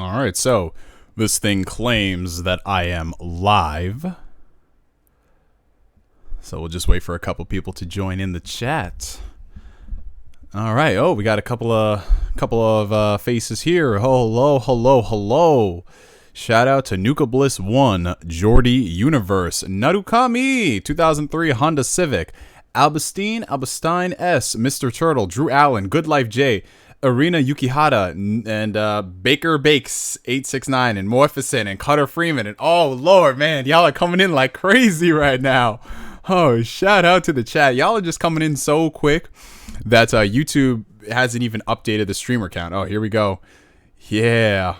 Alright, so this thing claims that I am live. So we'll just wait for a couple people to join in the chat. Alright, oh, we got a couple of faces here. Hello. Shout out to Nuka Bliss 1, Jordy Universe, Narukami, 2003 Honda Civic, Albestein S, Mr. Turtle, Drew Allen, Good Life J, Arena Yukihata, and Baker Bakes 869, and Morphison, and Cutter Freeman, and oh lord, man, y'all are coming in like crazy right now. Oh, shout out to the chat. Y'all are just coming in so quick that YouTube hasn't even updated the streamer count. Oh, here we go. Yeah.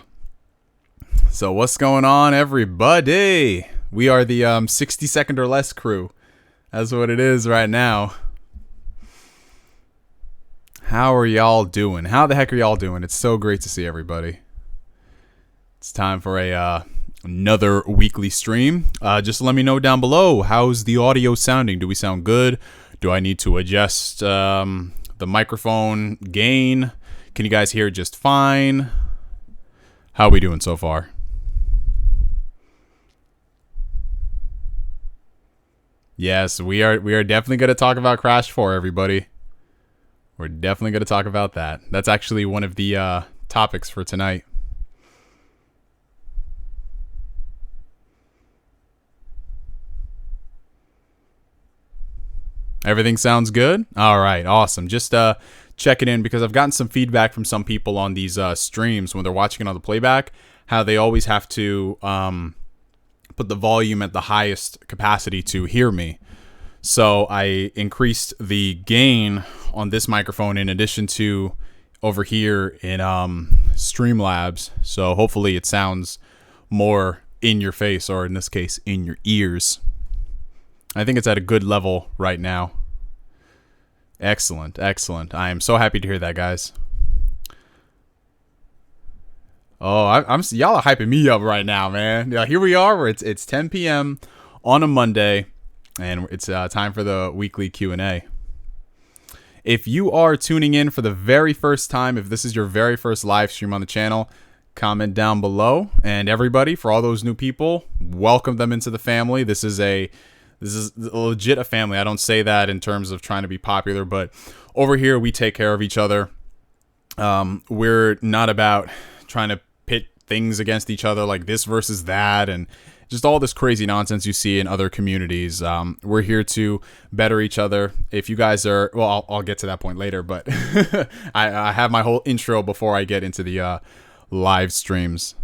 So what's going on, everybody? We are the 60-second or less crew. That's what it is right now. How are y'all doing? How the heck are y'all doing? It's so great to see everybody. It's time for another weekly stream. Just let me know down below, how's the audio sounding? Do we sound good? Do I need to adjust the microphone gain? Can you guys hear just fine? How are we doing so far? Yes, we are definitely going to talk about Crash 4, everybody. We're definitely going to talk about that. That's actually one of the topics for tonight. Everything sounds good? All right, awesome. Just checking in because I've gotten some feedback from some people on these streams when they're watching it on the playback, how they always have to put the volume at the highest capacity to hear me. So I increased the gain on this microphone in addition to over here in Streamlabs. So hopefully it sounds more in your face, or in this case, in your ears. I think it's at a good level right now. Excellent. I am so happy to hear that, guys. Oh, y'all are hyping me up right now, man. Yeah, here we are. It's 10 p.m. on a Monday, and it's time for the weekly Q&A. If you are tuning in for the very first time, if this is your very first live stream on the channel, comment down below. And everybody, for all those new people, welcome them into the family. This is legit a family. I don't say that in terms of trying to be popular, but over here we take care of each other. We're not about trying to pit things against each other like this versus that and just all this crazy nonsense you see in other communities. We're here to better each other. If you guys are, well, I'll get to that point later, but I have my whole intro before I get into the live streams.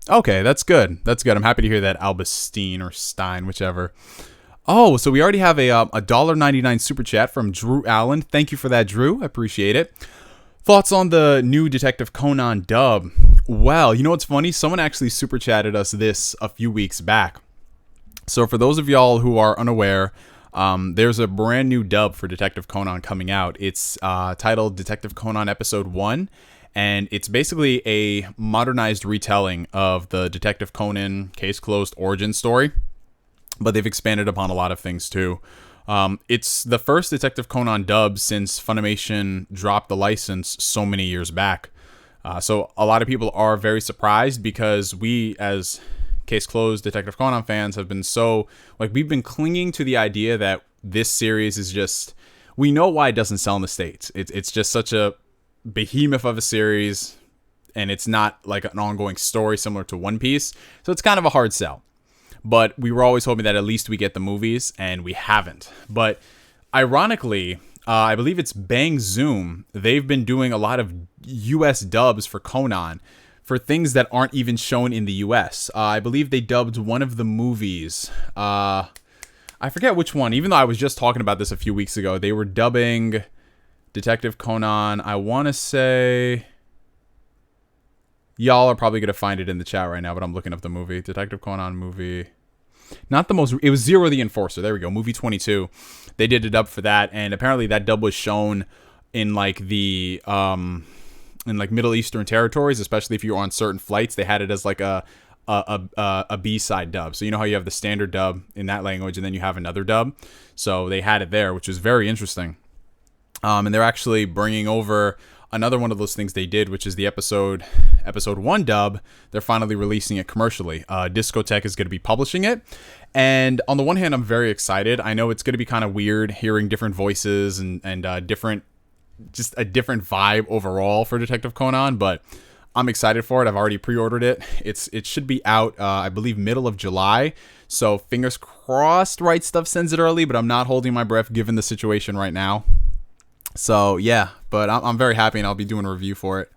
Okay, that's good. I'm happy to hear that, Albestein or Stein, whichever. Oh, so we already have a $1.99 super chat from Drew Allen. Thank you for that, Drew. I appreciate it. Thoughts on the new Detective Conan dub? Well, you know what's funny? Someone actually super chatted us this a few weeks back. So for those of y'all who are unaware, there's a brand new dub for Detective Conan coming out. It's titled Detective Conan Episode 1, and it's basically a modernized retelling of the Detective Conan Case Closed origin story. But they've expanded upon a lot of things too. It's the first Detective Conan dub since Funimation dropped the license so many years back. So a lot of people are very surprised because we, as Case Closed Detective Conan fans, have been so, we've been clinging to the idea that this series is just, we know why it doesn't sell in the States. It's just such a behemoth of a series, and it's not like an ongoing story similar to One Piece. So it's kind of a hard sell. But we were always hoping that at least we get the movies, and we haven't. But ironically, I believe it's Bang Zoom. They've been doing a lot of U.S. dubs for Conan for things that aren't even shown in the U.S. I believe they dubbed one of the movies. I forget which one. Even though I was just talking about this a few weeks ago, they were dubbing Detective Conan. I want to say... Y'all are probably going to find it in the chat right now, but I'm looking up the movie. Detective Conan movie. Not the most... It was Zero the Enforcer. There we go. Movie 22. They did a dub for that, and apparently that dub was shown in, the... in, Middle Eastern territories, especially if you were on certain flights. They had it as, a B-side dub. So you know how you have the standard dub in that language, and then you have another dub? So they had it there, which was very interesting. And they're actually bringing over another one of those things they did, which is the episode 1 dub. They're finally releasing it commercially. Discotek is going to be publishing it. And on the one hand, I'm very excited. I know it's going to be kind of weird hearing different voices and different, just a different vibe overall for Detective Conan, but I'm excited for it. I've already pre-ordered it. It should be out, I believe, middle of July. So fingers crossed, Right Stuff sends it early, but I'm not holding my breath given the situation right now. So yeah, but I'm very happy, and I'll be doing a review for it.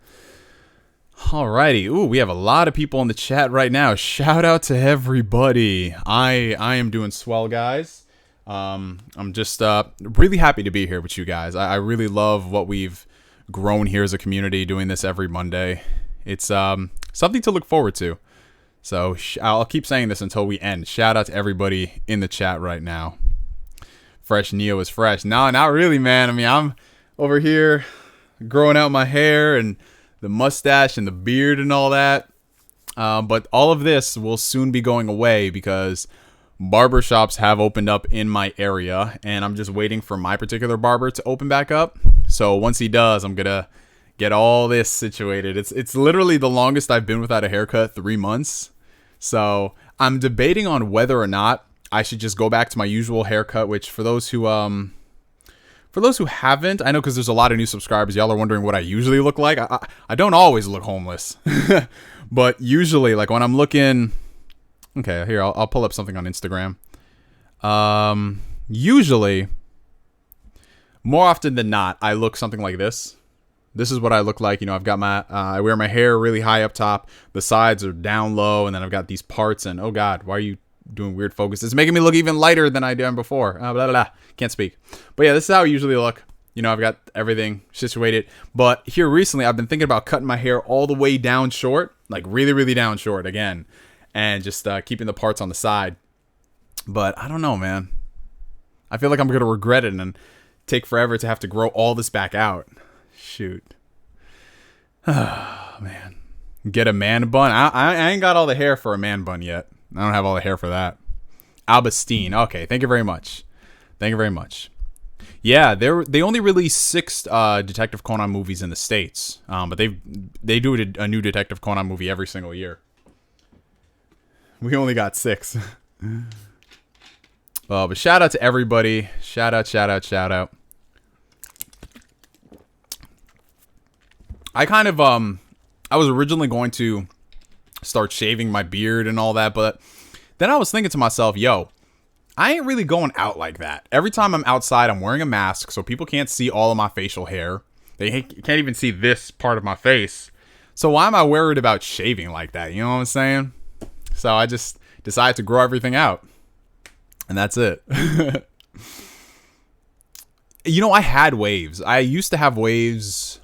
Alrighty. Ooh, we have a lot of people in the chat right now. Shout out to everybody. I am doing swell, guys. I'm just really happy to be here with you guys. I really love what we've grown here as a community, doing this every Monday. It's something to look forward to. So I'll keep saying this until we end. Shout out to everybody in the chat right now. Fresh Neo is fresh. No, not really, man. I mean, I'm over here growing out my hair and the mustache and the beard and all that. But all of this will soon be going away because barbershops have opened up in my area, and I'm just waiting for my particular barber to open back up. So once he does, I'm gonna get all this situated. It's literally the longest I've been without a haircut, 3 months. So I'm debating on whether or not I should just go back to my usual haircut, which for those who haven't, I know because there's a lot of new subscribers, y'all are wondering what I usually look like. I don't always look homeless, but usually, like when I'm looking, okay, here, I'll pull up something on Instagram. Usually, more often than not, I look something like this. This is what I look like. You know, I've got my, I wear my hair really high up top. The sides are down low. And then I've got these parts. And oh God, why are you doing weird focus? It's making me look even lighter than I did before. Blah, blah, blah. Can't speak. But yeah, this is how I usually look. You know, I've got everything situated. But here recently, I've been thinking about cutting my hair all the way down short. Like really, really down short again. And just keeping the parts on the side. But I don't know, man. I feel like I'm going to regret it and take forever to have to grow all this back out. Shoot. Oh, man. Get a man bun. I ain't got all the hair for a man bun yet. I don't have all the hair for that. Albastine. Okay, thank you very much. Thank you very much. Yeah, they only released 6 Detective Conan movies in the States. But they do a new Detective Conan movie every single year. We only got 6. But shout out to everybody. Shout out. I kind of, I was originally going to start shaving my beard and all that, but then I was thinking to myself, yo, I ain't really going out like that. Every time I'm outside, I'm wearing a mask, so people can't see all of my facial hair. They can't even see this part of my face. So why am I worried about shaving like that? You know what I'm saying? So I just decided to grow everything out. And that's it. You know, I had waves. I used to have waves.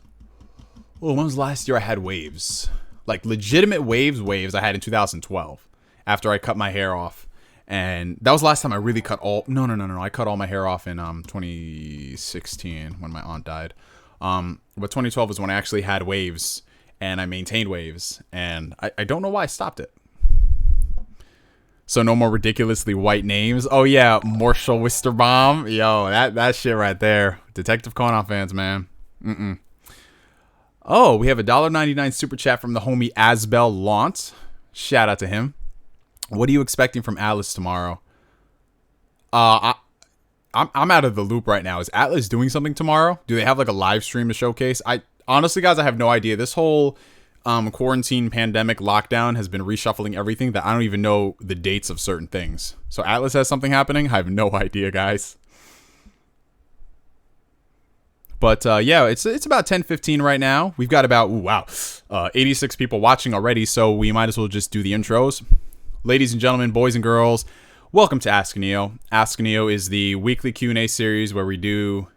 Oh, when was the last year I had waves? Like legitimate waves I had in 2012 after I cut my hair off. And that was the last time I really cut all... No. I cut all my hair off in 2016 when my aunt died. But 2012 was when I actually had waves and I maintained waves. And I don't know why I stopped it. So no more ridiculously white names. Oh yeah, Marshall Wisterbaum. Yo, that shit right there. Detective Conan fans, man. Oh, we have a $1.99 super chat from the homie Asbel Launt. Shout out to him. What are you expecting from Atlas tomorrow? I'm out of the loop right now. Is Atlas doing something tomorrow? Do they have like a live stream to showcase? Honestly, guys, I have no idea. This whole quarantine pandemic lockdown has been reshuffling everything that I don't even know the dates of certain things. So Atlas has something happening? I have no idea, guys. But yeah, it's about 10:15 right now. We've got about 86 people watching already, so we might as well just do the intros. Ladies and gentlemen, boys and girls, welcome to Ask Neo. Ask Neo is the weekly Q&A series where we do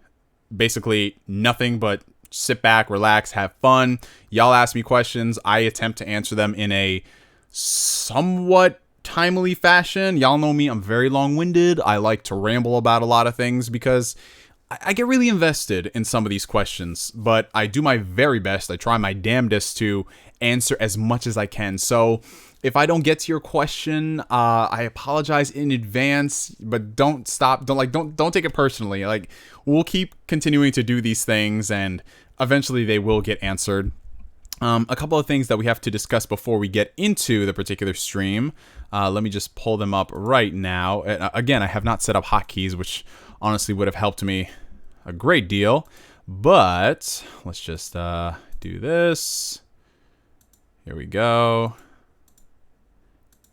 basically nothing but sit back, relax, have fun. Y'all ask me questions. I attempt to answer them in a somewhat timely fashion. Y'all know me. I'm very long-winded. I like to ramble about a lot of things because I get really invested in some of these questions, but I do my very best. I try my damnedest to answer as much as I can. So if I don't get to your question, I apologize in advance, but don't stop. Don't take it personally. Like, we'll keep continuing to do these things, and eventually they will get answered. A couple of things that we have to discuss before we get into the particular stream. Let me just pull them up right now. Again, I have not set up hotkeys, which honestly would have helped me a great deal. But let's just do this. Here we go.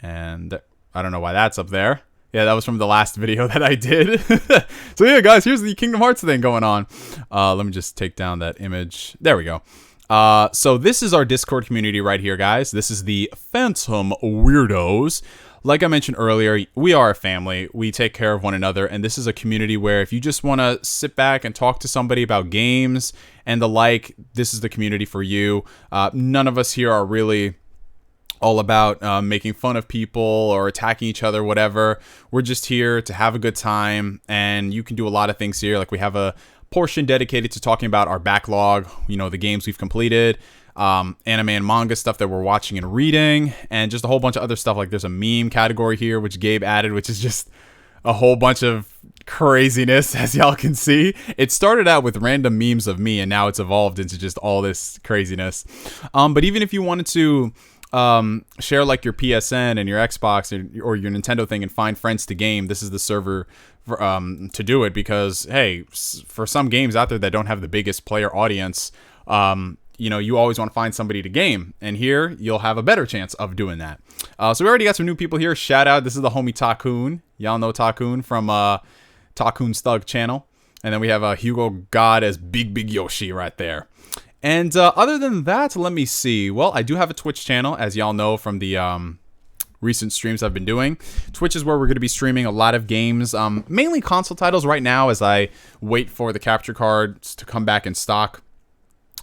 And I don't know why that's up there. Yeah, that was from the last video that I did. So yeah, guys, here's the Kingdom Hearts thing going on. Let me just take down that image. There we go. So this is our Discord community right here, guys. This is the Phantom Weirdos. Like I mentioned earlier, we are a family. We take care of one another, and this is a community where if you just want to sit back and talk to somebody about games and the like, this is the community for you. None of us here are really all about making fun of people or attacking each other, whatever. We're just here to have a good time, and you can do a lot of things here. Like, we have a portion dedicated to talking about our backlog, you know, the games we've completed, anime and manga stuff that we're watching and reading, and just a whole bunch of other stuff. Like, there's a meme category here, which Gabe added, which is just a whole bunch of craziness, as y'all can see. It started out with random memes of me, and now it's evolved into just all this craziness. But even if you wanted to share like your PSN and your Xbox or your Nintendo thing and find friends to game, this is the server for, to do it, because hey, for some games out there that don't have the biggest player audience, you know, you always want to find somebody to game, and here you'll have a better chance of doing that. So we already got some new people here. Shout out, this is the homie Takun. Y'all know Takun from Takun's Thug channel, and then we have Hugo God as Big Yoshi right there. And other than that, let me see. Well, I do have a Twitch channel, as y'all know from the recent streams I've been doing. Twitch is where we're going to be streaming a lot of games, mainly console titles right now as I wait for the capture cards to come back in stock.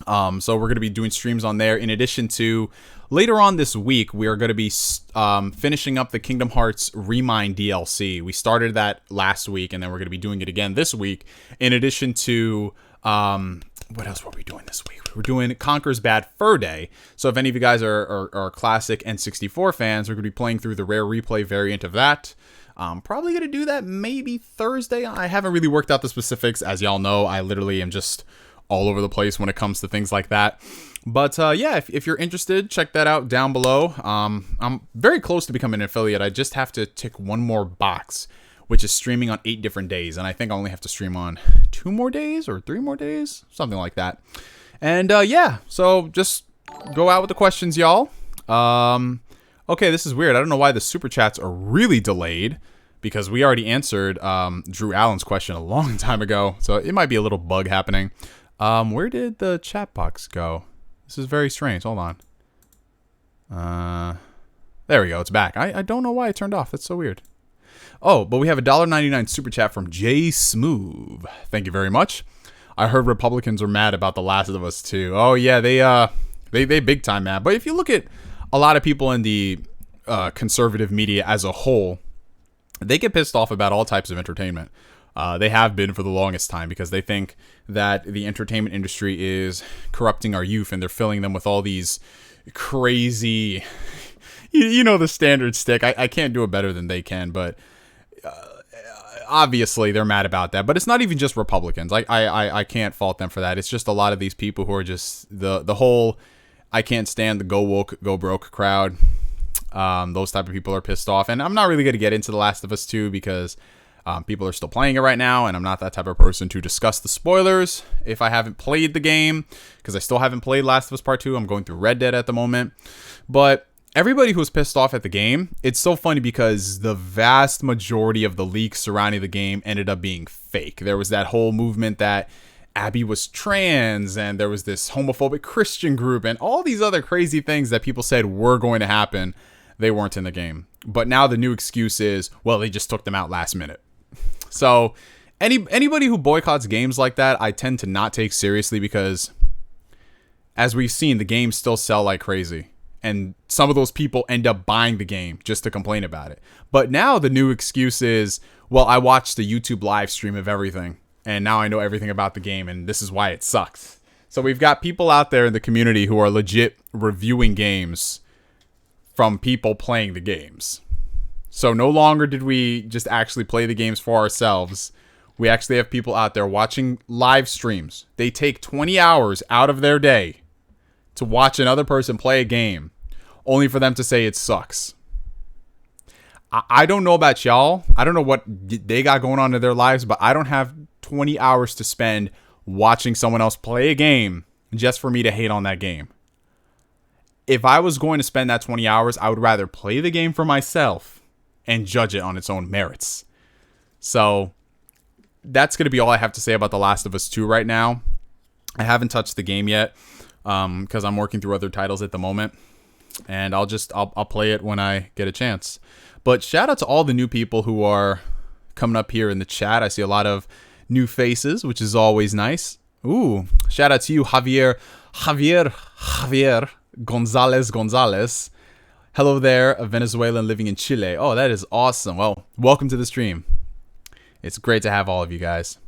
So we're going to be doing streams on there. In addition to, later on this week, we are going to be finishing up the Kingdom Hearts Remind DLC. We started that last week, and then we're going to be doing it again this week. In addition to... what else were we doing this week? We're doing Conker's Bad Fur Day. So if any of you guys are classic N64 fans, we're going to be playing through the rare replay variant of that. Probably going to do that maybe Thursday. I haven't really worked out the specifics. As y'all know, I literally am just all over the place when it comes to things like that. But yeah, if you're interested, check that out down below. I'm very close to becoming an affiliate. I just have to tick one more box, which is streaming on 8 different days. And I think I only have to stream on 2 more days or 3 more days, something like that. And yeah, so just go out with the questions, y'all. Okay, this is weird. I don't know why the super chats are really delayed, because we already answered Drew Allen's question a long time ago. So it might be a little bug happening. Where did the chat box go? This is very strange. Hold on. There we go. It's back. I don't know why it turned off. That's so weird. Oh, but we have a $1.99 super chat from Jay Smooth. Thank you very much. I heard Republicans are mad about The Last of Us 2. Oh yeah, they big time mad. But if you look at a lot of people in the conservative media as a whole, they get pissed off about all types of entertainment. They have been for the longest time, because they think that the entertainment industry is corrupting our youth, and they're filling them with all these crazy, you know, the standard stick. I can't do it better than they can, but obviously they're mad about that. But it's not even just Republicans. I can't fault them for that. It's just a lot of these people who are just the whole I can't stand the go woke, go broke crowd. Those type of people are pissed off. And I'm not really going to get into The Last of Us 2 because people are still playing it right now, and I'm not that type of person to discuss the spoilers if I haven't played the game, because I still haven't played Last of Us Part 2. I'm going through Red Dead at the moment. But everybody who's pissed off at the game, it's so funny because the vast majority of the leaks surrounding the game ended up being fake. There was that whole movement that Abby was trans, and there was this homophobic Christian group, and all these other crazy things that people said were going to happen. They weren't in the game. But now the new excuse is, well, they just took them out last minute. So anybody who boycotts games like that, I tend to not take seriously, because as we've seen, the games still sell like crazy. And some of those people end up buying the game just to complain about it. But now the new excuse is, well, I watched the YouTube live stream of everything, and now I know everything about the game, and this is why it sucks. So we've got people out there in the community who are legit reviewing games from people playing the games. So no longer did we just actually play the games for ourselves. We actually have people out there watching live streams. They take 20 hours out of their day to watch another person play a game, only for them to say it sucks. I don't know about y'all. I don't know what they got going on in their lives, but I don't have 20 hours to spend watching someone else play a game just for me to hate on that game. If I was going to spend that 20 hours, I would rather play the game for myself and judge it on its own merits. So that's going to be all I have to say about The Last of Us 2 right now. I haven't touched the game yet because I'm working through other titles at the moment. And I'll play it when I get a chance. But shout out to all the new people who are coming up here in the chat. I see a lot of new faces, which is always nice. Ooh, shout out to you, Javier Gonzalez. Hello there, a Venezuelan living in Chile. Oh, that is awesome. Well, welcome to the stream. It's great to have all of you guys.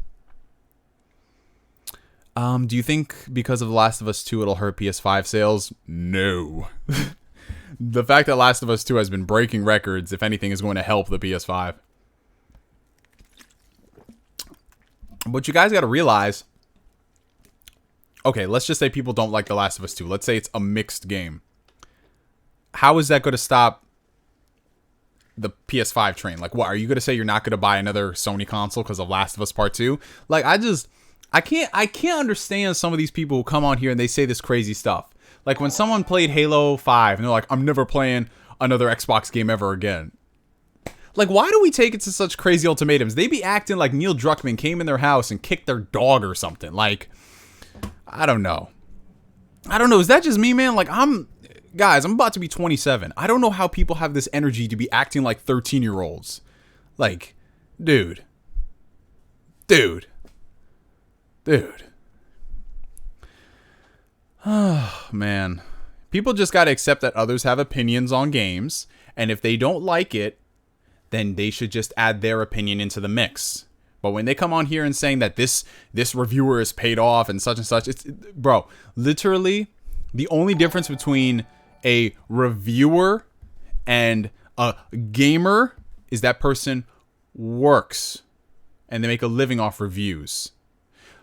Do you think because of The Last of Us 2 it'll hurt PS5 sales? No. The fact that Last of Us 2 has been breaking records, if anything, is going to help the PS5. But you guys got to realize, okay, let's just say people don't like The Last of Us 2. Let's say it's a mixed game. How is that going to stop the PS5 train? Like, what, are you going to say you're not going to buy another Sony console because of Last of Us Part 2? Like, I can't understand some of these people who come on here and they say this crazy stuff. Like when someone played Halo 5 and they're like, I'm never playing another Xbox game ever again. Like, why do we take it to such crazy ultimatums? They be acting like Neil Druckmann came in their house and kicked their dog or something. Like, I don't know. Is that just me, man? Like, guys, I'm about to be 27. I don't know how people have this energy to be acting like 13-year-olds. Like, dude. Oh, man. People just got to accept that others have opinions on games, and if they don't like it, then they should just add their opinion into the mix. But when they come on here and saying that this reviewer is paid off and such, it's, bro, literally the only difference between a reviewer and a gamer is that person works and they make a living off reviews.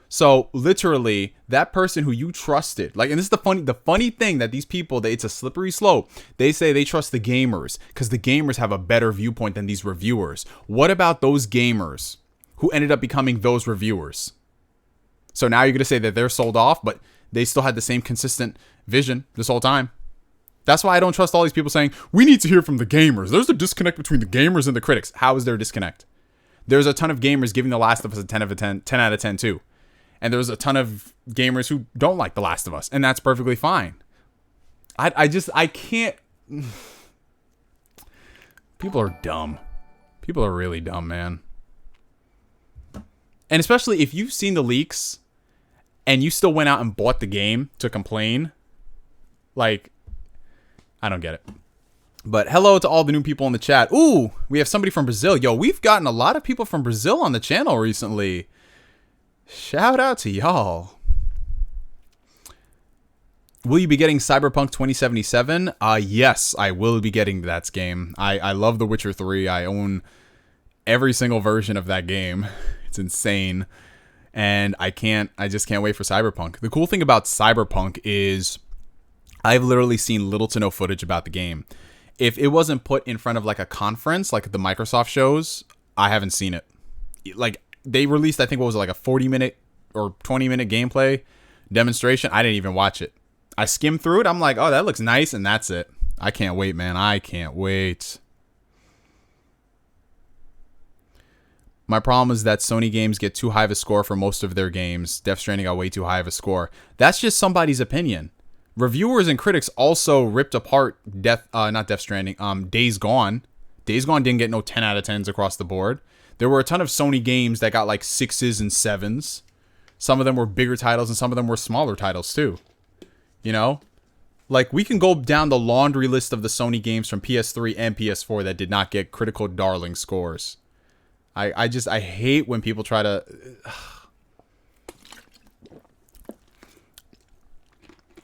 So literally that person who you trusted, like, and this is the funny thing that these people, it's a slippery slope. They say they trust the gamers because the gamers have a better viewpoint than these reviewers. What about those gamers who ended up becoming those reviewers? So now you're going to say that they're sold off, but they still had the same consistent vision this whole time. That's why I don't trust all these people saying, we need to hear from the gamers. There's a disconnect between the gamers and the critics. How is there a disconnect? There's a ton of gamers giving The Last of Us a 10 out of 10 too. And there's a ton of gamers who don't like The Last of Us, and that's perfectly fine. I can't. People are dumb. People are really dumb, man. And especially if you've seen the leaks and you still went out and bought the game to complain, like, I don't get it. But hello to all the new people in the chat. Ooh, we have somebody from Brazil. Yo, we've gotten a lot of people from Brazil on the channel recently. Shout out to y'all. Will you be getting Cyberpunk 2077? Yes, I will be getting that game. I love The Witcher 3. I own every single version of that game. It's insane. And I just can't wait for Cyberpunk. The cool thing about Cyberpunk is I've literally seen little to no footage about the game. If it wasn't put in front of like a conference, like the Microsoft shows, I haven't seen it. Like, they released, I think, what was it, like a 40-minute or 20-minute gameplay demonstration. I didn't even watch it. I skimmed through it. I'm like, oh, that looks nice, and that's it. I can't wait, man. I can't wait. My problem is that Sony games get too high of a score for most of their games. Death Stranding got way too high of a score. That's just somebody's opinion. Reviewers and critics also ripped apart not Death Stranding, Days Gone. Days Gone didn't get no 10 out of 10s across the board. There were a ton of Sony games that got like 6s and 7s. Some of them were bigger titles and some of them were smaller titles too. You know? Like, we can go down the laundry list of the Sony games from PS3 and PS4 that did not get critical darling scores. I hate when people try to...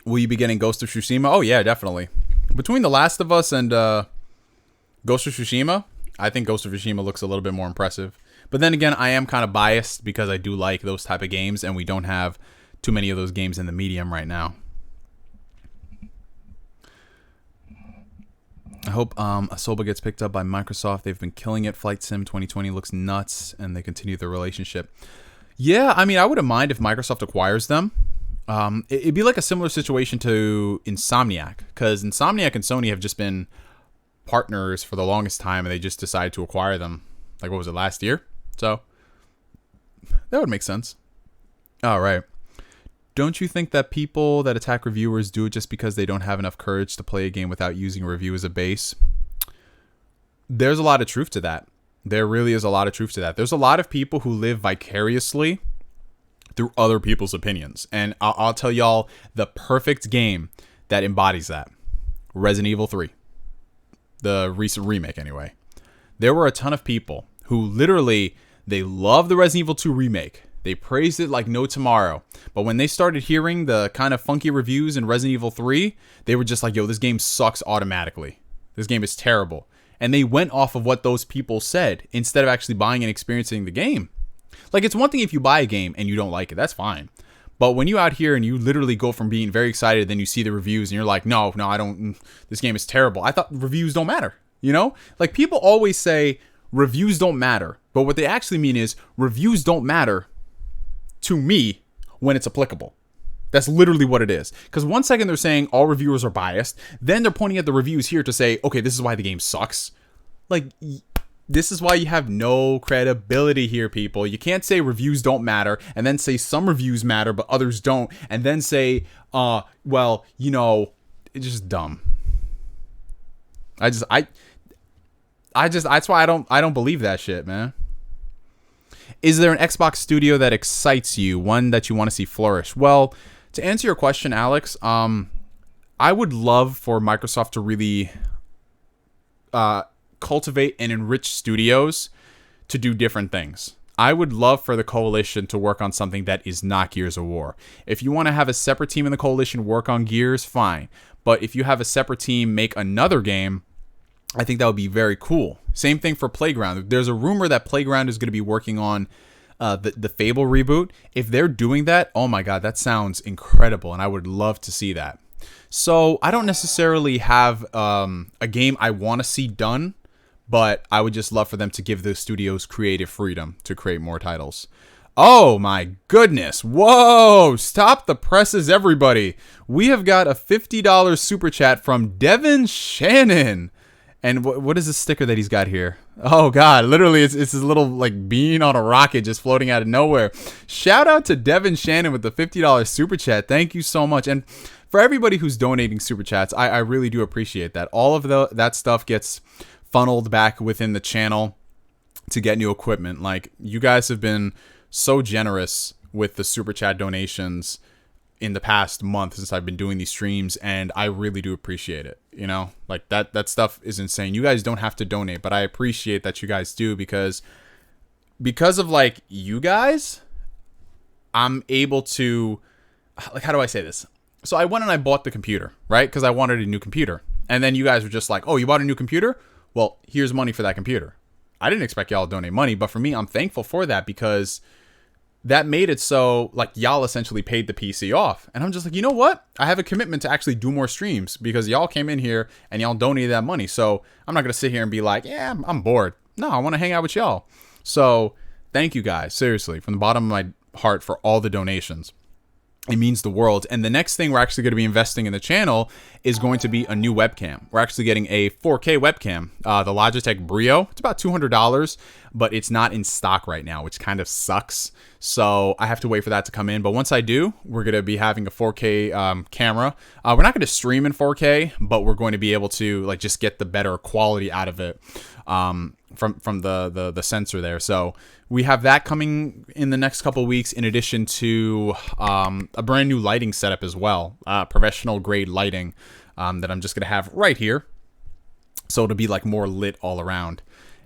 Will you be getting Ghost of Tsushima? Oh yeah, definitely. Between The Last of Us and Ghost of Tsushima, I think Ghost of Tsushima looks a little bit more impressive. But then again, I am kind of biased because I do like those type of games, and we don't have too many of those games in the medium right now. I hope Asoba gets picked up by Microsoft. They've been killing it. Flight Sim 2020 looks nuts, and they continue their relationship. Yeah, I mean, I wouldn't mind if Microsoft acquires them. It'd be like a similar situation to Insomniac, because Insomniac and Sony have just been partners for the longest time, and they just decided to acquire them. Like, what was it, last year? So, that would make sense. All right. Don't you think that people that attack reviewers do it just because they don't have enough courage to play a game without using a review as a base? There's a lot of truth to that. There really is a lot of truth to that. There's a lot of people who live vicariously through other people's opinions. And I'll tell y'all the perfect game that embodies that. Resident Evil 3. The recent remake, anyway. There were a ton of people who literally, they love the Resident Evil 2 remake. They praised it like no tomorrow. But when they started hearing the kind of funky reviews in Resident Evil 3, they were just like, yo, this game sucks automatically. This game is terrible. And they went off of what those people said instead of actually buying and experiencing the game. Like, it's one thing if you buy a game and you don't like it. That's fine. But when you out here and you literally go from being very excited, then you see the reviews and you're like, no, I don't. This game is terrible. I thought reviews don't matter. You know? Like, people always say reviews don't matter. But what they actually mean is reviews don't matter to me when it's applicable. That's literally what it is. Because one second they're saying all reviewers are biased. Then they're pointing at the reviews here to say, okay, this is why the game sucks. Like, this is why you have no credibility here, people. You can't say reviews don't matter and then say some reviews matter but others don't. And then say, well, you know, it's just dumb. That's why I don't believe that shit, man. Is there an Xbox studio that excites you? One that you want to see flourish? Well, to answer your question, Alex, I would love for Microsoft to really cultivate and enrich studios to do different things. I would love for the Coalition to work on something that is not Gears of War. If you want to have a separate team in the Coalition work on Gears, fine. But if you have a separate team make another game, I think that would be very cool. Same thing for Playground. There's a rumor that Playground is going to be working on the Fable reboot. If they're doing that, oh my god, that sounds incredible, and I would love to see that. So I don't necessarily have a game I want to see done, but I would just love for them to give the studios creative freedom to create more titles. Oh my goodness. Whoa, stop the presses, everybody. We have got a $50 super chat from Devin Shannon. And what is this sticker that he's got here? Oh, God. Literally, it's this little, like, bean on a rocket just floating out of nowhere. Shout out to Devin Shannon with the $50 super chat. Thank you so much. And for everybody who's donating super chats, I really do appreciate that. All of that stuff gets funneled back within the channel to get new equipment. Like, you guys have been so generous with the super chat donations in the past month since I've been doing these streams, and I really do appreciate it. You know, like that stuff is insane. You guys don't have to donate, but I appreciate that you guys do, because of like you guys, I'm able to, like, how do I say this? So I went and I bought the computer, right? Because I wanted a new computer. And then you guys were just like, oh, you bought a new computer? Well, here's money for that computer. I didn't expect y'all to donate money, but for me, I'm thankful for that, because that made it so, like, y'all essentially paid the PC off. And I'm just like, you know what? I have a commitment to actually do more streams, because y'all came in here and y'all donated that money. So I'm not going to sit here and be like, yeah, I'm bored. No, I want to hang out with y'all. So thank you guys, seriously, from the bottom of my heart, for all the donations. It means the world. And the next thing we're actually going to be investing in the channel is going to be a new webcam. We're actually getting a 4K webcam, the Logitech Brio. It's about $200, but it's not in stock right now, which kind of sucks. So I have to wait for that to come in. But once I do, we're going to be having a 4K camera. We're not going to stream in 4K, but we're going to be able to, like, just get the better quality out of it from the sensor there. So we have that coming in the next couple of weeks, in addition to a brand new lighting setup as well, professional grade lighting that I'm just gonna have right here, so it'll be like more lit all around.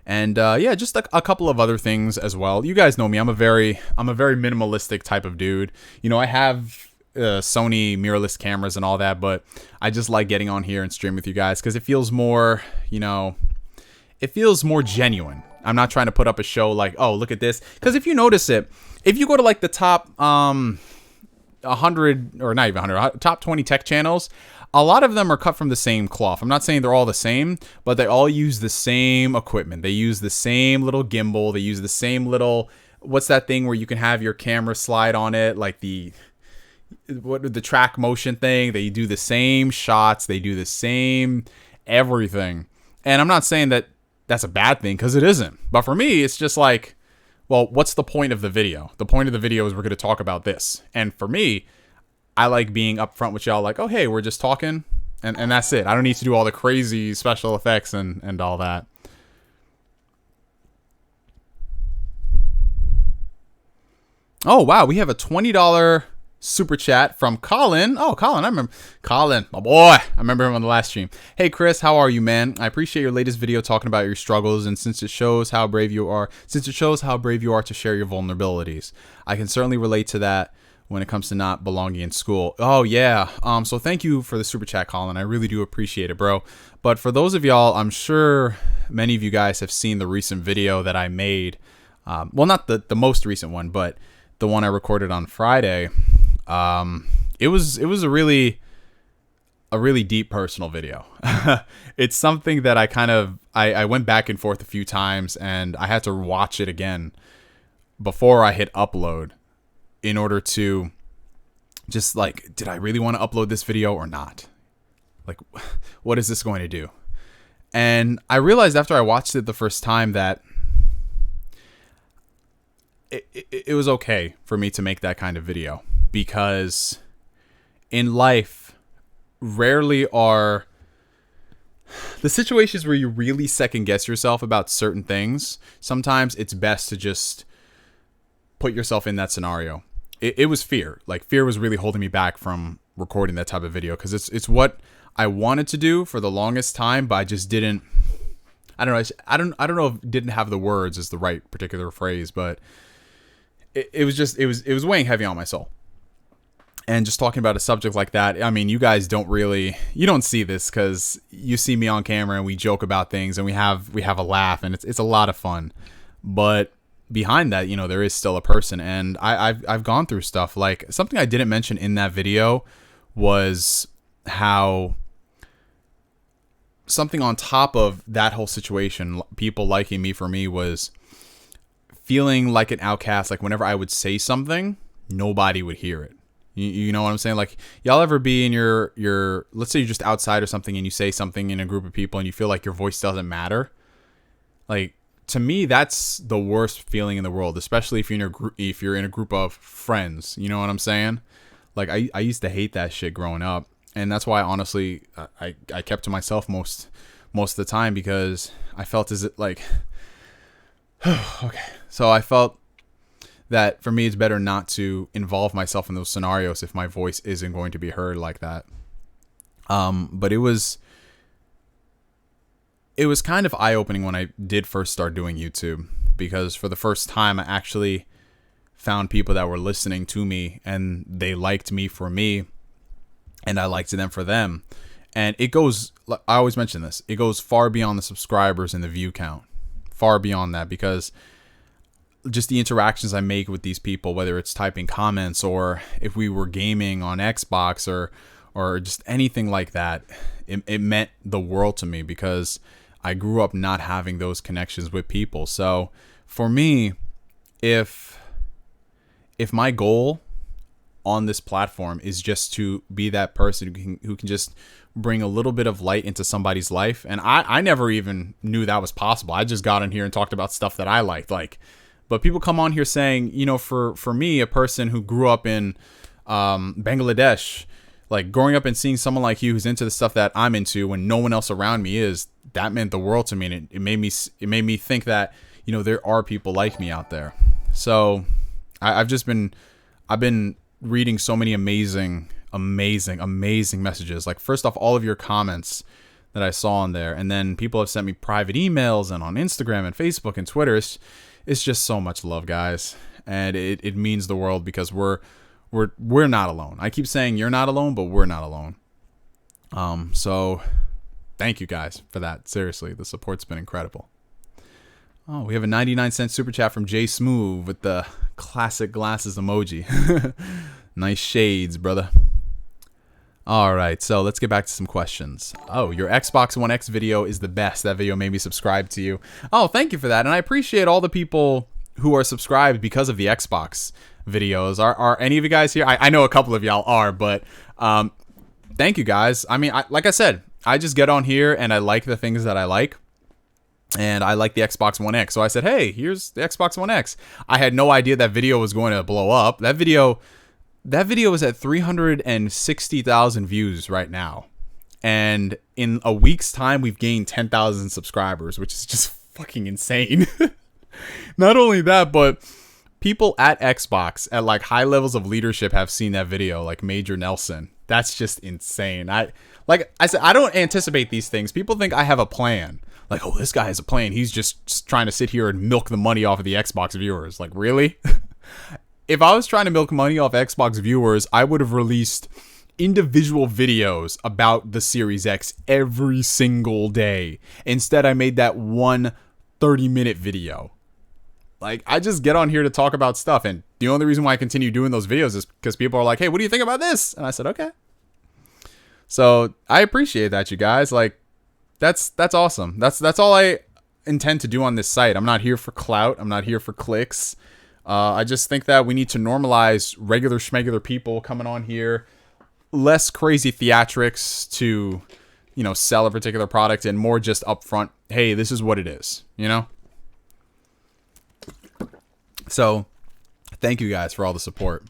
And yeah, just a couple of other things as well. You guys know me; I'm a very minimalistic type of dude. You know, I have Sony mirrorless cameras and all that, but I just like getting on here and stream with you guys because it feels more, it feels more genuine. I'm not trying to put up a show like, oh, look at this. Because if you notice it, if you go to like the top 100, or not even 100, top 20 tech channels, a lot of them are cut from the same cloth. I'm not saying they're all the same, but they all use the same equipment. They use the same little gimbal. They use the same little, what's that thing where you can have your camera slide on it, like the track motion thing. They do the same shots. They do the same everything. And I'm not saying that that's a bad thing, because it isn't. But for me, it's just like, well, what's the point of the video? The point of the video is we're going to talk about this. And for me, I like being upfront with y'all, like, oh, hey, we're just talking, and that's it. I don't need to do all the crazy special effects and all that. Oh, wow, we have a $20 super chat from Colin. Oh, Colin, I remember. Colin, my boy. I remember him on the last stream. Hey, Chris, how are you, man? I appreciate your latest video talking about your struggles, and since it shows how brave you are to share your vulnerabilities. I can certainly relate to that when it comes to not belonging in school. Oh, yeah. So thank you for the super chat, Colin. I really do appreciate it, bro. But for those of y'all, I'm sure many of you guys have seen the recent video that I made. Well, not the most recent one, but the one I recorded on Friday. It was a really deep personal video. It's something that I went back and forth a few times, and I had to watch it again before I hit upload, in order to just like, did I really want to upload this video or not? Like, what is this going to do? And I realized after I watched it the first time that it was okay for me to make that kind of video, because in life, rarely are the situations where you really second guess yourself about certain things. Sometimes it's best to just put yourself in that scenario. It was fear. Like, fear was really holding me back from recording that type of video, because it's what I wanted to do for the longest time, but I just didn't. I don't know if didn't have the words is the right particular phrase, but it was weighing heavy on my soul. And just talking about a subject like that, I mean, you guys don't see this, because you see me on camera and we joke about things and we have a laugh, and it's a lot of fun. But behind that, there is still a person, and I've gone through stuff. Like, something I didn't mention in that video was how something on top of that whole situation, people liking me for me, was feeling like an outcast. Like, whenever I would say something, nobody would hear it. You know what I'm saying? Like, y'all ever be in your let's say you're just outside or something, and you say something in a group of people and you feel like your voice doesn't matter? Like, to me, that's the worst feeling in the world, especially if you're in a group of friends. You know what I'm saying? Like, I used to hate that shit growing up, and that's why, honestly, I kept to myself most of the time, because I felt as it like okay. So I felt that for me, it's better not to involve myself in those scenarios if my voice isn't going to be heard like that. But it was kind of eye-opening when I did first start doing YouTube, because for the first time I actually found people that were listening to me, and they liked me for me, and I liked them for them. And it goes, I always mention this, it goes far beyond the subscribers and the view count, far beyond that, because just the interactions I make with these people, whether it's typing comments or if we were gaming on Xbox or just anything like that, it meant the world to me, because I grew up not having those connections with people. So for me, if my goal on this platform is just to be that person who can just bring a little bit of light into somebody's life, and I never even knew that was possible. I just got in here and talked about stuff that I liked. But people come on here saying, for me, a person who grew up in Bangladesh, like growing up and seeing someone like you who's into the stuff that I'm into when no one else around me is, that meant the world to me. And it made me think that, there are people like me out there. So I've been reading so many amazing messages. Like, first off, all of your comments that I saw on there, and then people have sent me private emails, and on Instagram and Facebook and Twitter. It's just so much love, guys. And it means the world, because we're we're not alone. I keep saying you're not alone, but we're not alone. So thank you guys for that. Seriously, the support's been incredible. Oh, we have a 99-cent super chat from Jay Smooth with the classic glasses emoji. Nice shades, brother. All right, so let's get back to some questions. Oh, your Xbox One X video is the best. That video made me subscribe to you. Oh, thank you for that. And I appreciate all the people who are subscribed because of the Xbox videos. Are any of you guys here? I know a couple of y'all are, but thank you guys. I mean, like I said, I just get on here and I like the things that I like. And I like the Xbox One X. So I said, hey, here's the Xbox One X. I had no idea that video was going to blow up. That video is at 360,000 views right now. And in a week's time, we've gained 10,000 subscribers, which is just fucking insane. Not only that, but people at Xbox at like high levels of leadership have seen that video, like Major Nelson. That's just insane. Like I said, I don't anticipate these things. People think I have a plan. Like, oh, this guy has a plan. He's just trying to sit here and milk the money off of the Xbox viewers. Like, really? If I was trying to milk money off Xbox viewers, I would have released individual videos about the Series X every single day. Instead, I made that one 30-minute video. Like, I just get on here to talk about stuff. And the only reason why I continue doing those videos is because people are like, hey, what do you think about this? And I said, okay. So I appreciate that, you guys. Like, that's awesome. That's all I intend to do on this site. I'm not here for clout. I'm not here for clicks. I just think that we need to normalize regular schmegular people coming on here, less crazy theatrics to, you know, sell a particular product, and more just upfront, hey, this is what it is, you know? So, thank you guys for all the support.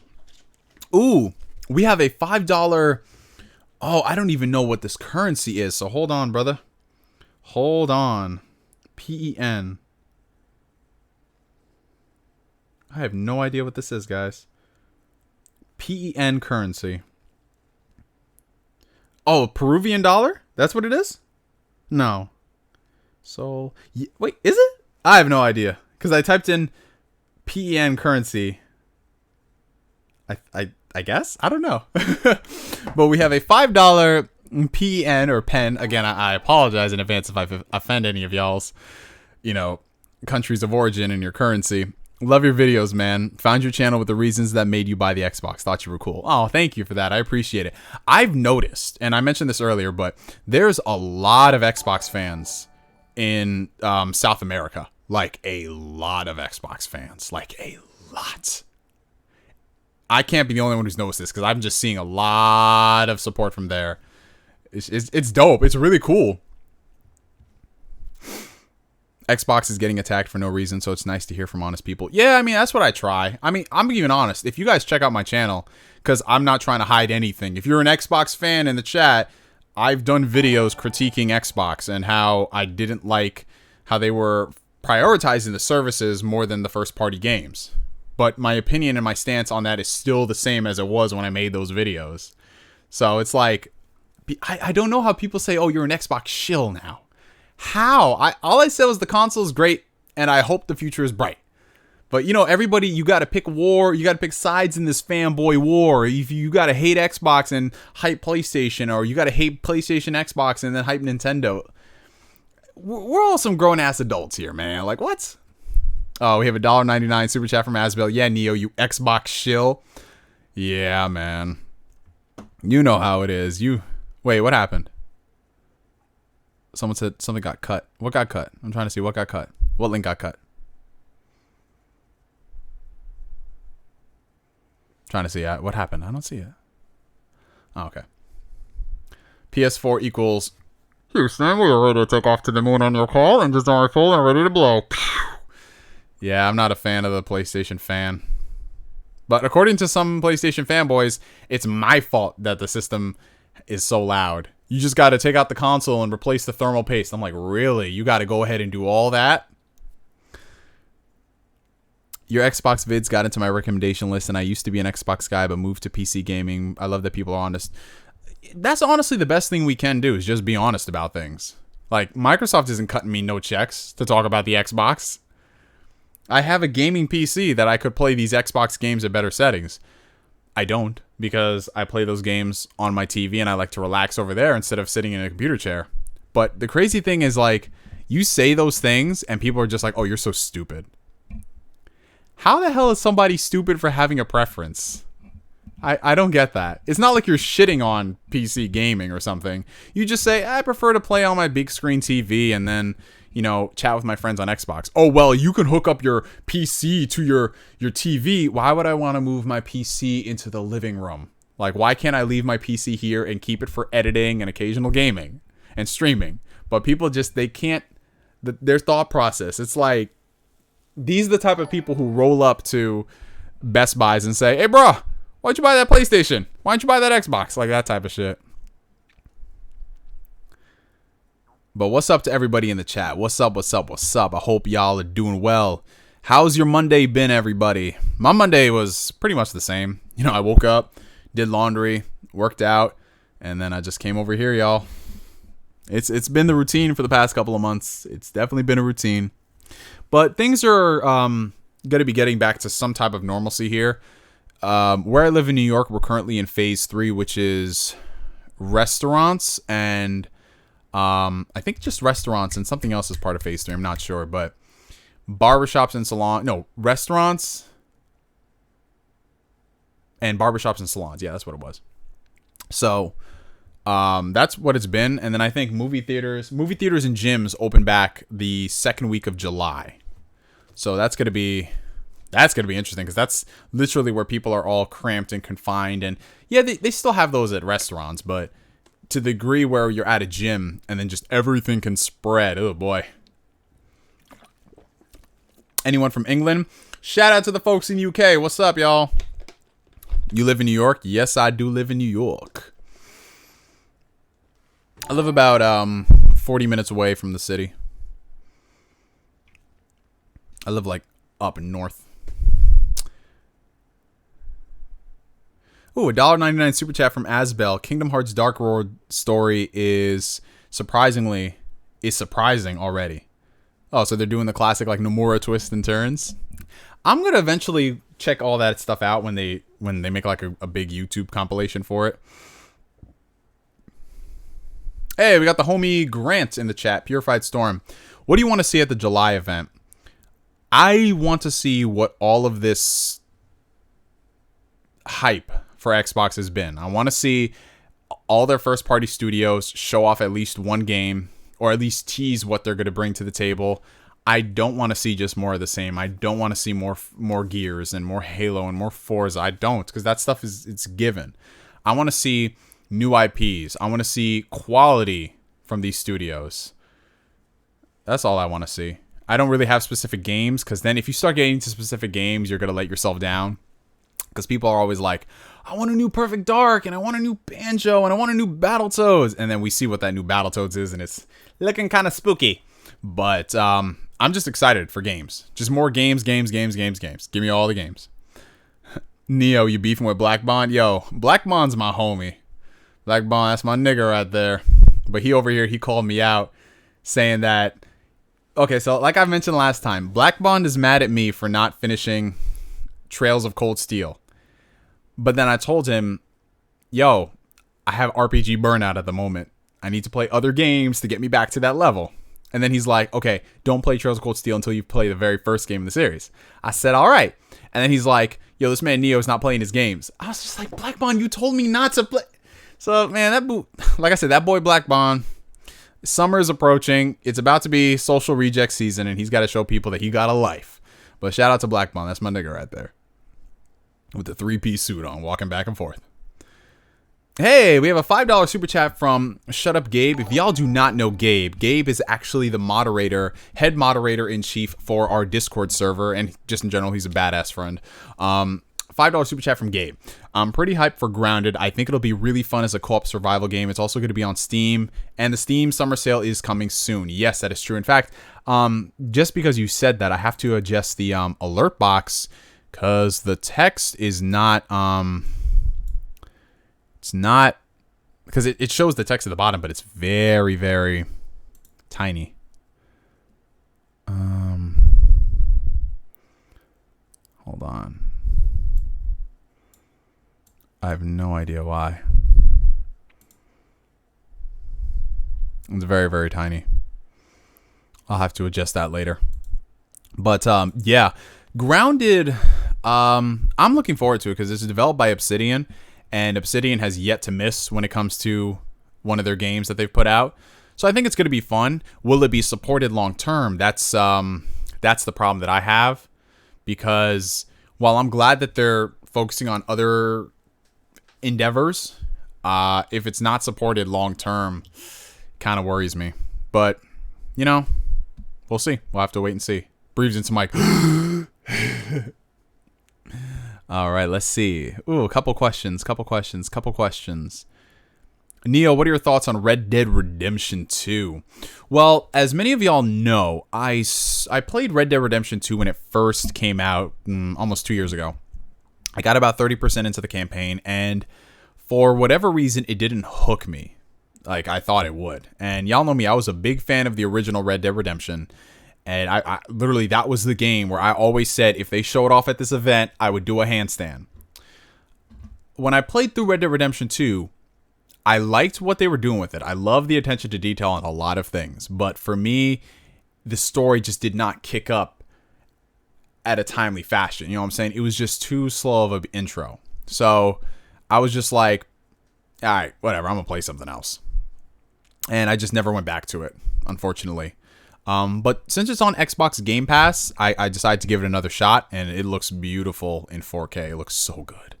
Ooh, we have a $5... Oh, I don't even know what this currency is, so hold on, brother. Hold on. PEN. I have no idea what this is, guys. PEN currency. Oh, Peruvian dollar? That's what it is? No. So, wait, is it? I have no idea. Because I typed in PEN currency. I guess? I don't know. But we have a $5 PEN or pen. Again, I apologize in advance if I offend any of y'all's, you know, countries of origin in your currency. Love your videos, man. Found your channel with the reasons that made you buy the Xbox. Thought you were cool. Oh, thank you for that. I appreciate it. I've noticed, and I mentioned this earlier, but there's a lot of Xbox fans in South America. Like, a lot of Xbox fans. Like, a lot. I can't be the only one who's noticed this, because I'm just seeing a lot of support from there. It's dope. It's really cool. Xbox is getting attacked for no reason, so it's nice to hear from honest people. Yeah, I mean, that's what I try. I mean, I'm even honest. If you guys check out my channel, because I'm not trying to hide anything. If you're an Xbox fan in the chat, I've done videos critiquing Xbox and how I didn't like how they were prioritizing the services more than the first-party games. But my opinion and my stance on that is still the same as it was when I made those videos. So it's like, I don't know how people say, oh, you're an Xbox shill now. How? All I said was the console is great, and I hope the future is bright. But, you know, everybody, you got to pick war. You got to pick sides in this fanboy war. You got to hate Xbox and hype PlayStation, or you got to hate PlayStation, Xbox, and then hype Nintendo. We're all some grown-ass adults here, man. Like, what? Oh, we have a $1.99 super chat from Asbel. Yeah, Neo, you Xbox shill. Yeah, man. You know how it is. Wait, what happened? Someone said something got cut. What got cut? I'm trying to see what got cut. What link got cut? Trying to see what happened. I don't see it. Oh, okay. PS4 equals Houston, we are ready to take off to the moon on your call. Engines are full and ready to blow. Yeah, I'm not a fan of the PlayStation fan. But according to some PlayStation fanboys, it's my fault that the system is so loud. You just got to take out the console and replace the thermal paste. I'm like, really? You got to go ahead and do all that? Your Xbox vids got into my recommendation list, and I used to be an Xbox guy, but moved to PC gaming. I love that people are honest. That's honestly the best thing we can do, is just be honest about things. Like, Microsoft isn't cutting me no checks to talk about the Xbox. I have a gaming PC that I could play these Xbox games at better settings. I don't, because I play those games on my TV and I like to relax over there instead of sitting in a computer chair. But the crazy thing is, like, you say those things and people are just like, oh, you're so stupid. How the hell is somebody stupid for having a preference? I don't get that. It's not like you're shitting on PC gaming or something. You just say, I prefer to play on my big screen TV and then, you know, chat with my friends on Xbox. Oh, well, you can hook up your PC to your TV. Why would I want to move my PC into the living room? Like, why can't I leave my PC here and keep it for editing and occasional gaming and streaming? But people just, they can't, their thought process. It's like, these are the type of people who roll up to Best Buys and say, hey, bro, why'd you buy that PlayStation? Why don't you buy that Xbox? Like that type of shit. But what's up to everybody in the chat? What's up, what's up, what's up? I hope y'all are doing well. How's your Monday been, everybody? My Monday was pretty much the same. You know, I woke up, did laundry, worked out, and then I just came over here, y'all. It's been the routine for the past couple of months. It's definitely been a routine. But things are going to be getting back to some type of normalcy here. Where I live in New York, we're currently in phase 3, which is restaurants and I think just restaurants, and something else is part of phase 3. I'm not sure, but barbershops and restaurants and barbershops and salons. Yeah, that's what it was. So that's what it's been. And then I think movie theaters and gyms open back the second week of July. So that's going to be interesting, because that's literally where people are all cramped and confined. And yeah, they still have those at restaurants, but to the degree where you're at a gym and then just everything can spread. Oh boy. Anyone from England? Shout out to the folks in UK. What's up, y'all? You live in New York? Yes, I do live in New York. I live about 40 minutes away from the city. I live like up north. Ooh, $1.99 super chat from Asbel. Kingdom Hearts Dark World story is surprising already. Oh, so they're doing the classic like Nomura twists and turns. I'm gonna eventually check all that stuff out when they make like a big YouTube compilation for it. Hey, we got the homie Grant in the chat. Purified Storm. What do you want to see at the July event? I want to see what all of this hype for Xbox has been. I want to see all their first party studios show off at least one game, or at least tease what they're going to bring to the table. I don't want to see just more of the same. I don't want to see more Gears and more Halo and more Forza. I don't, because that stuff it's given. I want to see new IPs. I want to see quality from these studios. That's all I want to see. I don't really have specific games, because then if you start getting into specific games, you're going to let yourself down. Because people are always like, I want a new Perfect Dark, and I want a new Banjo, and I want a new Battletoads. And then we see what that new Battletoads is, and it's looking kind of spooky. But I'm just excited for games. Just more games. Give me all the games. Neo, you beefing with Black Bond? Yo, Black Bond's my homie. Black Bond, that's my nigga right there. But he over here, he called me out saying that, okay, so like I mentioned last time, Black Bond is mad at me for not finishing Trails of Cold Steel. But then I told him, yo, I have RPG burnout at the moment. I need to play other games to get me back to that level. And then he's like, okay, don't play Trails of Cold Steel until you play the very first game in the series. I said, all right. And then he's like, yo, this man Neo is not playing his games. I was just like, Black Bond, you told me not to play. So, man, like I said, that boy Black Bond, summer is approaching. It's about to be social reject season, and he's got to show people that he got a life. But shout out to Black Bond. That's my nigga right there. With the 3-piece suit on, walking back and forth. Hey, we have a $5 super chat from Shut Up Gabe. If y'all do not know Gabe is actually the head moderator in chief for our Discord server, and just in general, he's a badass friend. $5 super chat from Gabe. I'm pretty hyped for Grounded. I think it'll be really fun as a co-op survival game. It's also going to be on Steam, and the Steam summer sale is coming soon. Yes, that is true. In fact, just because you said that, I have to adjust the alert box, because the text is not, it's not, because it shows the text at the bottom, but it's very, very tiny. Hold on. I have no idea why. It's very, very tiny. I'll have to adjust that later. But yeah, Grounded, I'm looking forward to it because it's developed by Obsidian, and Obsidian has yet to miss when it comes to one of their games that they've put out. So I think it's going to be fun. Will it be supported long term? That's the problem that I have, because while I'm glad that they're focusing on other endeavors, if it's not supported long term, kind of worries me. But you know, we'll see. We'll have to wait and see. Breathes into Mike. All right, let's see. Ooh, a couple questions. Neo, what are your thoughts on Red Dead Redemption 2? Well, as many of y'all know, I played Red Dead Redemption 2 when it first came out almost 2 years ago. I got about 30% into the campaign, and for whatever reason, it didn't hook me like I thought it would. And y'all know me, I was a big fan of the original Red Dead Redemption. And I literally, that was the game where I always said if they showed off at this event, I would do a handstand. When I played through Red Dead Redemption 2, I liked what they were doing with it. I love the attention to detail on a lot of things. But for me, the story just did not kick up at a timely fashion. You know what I'm saying? It was just too slow of an intro. So I was just like, all right, whatever, I'm going to play something else. And I just never went back to it, unfortunately. But since it's on Xbox Game Pass, I decided to give it another shot, and it looks beautiful in 4K. It looks so good.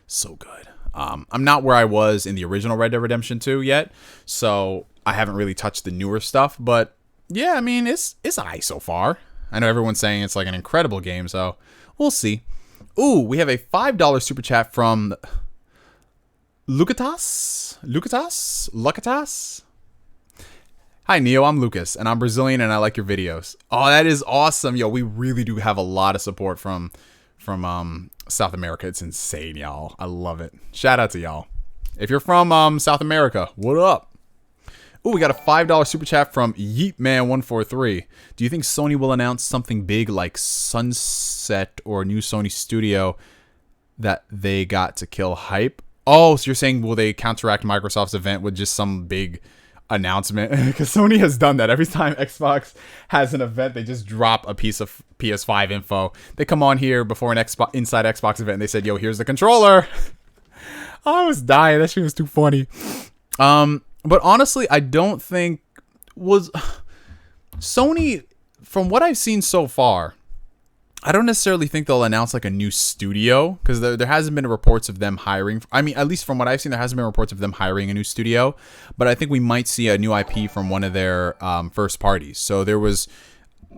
So good. I'm not where I was in the original Red Dead Redemption 2 yet, so I haven't really touched the newer stuff. But yeah, I mean, it's aight so far. I know everyone's saying it's like an incredible game, so we'll see. Ooh, we have a $5 super chat from Lucatas? Hi, Neo. I'm Lucas, and I'm Brazilian, and I like your videos. Oh, that is awesome. Yo, we really do have a lot of support from South America. It's insane, y'all. I love it. Shout out to y'all. If you're from South America, what up? Ooh, we got a $5 super chat from Yeetman143. Do you think Sony will announce something big like Sunset or a new Sony studio that they got to kill hype? Oh, so you're saying will they counteract Microsoft's event with just some big announcement? Because Sony has done that every time Xbox has an event. They just drop a piece of PS5 info. They come on here before an Inside Xbox event and they said, yo, here's the controller. I was dying. That shit was too funny. But honestly, I don't think was Sony, from what I've seen so far, I don't necessarily think they'll announce like a new studio, because there hasn't been reports of them hiring. I mean, at least from what I've seen, there hasn't been reports of them hiring a new studio. But I think we might see a new IP from one of their first parties. So there was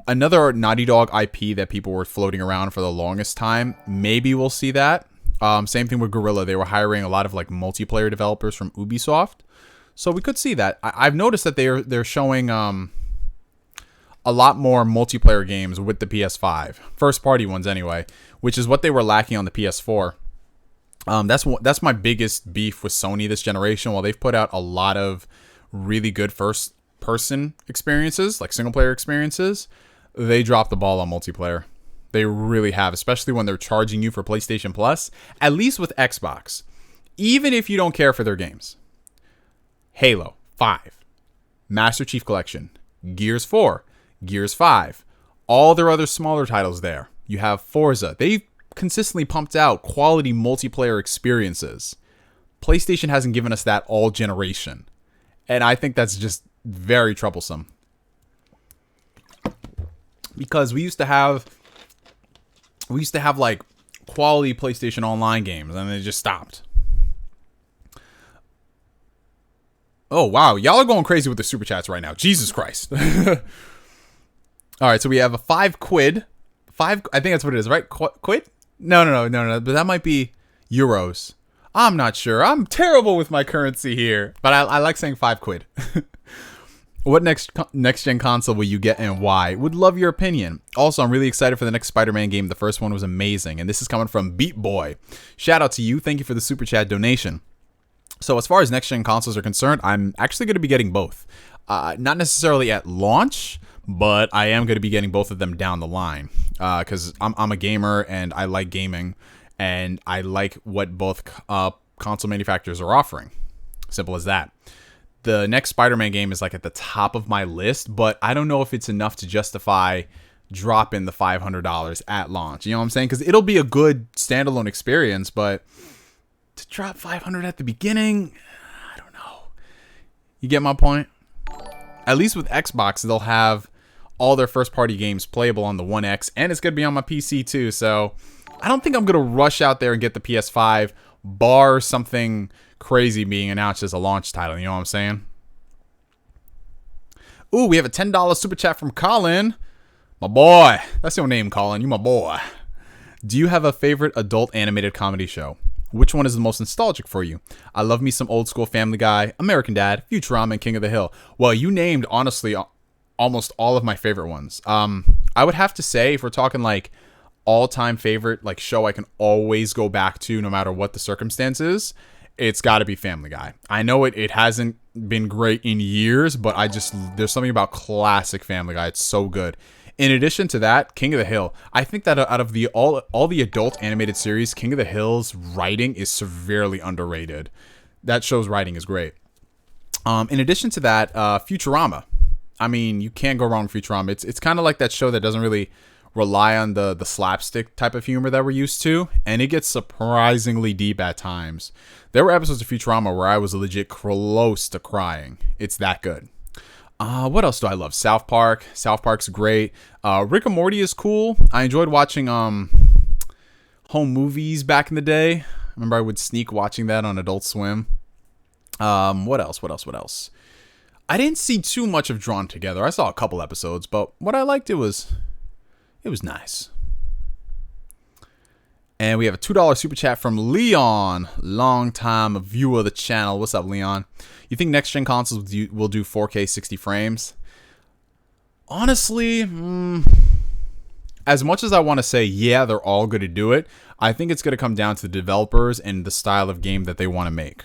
another Naughty Dog IP that people were floating around for the longest time. Maybe we'll see that. Same thing with Guerrilla. They were hiring a lot of like multiplayer developers from Ubisoft. So we could see that. I've noticed that they're showing a lot more multiplayer games with the PS5, first party ones anyway, which is what they were lacking on the PS4. That's my biggest beef with Sony this generation. While they've put out a lot of really good first person experiences, like single player experiences, they dropped the ball on multiplayer. They really have, especially when they're charging you for PlayStation Plus. At least with Xbox, even if you don't care for their games, Halo 5, Master Chief Collection, Gears 4, Gears 5, all their other smaller titles there. You have Forza. They've consistently pumped out quality multiplayer experiences. PlayStation hasn't given us that all generation. And I think that's just very troublesome. Because we used to have like quality PlayStation Online games, and they just stopped. Oh, wow. Y'all are going crazy with the super chats right now. Jesus Christ. All right, so we have a 5 quid. I think that's what it is, right? Quid? No. But that might be euros. I'm not sure. I'm terrible with my currency here. But I like saying 5 quid. What next gen console will you get and why? Would love your opinion. Also, I'm really excited for the next Spider-Man game. The first one was amazing. And this is coming from Beat Boy. Shout out to you. Thank you for the super chat donation. So as far as next gen consoles are concerned, I'm actually going to be getting both. Not necessarily at launch, but I am going to be getting both of them down the line, because I'm a gamer and I like gaming, and I like what both console manufacturers are offering. Simple as that. The next Spider-Man game is like at the top of my list, but I don't know if it's enough to justify dropping the $500 at launch. You know what I'm saying? Because it'll be a good standalone experience, but to drop $500 at the beginning, I don't know. You get my point? At least with Xbox, they'll have all their first-party games playable on the One X, and it's going to be on my PC too, so I don't think I'm going to rush out there and get the PS5, bar something crazy being announced as a launch title. You know what I'm saying? Ooh, we have a $10 super chat from Colin. My boy. That's your name, Colin. You my boy. Do you have a favorite adult animated comedy show? Which one is the most nostalgic for you? I love me some old school Family Guy, American Dad, Futurama, and King of the Hill. Well, you named, honestly, almost all of my favorite ones. I would have to say, if we're talking like all-time favorite like show I can always go back to no matter what the circumstances, it's got to be Family Guy. I know it hasn't been great in years, but there's something about classic Family Guy. It's so good. In addition to that, King of the Hill. I think that out of the all the adult animated series, King of the Hill's writing is severely underrated. That show's writing is great. In addition to that, Futurama. I mean, you can't go wrong with Futurama. It's kind of like that show that doesn't really rely on the slapstick type of humor that we're used to, and it gets surprisingly deep at times. There were episodes of Futurama where I was legit close to crying. It's that good. What else do I love? South Park. South Park's great. Rick and Morty is cool. I enjoyed watching home movies back in the day. I remember I would sneak watching that on Adult Swim. What else? I didn't see too much of Drawn Together. I saw a couple episodes, but what I liked, it was nice. And we have a $2 super chat from Leon, long-time viewer of the channel. What's up, Leon? You think next-gen consoles will do 4K 60 frames? Honestly, as much as I want to say, yeah, they're all going to do it, I think it's going to come down to the developers and the style of game that they want to make.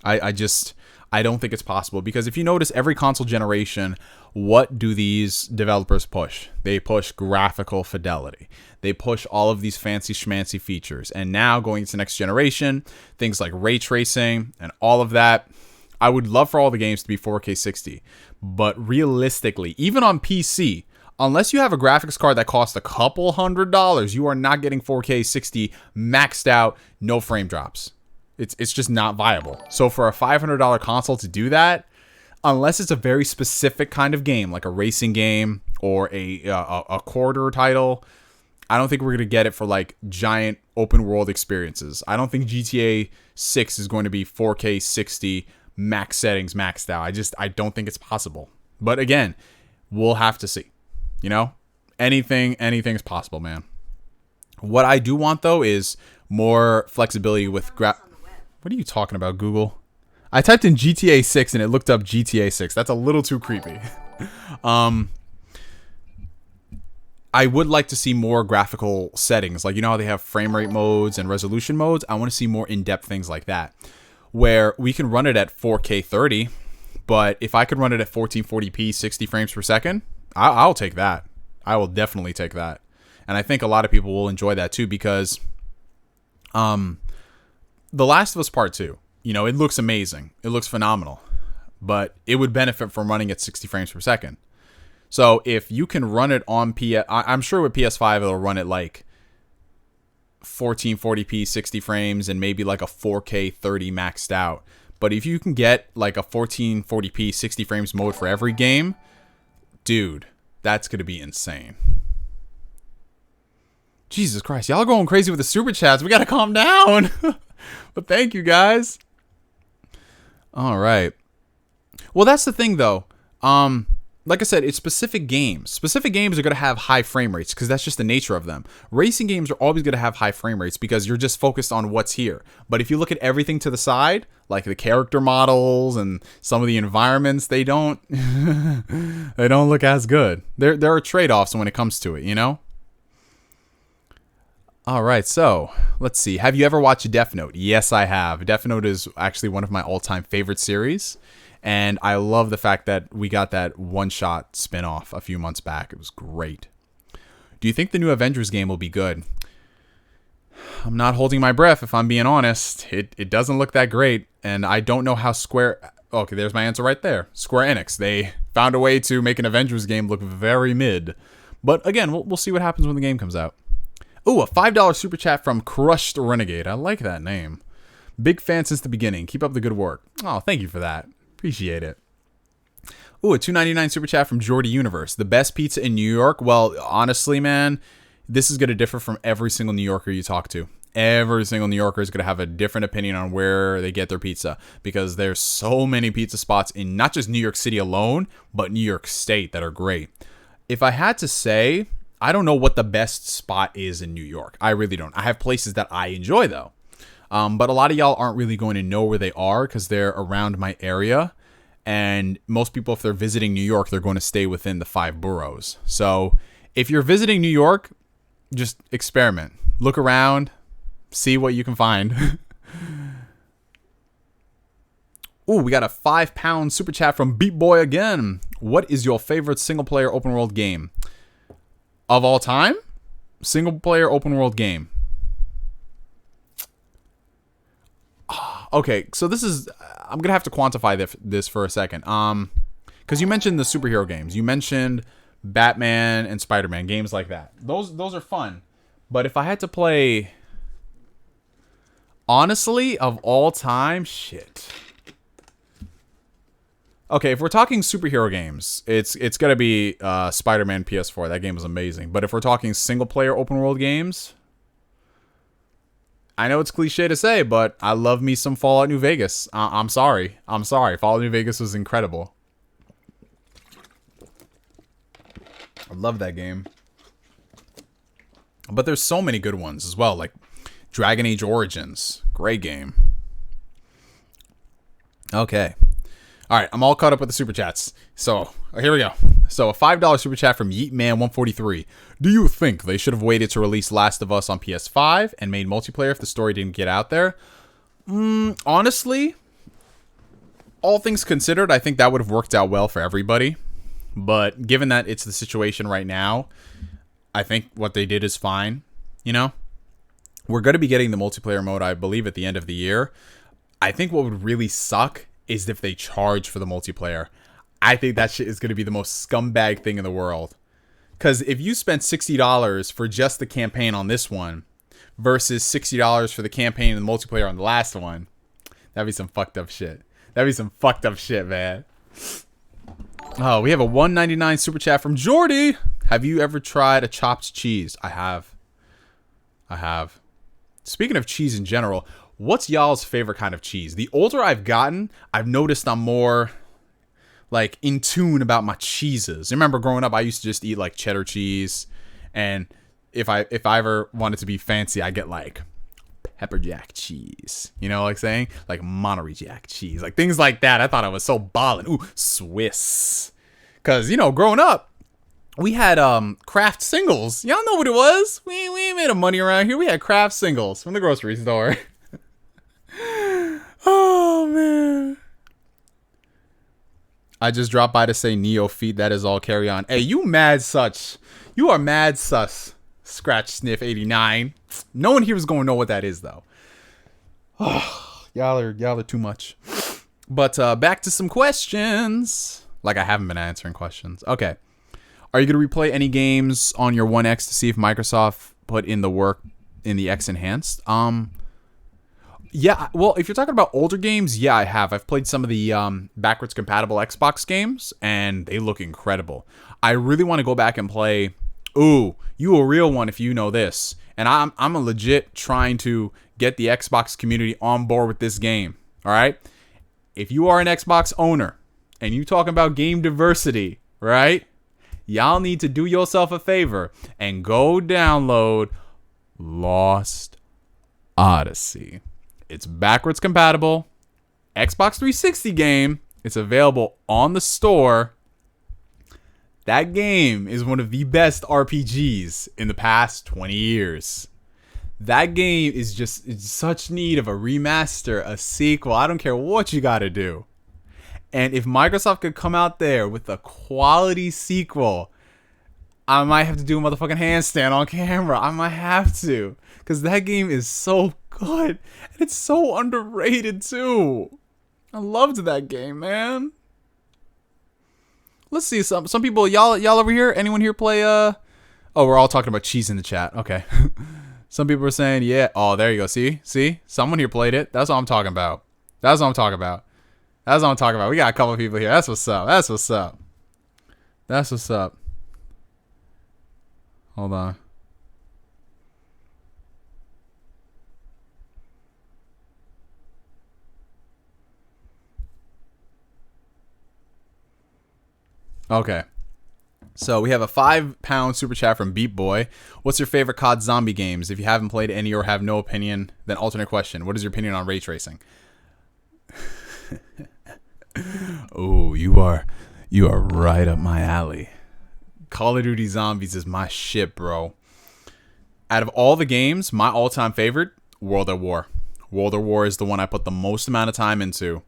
I don't think it's possible, because if you notice, every console generation, what do these developers push? They push graphical fidelity. They push all of these fancy schmancy features. And now going into next generation, things like ray tracing and all of that, I would love for all the games to be 4K 60. But realistically, even on PC, unless you have a graphics card that costs a couple $100s, you are not getting 4K 60 maxed out, no frame drops. It's just not viable. So for a $500 console to do that, unless it's a very specific kind of game, like a racing game or a quarter title, I don't think we're going to get it for like giant open world experiences. I don't think GTA 6 is going to be 4K 60 max settings maxed out. I don't think it's possible. But again, we'll have to see. You know, anything's possible, man. What I do want though is more flexibility with What are you talking about, Google? I typed in GTA 6 and it looked up GTA 6. That's a little too creepy. I would like to see more graphical settings. Like, you know how they have frame rate modes and resolution modes? I want to see more in-depth things like that, where we can run it at 4K 30, but if I could run it at 1440p 60 frames per second, I'll take that. I will definitely take that. And I think a lot of people will enjoy that too, because The Last of Us Part 2, you know, it looks amazing. It looks phenomenal. But it would benefit from running at 60 frames per second. So if you can run it on I'm sure with PS5 it'll run it like 1440p 60 frames and maybe like a 4K 30 maxed out. But if you can get like a 1440p 60 frames mode for every game, dude, that's going to be insane. Jesus Christ, y'all are going crazy with the super chats. We got to calm down. But thank you guys. All right. Well, that's the thing though. Like I said, it's specific games. Specific games are going to have high frame rates because that's just the nature of them. Racing games are always going to have high frame rates because you're just focused on what's here. But if you look at everything to the side, like the character models and some of the environments, they don't they don't look as good. There are trade-offs when it comes to it, you know? All right, so let's see. Have you ever watched Death Note? Yes, I have. Death Note is actually one of my all-time favorite series. And I love the fact that we got that one-shot spin-off a few months back. It was great. Do you think the new Avengers game will be good? I'm not holding my breath if I'm being honest. It doesn't look that great, and I don't know how Square... Okay, there's my answer right there. Square Enix. They found a way to make an Avengers game look very mid. But again, we'll see what happens when the game comes out. Ooh, a $5 super chat from Crushed Renegade. I like that name. Big fan since the beginning. Keep up the good work. Oh, thank you for that. Appreciate it. Ooh, a $2.99 super chat from Jordy Universe. The best pizza in New York? Well, honestly, man, this is going to differ from every single New Yorker you talk to. Every single New Yorker is going to have a different opinion on where they get their pizza, because there's so many pizza spots in not just New York City alone, but New York State that are great. If I had to say, I don't know what the best spot is in New York. I really don't. I have places that I enjoy, though. But a lot of y'all aren't really going to know where they are because they're around my area. And most people, if they're visiting New York, they're going to stay within the 5 boroughs. So if you're visiting New York, just experiment. Look around. See what you can find. Ooh, we got a £5 super chat from Beat Boy again. What is your favorite single-player open-world game? Of all time? Single-player open-world game. Okay, so this is... I'm going to have to quantify this for a second. Because you mentioned the superhero games. You mentioned Batman and Spider-Man, games like that. Those are fun. But if I had to play... Honestly, of all time, shit. Okay, if we're talking superhero games, it's gonna be Spider-Man PS4. That game was amazing. But if we're talking single-player open-world games, I know it's cliche to say, but I love me some Fallout New Vegas. I'm sorry. Fallout New Vegas was incredible. I love that game. But there's so many good ones as well, like Dragon Age Origins. Great game. Okay. All right, I'm all caught up with the super chats. So, here we go. So, a $5 super chat from Yeetman143. Do you think they should have waited to release Last of Us on PS5 and made multiplayer if the story didn't get out there? Honestly, all things considered, I think that would have worked out well for everybody. But given that it's the situation right now, I think what they did is fine, you know? We're going to be getting the multiplayer mode, I believe, at the end of the year. I think what would really suck is if they charge for the multiplayer. I think that shit is going to be the most scumbag thing in the world. Because if you spent $60 for just the campaign on this one versus $60 for the campaign and the multiplayer on the last one, that'd be some fucked up shit. That'd be some fucked up shit, man. Oh, we have a $1.99 super chat from Jordy. Have you ever tried a chopped cheese? I have. Speaking of cheese in general, what's y'all's favorite kind of cheese? The older I've gotten, I've noticed I'm more like in tune about my cheeses. Remember growing up, I used to just eat like cheddar cheese, and if I ever wanted to be fancy, I get like pepper jack cheese. You know, like saying like Monterey Jack cheese, like things like that. I thought I was so ballin'. Ooh, Swiss, because you know, growing up, we had Kraft singles. Y'all know what it was. We ain't made of money around here. We had Kraft singles from the grocery store. Oh man. I just dropped by to say neophyte. That is all. Carry on. Hey, you mad such. You are mad sus. Scratch sniff 89. No one here is going to know what that is though. Oh, y'all are too much. But back to some questions. Like I haven't been answering questions. Okay. Are you going to replay any games on your One X to see if Microsoft put in the work in the X Enhanced? Yeah, well, if you're talking about older games, yeah, I have. I've played some of the backwards compatible Xbox games, and they look incredible. I really want to go back and play. Ooh, you a real one if you know this. And I'm a legit trying to get the Xbox community on board with this game. All right? If you are an Xbox owner and you talking about game diversity, right? Y'all need to do yourself a favor and go download Lost Odyssey. It's backwards compatible, Xbox 360 game. It's available on the store. That game is one of the best RPGs in the past 20 years. That game is just in such need of a remaster, a sequel. I don't care what you got to do. And if Microsoft could come out there with a quality sequel, I might have to do a motherfucking handstand on camera. I might have to. Because that game is so good. And it's so underrated, too. I loved that game, man. Let's see some people. Y'all over here? Anyone here play, Oh, we're all talking about cheese in the chat. Okay. Some people are saying, yeah. Oh, there you go. See? Someone here played it. That's what I'm talking about. We got a couple people here. That's what's up. Hold on. Okay. So we have a £5 super chat from Beat Boy. What's your favorite COD zombie games? If you haven't played any or have no opinion, then alternate question. What is your opinion on ray tracing? Oh, you are right up my alley. Call of Duty Zombies is my shit, bro. Out of all the games, my all-time favorite, World at War. World at War is the one I put the most amount of time into.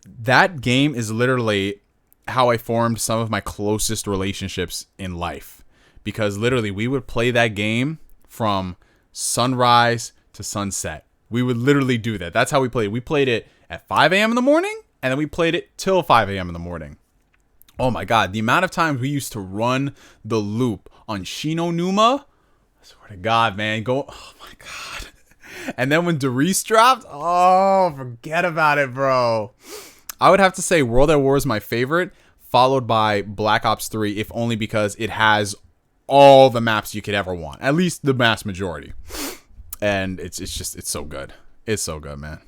That game is literally how I formed some of my closest relationships in life. Because literally, we would play that game from sunrise to sunset. We would literally do that. That's how we played it. We played it at 5 a.m. in the morning, and then we played it till 5 a.m. in the morning. Oh my god, the amount of times we used to run the loop on Shinonuma. I swear to God, man. Oh my god. And then when Darius dropped, oh, forget about it, bro. I would have to say World at War is my favorite, followed by Black Ops 3, if only because it has all the maps you could ever want. At least the vast majority. And it's so good. It's so good, man.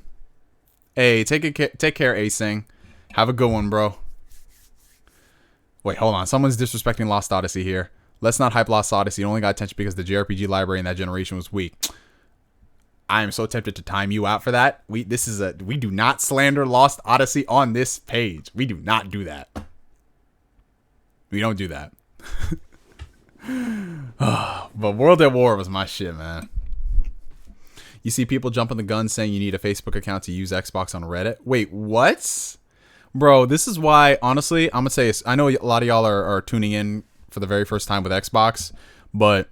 Hey, take care, A-Sing. Have a good one, bro. Wait, hold on. Someone's disrespecting Lost Odyssey here. Let's not hype Lost Odyssey. It only got attention because the JRPG library in that generation was weak. I am so tempted to time you out for that. We do not slander Lost Odyssey on this page. We do not do that. We don't do that. But World at War was my shit, man. You see people jumping the gun saying you need a Facebook account to use Xbox on Reddit. Wait, what? Bro, this is why, honestly, I'm going to say, I know a lot of y'all are tuning in for the very first time with Xbox, but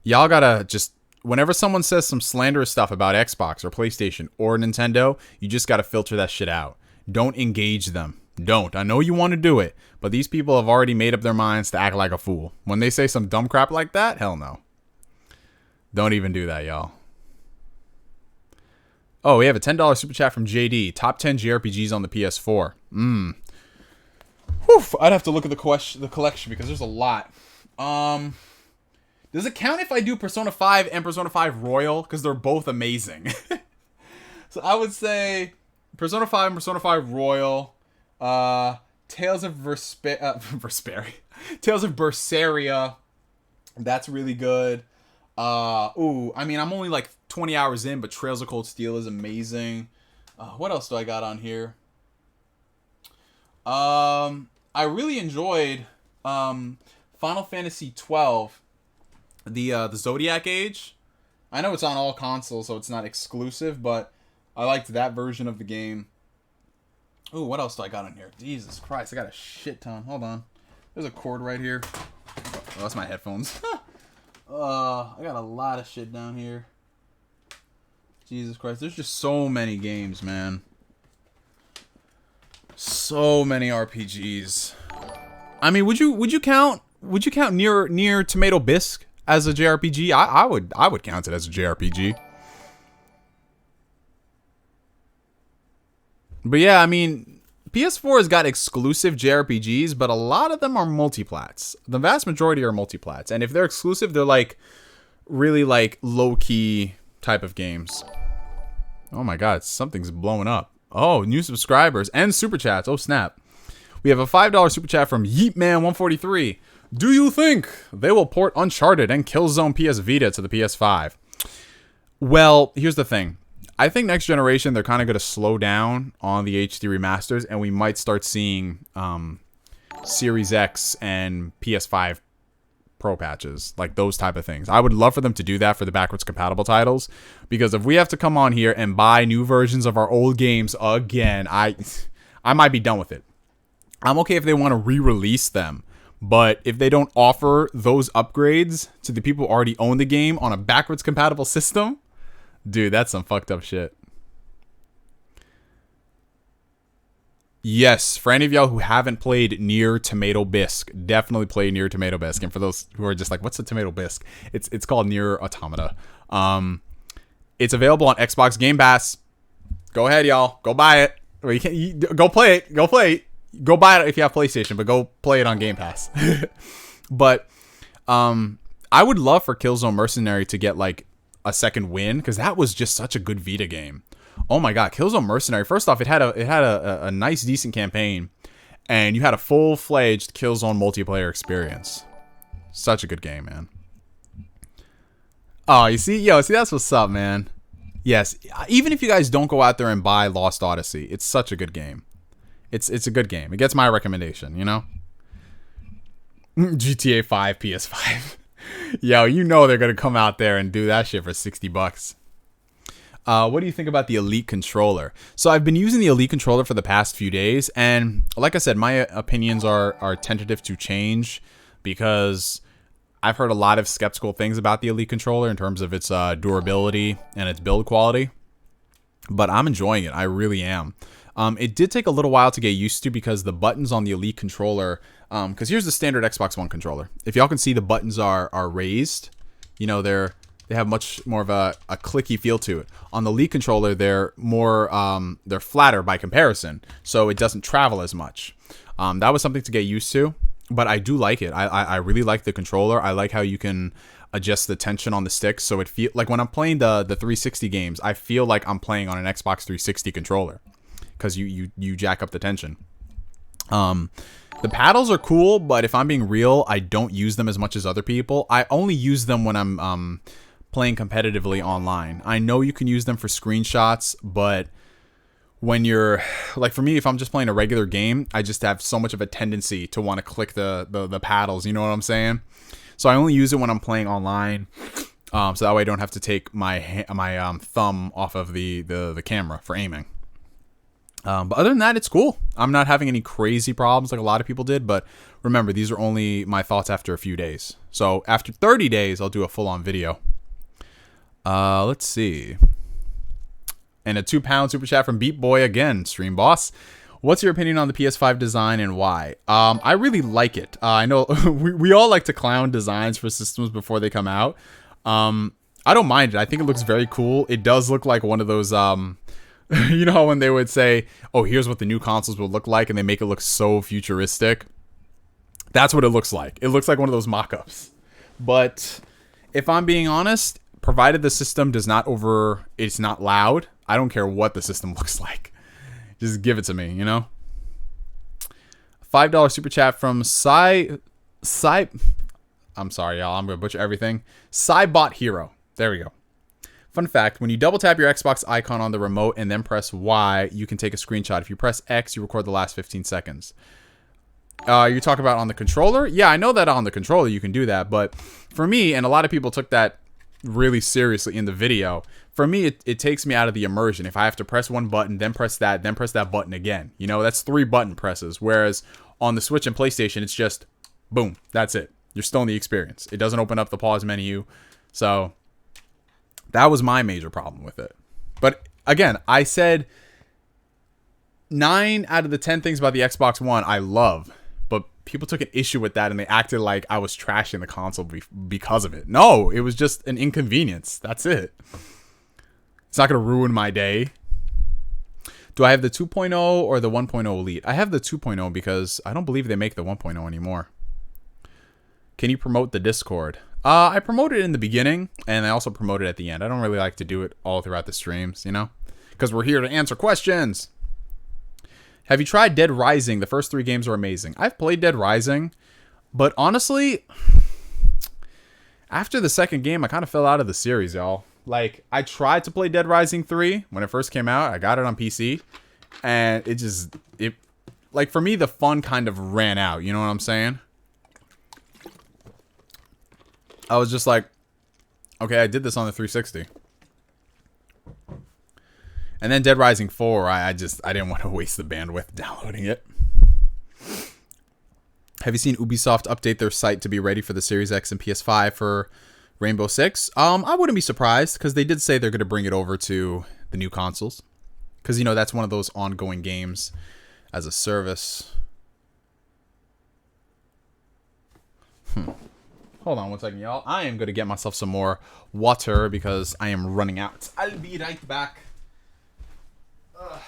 y'all got to just, whenever someone says some slanderous stuff about Xbox or PlayStation or Nintendo, you just got to filter that shit out. Don't engage them. Don't. I know you want to do it, but these people have already made up their minds to act like a fool. When they say some dumb crap like that, hell no. Don't even do that, y'all. Oh, we have a $10 super chat from JD. Top 10 JRPGs on the PS4. Whew, I'd have to look at the collection because there's a lot. Does it count if I do Persona 5 and Persona 5 Royal? Because they're both amazing. So I would say Persona 5 and Persona 5 Royal. Tales of Tales of Berseria. That's really good. I mean, I'm only like 20 hours in, but Trails of Cold Steel is amazing. What else do I got on here? I really enjoyed Final Fantasy 12, the Zodiac Age. I know it's on all consoles, so it's not exclusive, but I liked that version of the game. Ooh, what else do I got on here? Jesus Christ, I got a shit ton. Hold on. There's a cord right here. Oh, that's my headphones. I got a lot of shit down here. Jesus Christ, there's just so many games, man. So many RPGs. I mean, would you count near Tomato Bisque as a JRPG? I would count it as a JRPG. But yeah, I mean, PS4 has got exclusive JRPGs, but a lot of them are multiplats. The vast majority are multiplats. And if they're exclusive, they're like really like low-key type of games. Oh my god, something's blowing up. Oh, new subscribers and super chats. Oh snap. We have a $5 super chat from Yeetman143. Do you think they will port Uncharted and Killzone PS Vita to the PS5? Well, here's the thing. I think next generation, they're kind of going to slow down on the HD remasters, and we might start seeing Series X and PS5 Pro patches, like those type of things. I would love for them to do that for the backwards compatible titles, because if we have to come on here and buy new versions of our old games again, I might be done with it. I'm okay if they want to re-release them, But if they don't offer those upgrades to the people who already own the game on a backwards compatible system, dude, that's some fucked up shit. Yes, for any of y'all who haven't played Nier Tomato Bisque, definitely play Nier Tomato Bisque. And for those who are just like, what's a Tomato Bisque? It's called Nier Automata. It's available on Xbox Game Pass. Go ahead, y'all. Go buy it. Or go play it. Go play it. Go buy it if you have PlayStation, but go play it on Game Pass. But I would love for Killzone Mercenary to get like a second win, because that was just such a good Vita game. Oh my god, Killzone Mercenary. First off, it had a nice, decent campaign, and you had a full-fledged Killzone multiplayer experience. Such a good game, man. Oh, you see, that's what's up, man. Yes, even if you guys don't go out there and buy Lost Odyssey, it's such a good game. It's a good game. It gets my recommendation, you know? GTA 5 PS5. Yo, you know they're gonna come out there and do that shit for $60. What do you think about the Elite controller? So I've been using the Elite controller for the past few days, and like I said, my opinions are tentative to change, because I've heard a lot of skeptical things about the Elite controller in terms of its durability and its build quality. But I'm enjoying it. I really am. It did take a little while to get used to, because the buttons on the Elite controller, because here's the standard Xbox One controller. If y'all can see, the buttons are raised. You know, they have much more of a clicky feel to it. On the Elite controller, they're more they're flatter by comparison, so it doesn't travel as much. That was something to get used to, but I do like it. I really like the controller. I like how you can adjust the tension on the sticks, so it feel like when I'm playing the 360 games, I feel like I'm playing on an Xbox 360 controller, because you jack up the tension. The paddles are cool, but if I'm being real, I don't use them as much as other people. I only use them when I'm playing competitively online. I know you can use them for screenshots, but when you're, like for me, if I'm just playing a regular game, I just have so much of a tendency to want to click the paddles, you know what I'm saying? So I only use it when I'm playing online, so that way I don't have to take my thumb off of the camera for aiming. But other than that, it's cool. I'm not having any crazy problems like a lot of people did, but remember, these are only my thoughts after a few days. So after 30 days, I'll do a full-on video. Let's see. And a £2 super chat from Beat Boy again, Stream Boss. What's your opinion on the PS5 design and why? I really like it. I know we all like to clown designs for systems before they come out. I don't mind it. I think it looks very cool. It does look like one of those, you know, when they would say, oh, here's what the new consoles will look like, and they make it look so futuristic. That's what it looks like. It looks like one of those mock-ups. But if I'm being honest, provided the system does not it's not loud, I don't care what the system looks like. Just give it to me, you know? $5 super chat from I'm sorry, y'all. I'm going to butcher everything. Cybot Hero. There we go. Fun fact, when you double tap your Xbox icon on the remote and then press Y, you can take a screenshot. If you press X, you record the last 15 seconds. You talk about on the controller? Yeah, I know that on the controller you can do that, but for me, and a lot of people took that really seriously in the video, for me, it takes me out of the immersion. If I have to press one button, then press that button again. You know, that's 3 button presses, whereas on the Switch and PlayStation, it's just, boom, that's it. You're still in the experience. It doesn't open up the pause menu, so that was my major problem with it. But again, I said 9 out of the 10 things about the Xbox One I love, but people took an issue with that and they acted like I was trashing the console because of it. No, it was just an inconvenience. That's it. It's not going to ruin my day. Do I have the 2.0 or the 1.0 Elite? I have the 2.0 because I don't believe they make the 1.0 anymore. Can you promote the Discord? I promoted it in the beginning, and I also promote it at the end. I don't really like to do it all throughout the streams, you know? Because we're here to answer questions. Have you tried Dead Rising? The first 3 games are amazing. I've played Dead Rising, but honestly, after the second game, I kind of fell out of the series, y'all. Like, I tried to play Dead Rising 3 when it first came out. I got it on PC, and like, for me, the fun kind of ran out, you know what I'm saying? I was just like, okay, I did this on the 360. And then Dead Rising 4, I didn't want to waste the bandwidth downloading it. Have you seen Ubisoft update their site to be ready for the Series X and PS5 for Rainbow Six? I wouldn't be surprised because they did say they're going to bring it over to the new consoles. Because, you know, that's one of those ongoing games as a service. Hold on one second, y'all. I am going to get myself some more water because I am running out. I'll be right back. Ugh.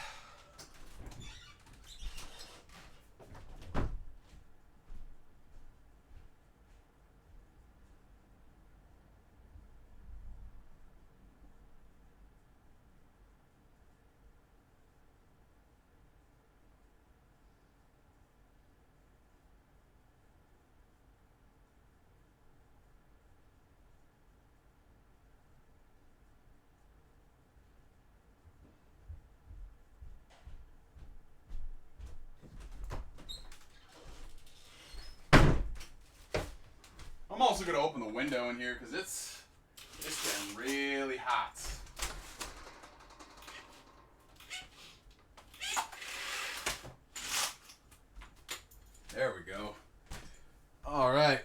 I'm also going to open the window in here because it's getting really hot. There we go. All right.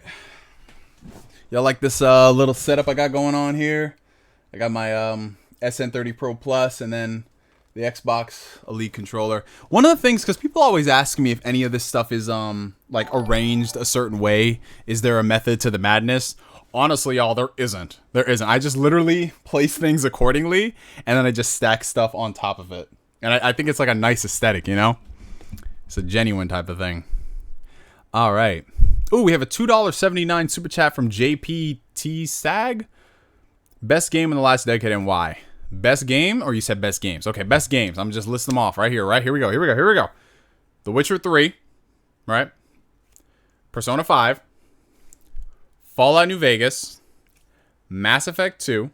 Y'all like this little setup I got going on here? I got my SN30 Pro Plus and then the Xbox Elite controller. One of the things, because people always ask me if any of this stuff is like arranged a certain way. Is there a method to the madness? Honestly, y'all, there isn't. There isn't. I just literally place things accordingly, and then I just stack stuff on top of it. And I think it's like a nice aesthetic, you know? It's a genuine type of thing. All right. Ooh, we have a $2.79 super chat from JPT Sag. Best game in the last decade and why? Best game, or you said best games? Okay, best games. I'm just listing them off right here. Right, here we go. Here we go. Here we go. The Witcher 3, right? Persona 5, Fallout New Vegas, Mass Effect 2.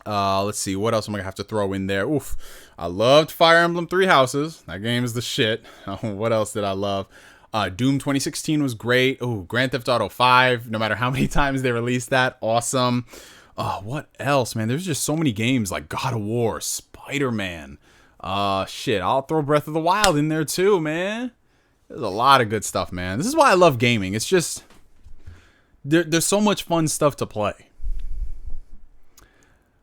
Let's see. What else am I gonna have to throw in there? Oof. I loved Fire Emblem Three Houses. That game is the shit. What else did I love? Doom 2016 was great. Oh, Grand Theft Auto 5. No matter how many times they released that, awesome. What else, man? There's just so many games like God of War, Spider-Man. Shit, I'll throw Breath of the Wild in there too, man. There's a lot of good stuff, man. This is why I love gaming. It's just there's so much fun stuff to play.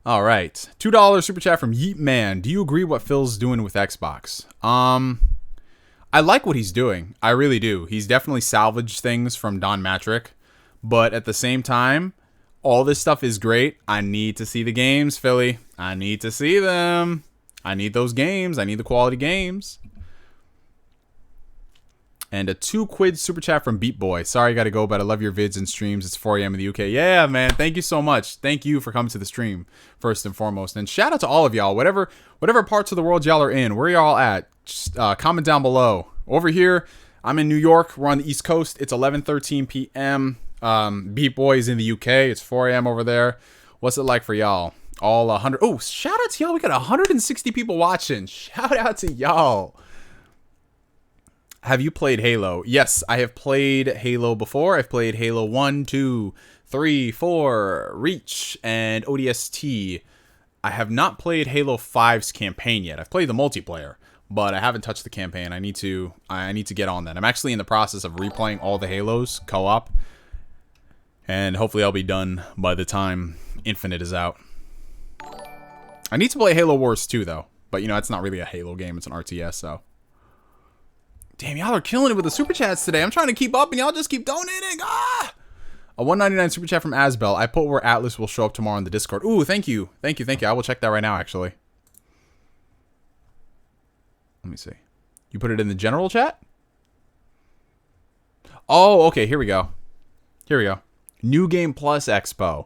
All right, $2 super chat from Yeet Man. Do you agree what Phil's doing with Xbox? I like what he's doing. I really do. He's definitely salvaged things from Don Matrick, but at the same time, all this stuff is great. I need to see the games, Philly. I need to see them. I need those games. I need the quality games. And a £2 super chat from Beat Boy. Sorry I gotta go, but I love your vids and streams. It's 4 a.m. in the UK. Yeah, man. Thank you so much. Thank you for coming to the stream, first and foremost. And shout out to all of y'all. Whatever parts of the world y'all are in. Where y'all at? Just, comment down below. Over here, I'm in New York. We're on the East Coast. It's 11:13 p.m. Beat Boy is in the UK. It's 4 a.m. over there. What's it like for y'all? All 100. Oh, shout out to y'all. We got 160 people watching. Shout out to y'all. Have you played Halo? Yes, I have played Halo before. I've played Halo 1, 2, 3, 4, Reach, and ODST. I have not played Halo 5's campaign yet. I've played the multiplayer, but I haven't touched the campaign. I need to get on that. I'm actually in the process of replaying all the Halos co-op. And hopefully I'll be done by the time Infinite is out. I need to play Halo Wars 2, though. But, you know, it's not really a Halo game. It's an RTS, so. Damn, y'all are killing it with the super chats today. I'm trying to keep up, and y'all just keep donating. Ah! A $1.99 super chat from Asbel. I put where Atlas will show up tomorrow on the Discord. Ooh, thank you. Thank you, thank you. I will check that right now, actually. Let me see. You put it in the general chat? Oh, okay. Here we go. Here we go. New Game Plus Expo.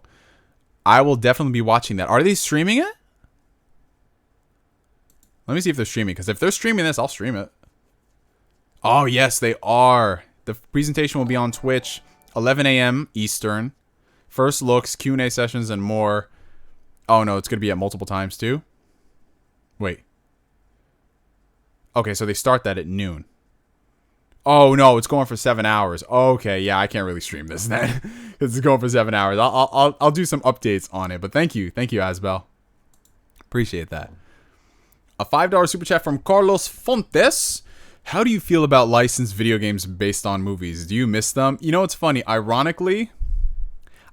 I will definitely be watching that. Are they streaming it? Let me see if they're streaming, because if they're streaming this, I'll stream it. Oh, yes, they are. The presentation will be on Twitch, 11 a.m. Eastern. First looks, Q&A sessions, and more. Oh, no, it's going to be at multiple times, too. Wait. Okay, so they start that at noon. Oh, no, it's going for 7 hours. Okay, yeah, I can't really stream this then. It's going for 7 hours. I'll do some updates on it, but thank you, Asbel. Appreciate that. A $5 super chat from Carlos Fontes. How do you feel about licensed video games based on movies? Do you miss them? You know, it's funny. Ironically,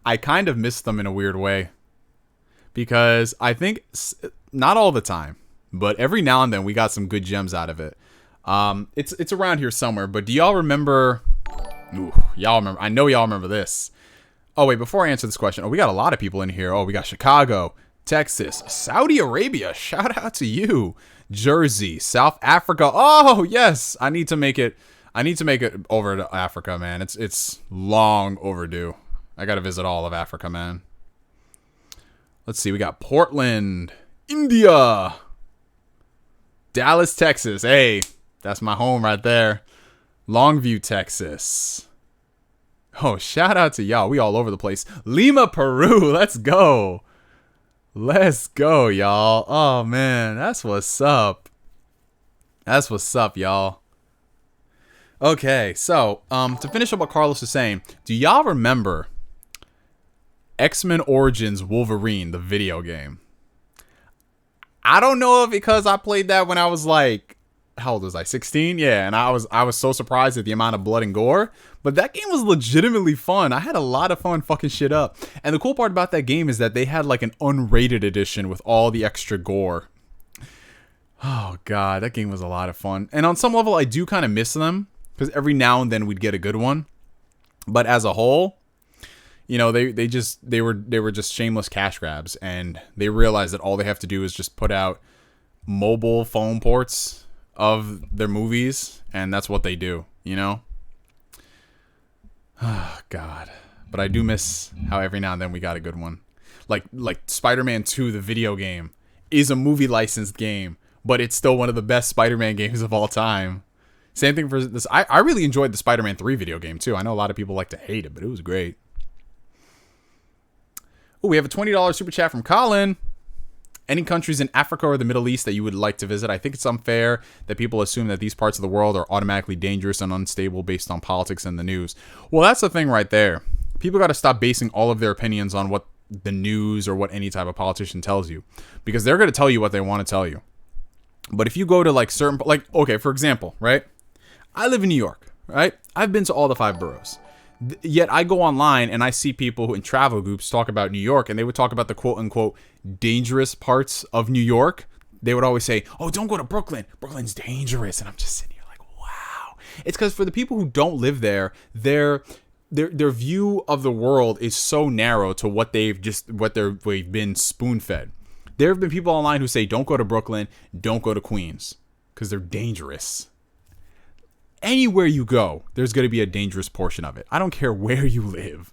I kind of miss them in a weird way. Because I think, not all the time, but every now and then we got some good gems out of it. It's around here somewhere, but do y'all remember... Ooh, y'all remember... I know y'all remember this. Oh, wait, before I answer this question... Oh, we got a lot of people in here. Oh, we got Chicago, Texas, Saudi Arabia. Shout out to you. Jersey, South Africa. Oh, yes. I need to make it over to Africa, man. It's long overdue. I got to visit all of Africa, man. Let's see. We got Portland, India, Dallas, Texas. Hey, that's my home right there. Longview, Texas. Oh, shout out to y'all. We all over the place. Lima, Peru. Let's go. Let's go, y'all. Oh, man. That's what's up. That's what's up, y'all. Okay, so to finish up what Carlos is saying, do y'all remember X-Men Origins Wolverine, the video game? I don't know if because I played that when I was like, how old was I? 16? Yeah, and I was so surprised at the amount of blood and gore. But that game was legitimately fun. I had a lot of fun fucking shit up. And the cool part about that game is that they had like an unrated edition with all the extra gore. Oh god, that game was a lot of fun. And on some level, I do kind of miss them because every now and then we'd get a good one. But as a whole, you know, they were just shameless cash grabs, and they realized that all they have to do is just put out mobile phone ports of their movies, and that's what they do, you know? Oh, God. But I do miss how every now and then we got a good one. Like Spider-Man 2, the video game, is a movie licensed game, but it's still one of the best Spider-Man games of all time. Same thing for this. I really enjoyed the Spider-Man 3 video game, too. I know a lot of people like to hate it, but it was great. Oh, we have a $20 super chat from Colin. Any countries in Africa or the Middle East that you would like to visit? I think it's unfair that people assume that these parts of the world are automatically dangerous and unstable based on politics and the news. Well, that's the thing right there. People got to stop basing all of their opinions on what the news or what any type of politician tells you, because they're going to tell you what they want to tell you. But if you go to like certain, like, okay, for example, right? I live in New York, right? I've been to all the 5 boroughs. Yet I go online and I see people who in travel groups talk about New York, and they would talk about the quote unquote dangerous parts of New York. They would always say, oh, don't go to Brooklyn. Brooklyn's dangerous. And I'm just sitting here like, wow. It's because for the people who don't live there, their view of the world is so narrow to what they've been spoon fed. There have been people online who say, don't go to Brooklyn, don't go to Queens, because they're dangerous. Anywhere you go, there's going to be a dangerous portion of it. I don't care where you live.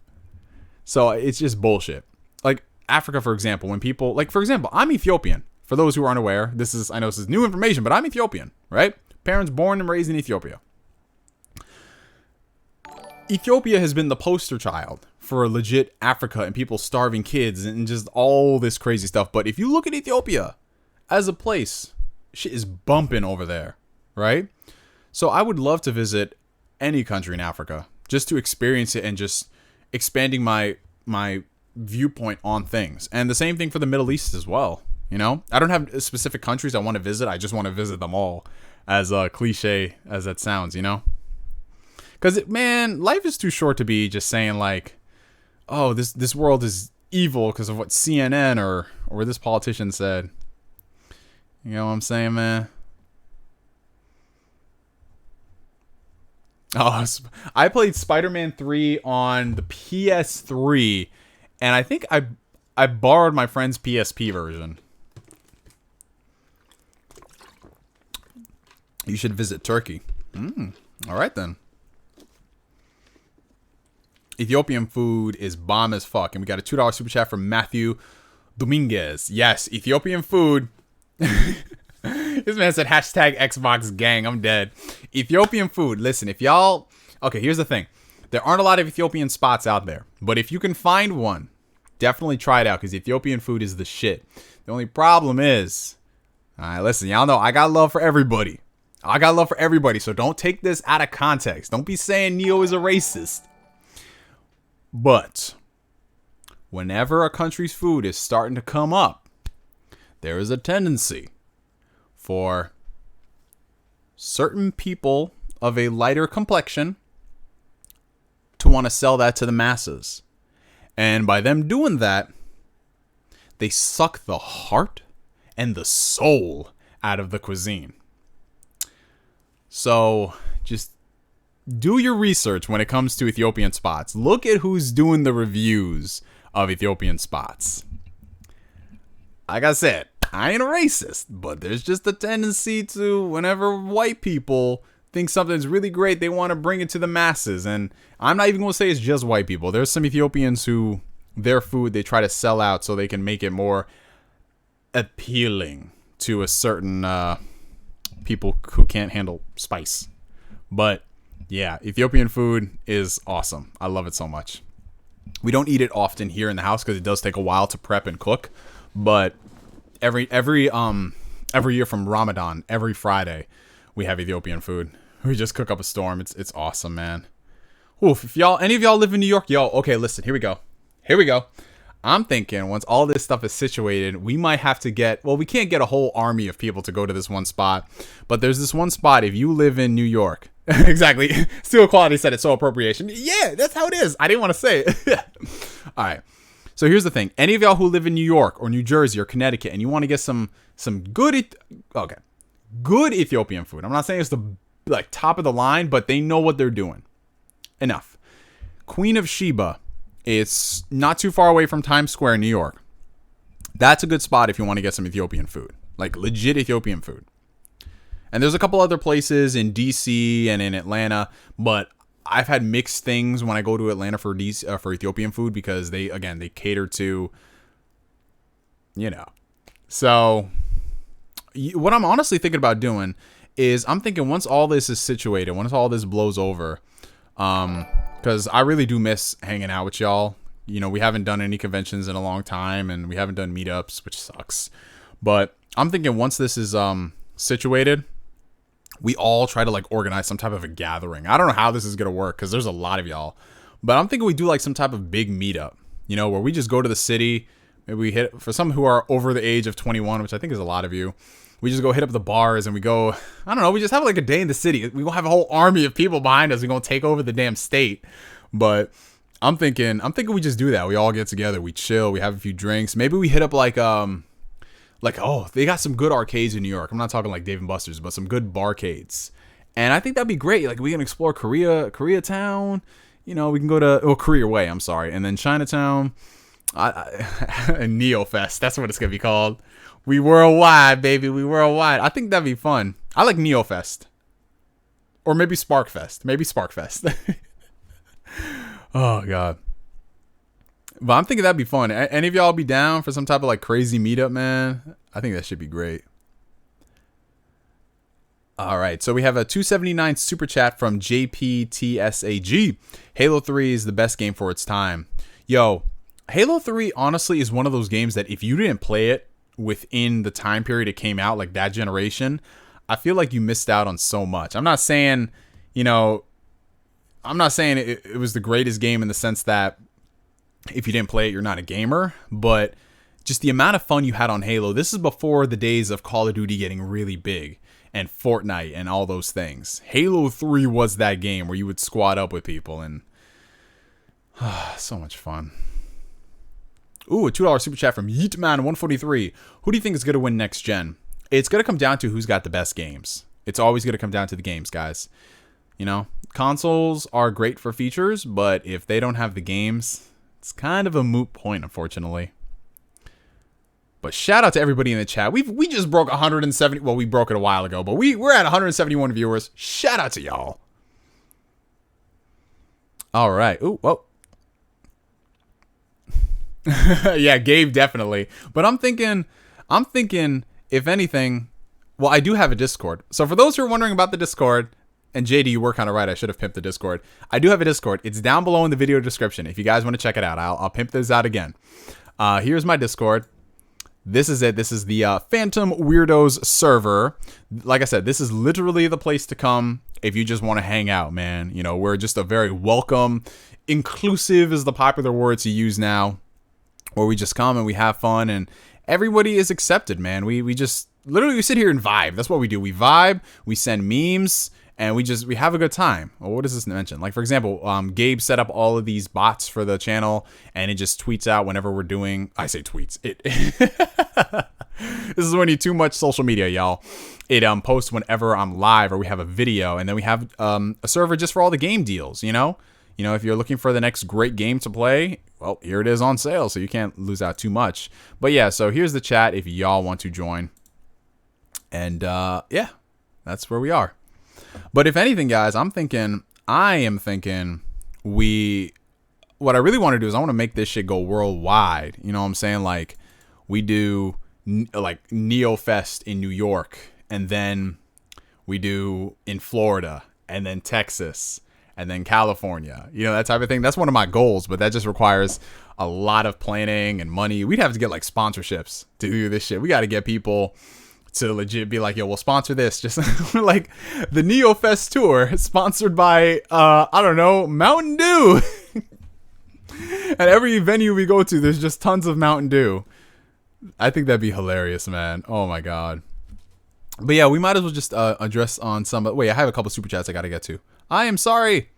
So it's just bullshit. Like Africa, for example, when people, like, for example, I'm Ethiopian. For those who aren't aware, I know this is new information, but I'm Ethiopian, right? Parents born and raised in Ethiopia. Ethiopia has been the poster child for legit Africa and people starving kids and just all this crazy stuff. But if you look at Ethiopia as a place, shit is bumping over there, right? So I would love to visit any country in Africa just to experience it and just expanding my viewpoint on things. And the same thing for the Middle East as well. You know, I don't have specific countries I want to visit. I just want to visit them all, as cliche as that sounds, you know, because man, life is too short to be just saying like, oh, this world is evil because of what CNN or this politician said. You know what I'm saying, man? Oh, I played Spider-Man 3 on the PS3, and I think I borrowed my friend's PSP version. You should visit Turkey. All right, then. Ethiopian food is bomb as fuck, and we got a $2 super chat from Matthew Dominguez. Yes, Ethiopian food. This man said hashtag Xbox gang. I'm dead. Ethiopian food. Listen, if y'all... Okay, here's the thing. There aren't a lot of Ethiopian spots out there. But if you can find one, definitely try it out, because Ethiopian food is the shit. The only problem is... Alright, listen, y'all know I got love for everybody. I got love for everybody, so don't take this out of context. Don't be saying Neo is a racist. But whenever a country's food is starting to come up, there is a tendency for certain people of a lighter complexion to want to sell that to the masses. And by them doing that, they suck the heart and the soul out of the cuisine. So just do your research when it comes to Ethiopian spots. Look at who's doing the reviews of Ethiopian spots. Like I said, I ain't a racist, but there's just a tendency to, whenever white people think something's really great, they want to bring it to the masses. And I'm not even going to say it's just white people. There's some Ethiopians who, their food, they try to sell out so they can make it more appealing to a certain people who can't handle spice. But yeah, Ethiopian food is awesome. I love it so much. We don't eat it often here in the house because it does take a while to prep and cook. But every year from Ramadan, every Friday, we have Ethiopian food. We just cook up a storm. It's awesome, man. Oof, if any of y'all live in New York, okay, listen, here we go. I'm thinking once all this stuff is situated, we might have to we can't get a whole army of people to go to this one spot, but there's this one spot if you live in New York. Exactly. Steel Quality said it's so appropriation. Yeah, that's how it is. I didn't want to say it. All right. So here's the thing. Any of y'all who live in New York or New Jersey or Connecticut and you want to get some good Ethiopian food. I'm not saying it's the top of the line, but they know what they're doing. Enough. Queen of Sheba. It's not too far away from Times Square in New York. That's a good spot if you want to get some Ethiopian food. Like legit Ethiopian food. And there's a couple other places in DC and in Atlanta, but I've had mixed things when I go to Atlanta for Ethiopian food because they cater to, So what I'm honestly thinking about doing is I'm thinking once all this is situated, once all this blows over, because I really do miss hanging out with y'all. We haven't done any conventions in a long time and we haven't done meetups, which sucks. But I'm thinking once this is situated, we all try to organize some type of a gathering. I don't know how this is going to work because there's a lot of y'all. But I'm thinking we do some type of big meetup, where we just go to the city. Maybe we hit, for some who are over the age of 21, which I think is a lot of you, we just go hit up the bars and we go, I don't know, we just have a day in the city. We gonna have a whole army of people behind us. We're going to take over the damn state. But I'm thinking we just do that. We all get together. We chill. We have a few drinks. Maybe we hit up they got some good arcades in New York. I'm not talking like Dave & Buster's, but some good barcades. And I think that'd be great. We can explore Koreatown. We can go to Korea Way. I'm sorry, and then Chinatown. And Neo Fest. That's what it's gonna be called. We worldwide, baby. We worldwide. I think that'd be fun. I like Neo Fest, or maybe Spark Fest. Oh god. But I'm thinking that'd be fun. Any of y'all be down for some type of crazy meetup, man? I think that should be great. All right, so we have a 279 super chat from JPTSAG. Halo 3 is the best game for its time. Yo, Halo 3 honestly is one of those games that if you didn't play it within the time period it came out, like that generation, I feel like you missed out on so much. I'm not saying, it was the greatest game in the sense that if you didn't play it, you're not a gamer, but just the amount of fun you had on Halo. This is before the days of Call of Duty getting really big and Fortnite and all those things. Halo 3 was that game where you would squad up with people and so much fun. Ooh, a $2 super chat from Yeetman143. Who do you think is going to win next gen? It's going to come down to who's got the best games. It's always going to come down to the games, guys. Consoles are great for features, but if they don't have the games, it's kind of a moot point, unfortunately. But shout out to everybody in the chat. We just broke 170. Well, we broke it a while ago, but we're at 171 viewers. Shout out to y'all. All right. Ooh, whoa. Yeah, Gabe definitely. But I'm thinking, if anything, well, I do have a Discord. So for those who are wondering about the Discord, and JD, you were kind of right. I should have pimped the Discord. I do have a Discord. It's down below in the video description. If you guys want to check it out, I'll pimp this out again. Here's my Discord. This is it. This is the Phantom Weirdos server. Like I said, this is literally the place to come if you just want to hang out, man. We're just a very welcome, inclusive is the popular word to use now, where we just come and we have fun and everybody is accepted, man. We just literally we sit here and vibe. That's what we do. We vibe, we send memes, and we have a good time. Well, what does this mention? Like, for example, Gabe set up all of these bots for the channel, and it just tweets out whenever we're doing, I say tweets. This is when you too much social media, y'all. It posts whenever I'm live or we have a video, and then we have a server just for all the game deals, you know? You know, if you're looking for the next great game to play, well, here it is on sale, so you can't lose out too much. But yeah, so here's the chat if y'all want to join. And yeah, that's where we are. But if anything, guys, I am thinking, what I really want to do is I want to make this shit go worldwide. You know what I'm saying? Like, we do like Neo Fest in New York, and then we do in Florida, and then Texas, and then California, you know, that type of thing. That's one of my goals, but that just requires a lot of planning and money. We'd have to get like sponsorships to do this shit. We got to get people to legit be like, yo, we'll sponsor this. Just like the Neo Fest tour sponsored by, I don't know, Mountain Dew. At every venue we go to, there's just tons of Mountain Dew. I think that'd be hilarious, man. Oh my God. But yeah, we might as well just address on some. Wait, I have a couple super chats I got to get to. I am sorry.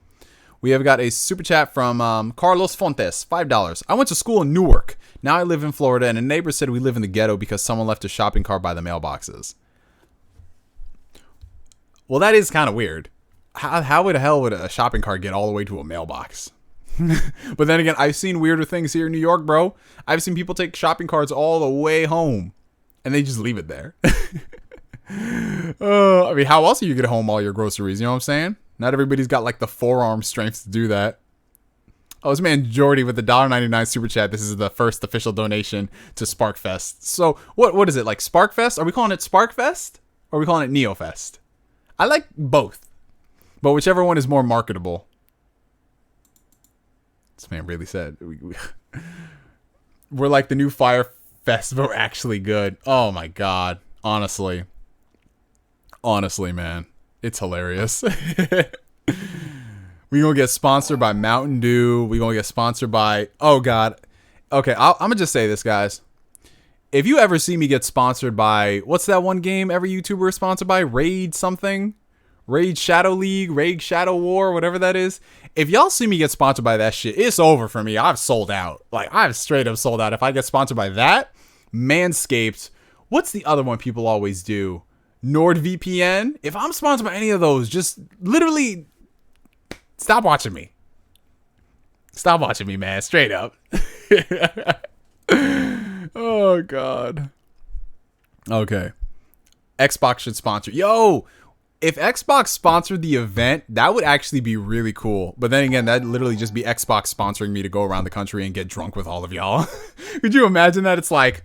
We have got a super chat from Carlos Fontes, $5. I went to school in Newark. Now I live in Florida, and a neighbor said we live in the ghetto because someone left a shopping cart by the mailboxes. Well, that is kind of weird. How the hell would a shopping cart get all the way to a mailbox? But then again, I've seen weirder things here in New York, bro. I've seen people take shopping carts all the way home, and they just leave it there. I mean, how else are you get home all your groceries? You know what I'm saying? Not everybody's got like the forearm strength to do that. Oh, this man Jordy with the $1.99 super chat. This is the first official donation to Sparkfest. So what is it, like Sparkfest? Are we calling it Sparkfest or are we calling it Neofest? I like both, but whichever one is more marketable. This man really said we're like the new Fire Fest, but we're actually good. Oh my God. Honestly, man, it's hilarious. We gonna get sponsored by Mountain Dew. We gonna get sponsored by, oh God. Okay, I'm gonna just say this, guys. If you ever see me get sponsored by, what's that one game every YouTuber is sponsored by? Raid something? Raid Shadow League, Raid Shadow War, whatever that is. If y'all see me get sponsored by that shit, it's over for me. I've sold out. Like, I've straight up sold out. If I get sponsored by that, Manscaped, what's the other one people always do? NordVPN. If I'm sponsored by any of those, just literally stop watching me. Stop watching me, man. Straight up. Oh, God. Okay. Xbox should sponsor. Yo, if Xbox sponsored the event, that would actually be really cool. But then again, that'd literally just be Xbox sponsoring me to go around the country and get drunk with all of y'all. Could you imagine that? It's like,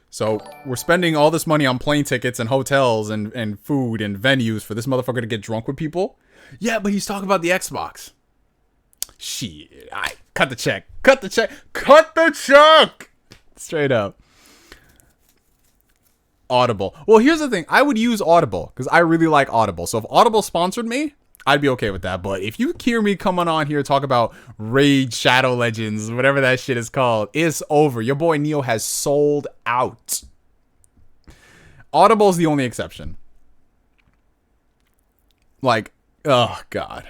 so we're spending all this money on plane tickets and hotels and food and venues for this motherfucker to get drunk with people? Yeah, but he's talking about the Xbox. Shit. All right, cut the check. Cut the check. Cut the check! Straight up. Audible. Well, here's the thing. I would use Audible because I really like Audible. So if Audible sponsored me, I'd be okay with that. But if you hear me coming on here talk about Raid Shadow Legends, whatever that shit is called, it's over. Your boy Neo has sold out. Audible is the only exception. Like, oh God.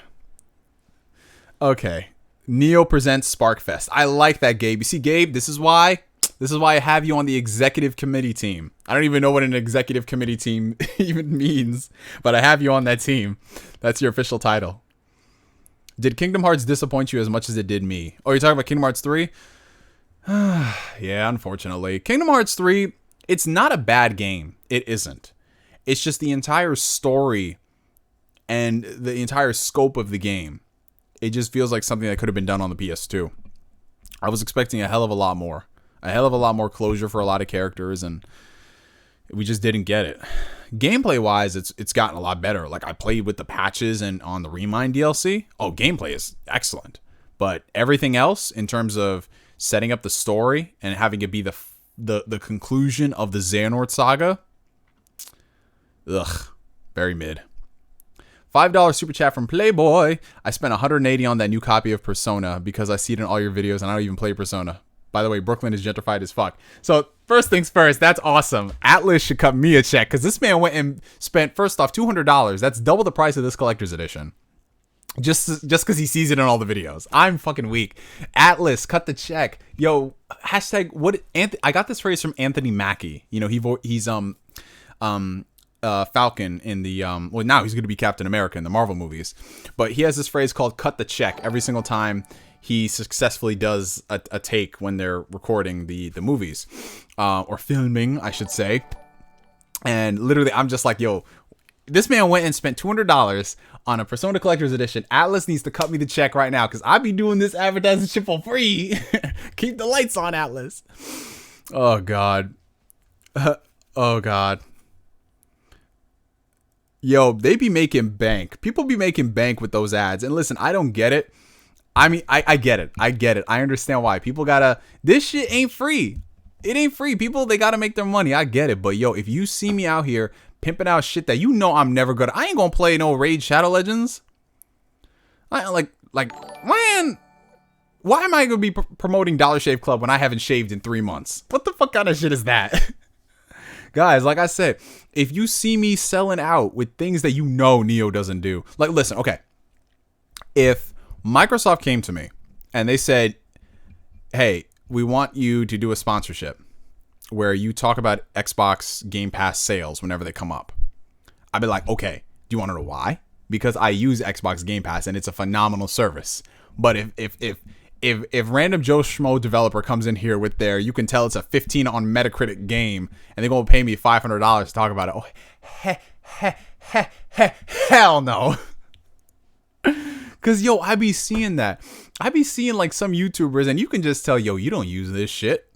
Okay. Neo presents Sparkfest. I like that, Gabe. You see, Gabe, this is why I have you on the executive committee team. I don't even know what an executive committee team even means, but I have you on that team. That's your official title. Did Kingdom Hearts disappoint you as much as it did me? Oh, you're talking about Kingdom Hearts 3? Yeah, unfortunately. Kingdom Hearts 3, it's not a bad game. It isn't. It's just the entire story and the entire scope of the game. It just feels like something that could have been done on the PS2. I was expecting a hell of a lot more. A hell of a lot more closure for a lot of characters, and we just didn't get it. Gameplay wise, it's gotten a lot better. Like, I played with the patches and on the Remind DLC. Oh, gameplay is excellent. But everything else in terms of setting up the story and having it be the conclusion of the Xehanort saga, ugh, very mid. $5 super chat from Playboy. I spent $180 on that new copy of Persona because I see it in all your videos and I don't even play Persona. By the way, Brooklyn is gentrified as fuck. So first things first, that's awesome. Atlas should cut me a check because this man went and spent, first off, $200. That's double the price of this collector's edition. Just because he sees it in all the videos. I'm fucking weak. Atlas, cut the check. Yo, hashtag what? I got this phrase from Anthony Mackie. You know, he's Falcon in the well, now he's going to be Captain America in the Marvel movies. But he has this phrase called "cut the check" every single time he successfully does a take when they're recording the movies or filming, I should say. And literally, I'm just like, yo, this man went and spent $200 on a Persona Collector's Edition. Atlas needs to cut me the check right now because I be doing this advertising shit for free. Keep the lights on, Atlas. Oh, God. Oh, God. Yo, they be making bank. People be making bank with those ads. And listen, I don't get it. I mean, I get it. I get it. I understand why. People gotta... This shit ain't free. It ain't free. People, they gotta make their money. I get it. But yo, if you see me out here pimping out shit that you know I'm never good at, I ain't gonna play no Raid Shadow Legends. Like, man, why am I gonna be promoting Dollar Shave Club when I haven't shaved in 3 months? What the fuck kind of shit is that? Guys, like I said, if you see me selling out with things that you know Neo doesn't do, like, listen, okay, if Microsoft came to me and they said, hey, we want you to do a sponsorship where you talk about Xbox Game Pass sales whenever they come up, I'd be like, okay, do you want to know why? Because I use Xbox Game Pass and it's a phenomenal service. But if random Joe Schmo developer comes in here with their, you can tell it's a 15 on Metacritic game and they're going to pay me $500 to talk about it, oh, hell no. Because, yo, I be seeing that. I be seeing, like, some YouTubers, and you can just tell, yo, you don't use this shit.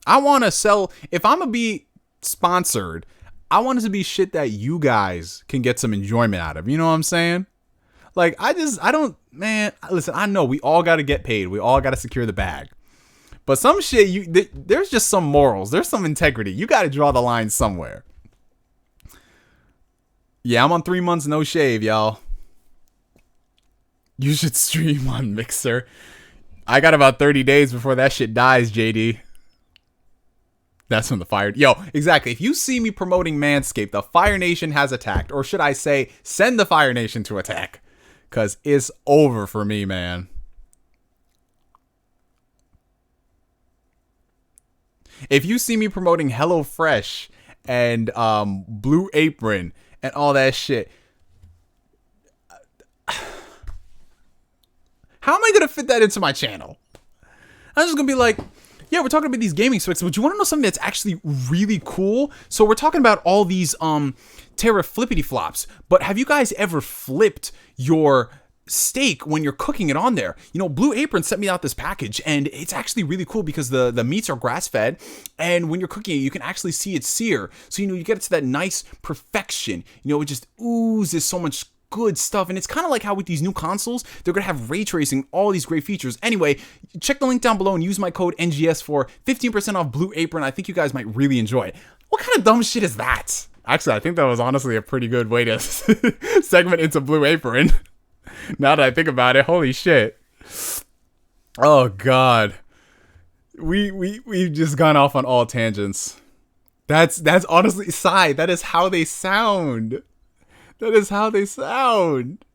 I want to sell... If I'm going to be sponsored, I want it to be shit that you guys can get some enjoyment out of. You know what I'm saying? Like, I don't... Man, listen, I know we all got to get paid. We all got to secure the bag. But some shit, there's just some morals. There's some integrity. You got to draw the line somewhere. Yeah, I'm on 3 months no shave, y'all. You should stream on Mixer. I got about 30 days before that shit dies, JD. That's when the Fire... Yo, exactly. If you see me promoting Manscaped, the Fire Nation has attacked. Or should I say, send the Fire Nation to attack. Because it's over for me, man. If you see me promoting HelloFresh and Blue Apron and all that shit... How am I going to fit that into my channel? I'm just going to be like, yeah, we're talking about these gaming specs, but you want to know something that's actually really cool? So we're talking about all these Terra flippity flops, but have you guys ever flipped your steak when you're cooking it on there? You know, Blue Apron sent me out this package, and it's actually really cool because the meats are grass-fed, and when you're cooking it, you can actually see it sear. So, you know, you get it to that nice perfection. You know, it just oozes so much good stuff. And it's kind of like how with these new consoles, they're going to have ray tracing, all these great features. Anyway, check the link down below and use my code NGS for 15% off Blue Apron. I think you guys might really enjoy it. What kind of dumb shit is that? Actually, I think that was honestly a pretty good way to segment into Blue Apron. Now that I think about it, holy shit. Oh, God. We've just gone off on all tangents. That's honestly, Sai, that is how they sound. That is how they sound.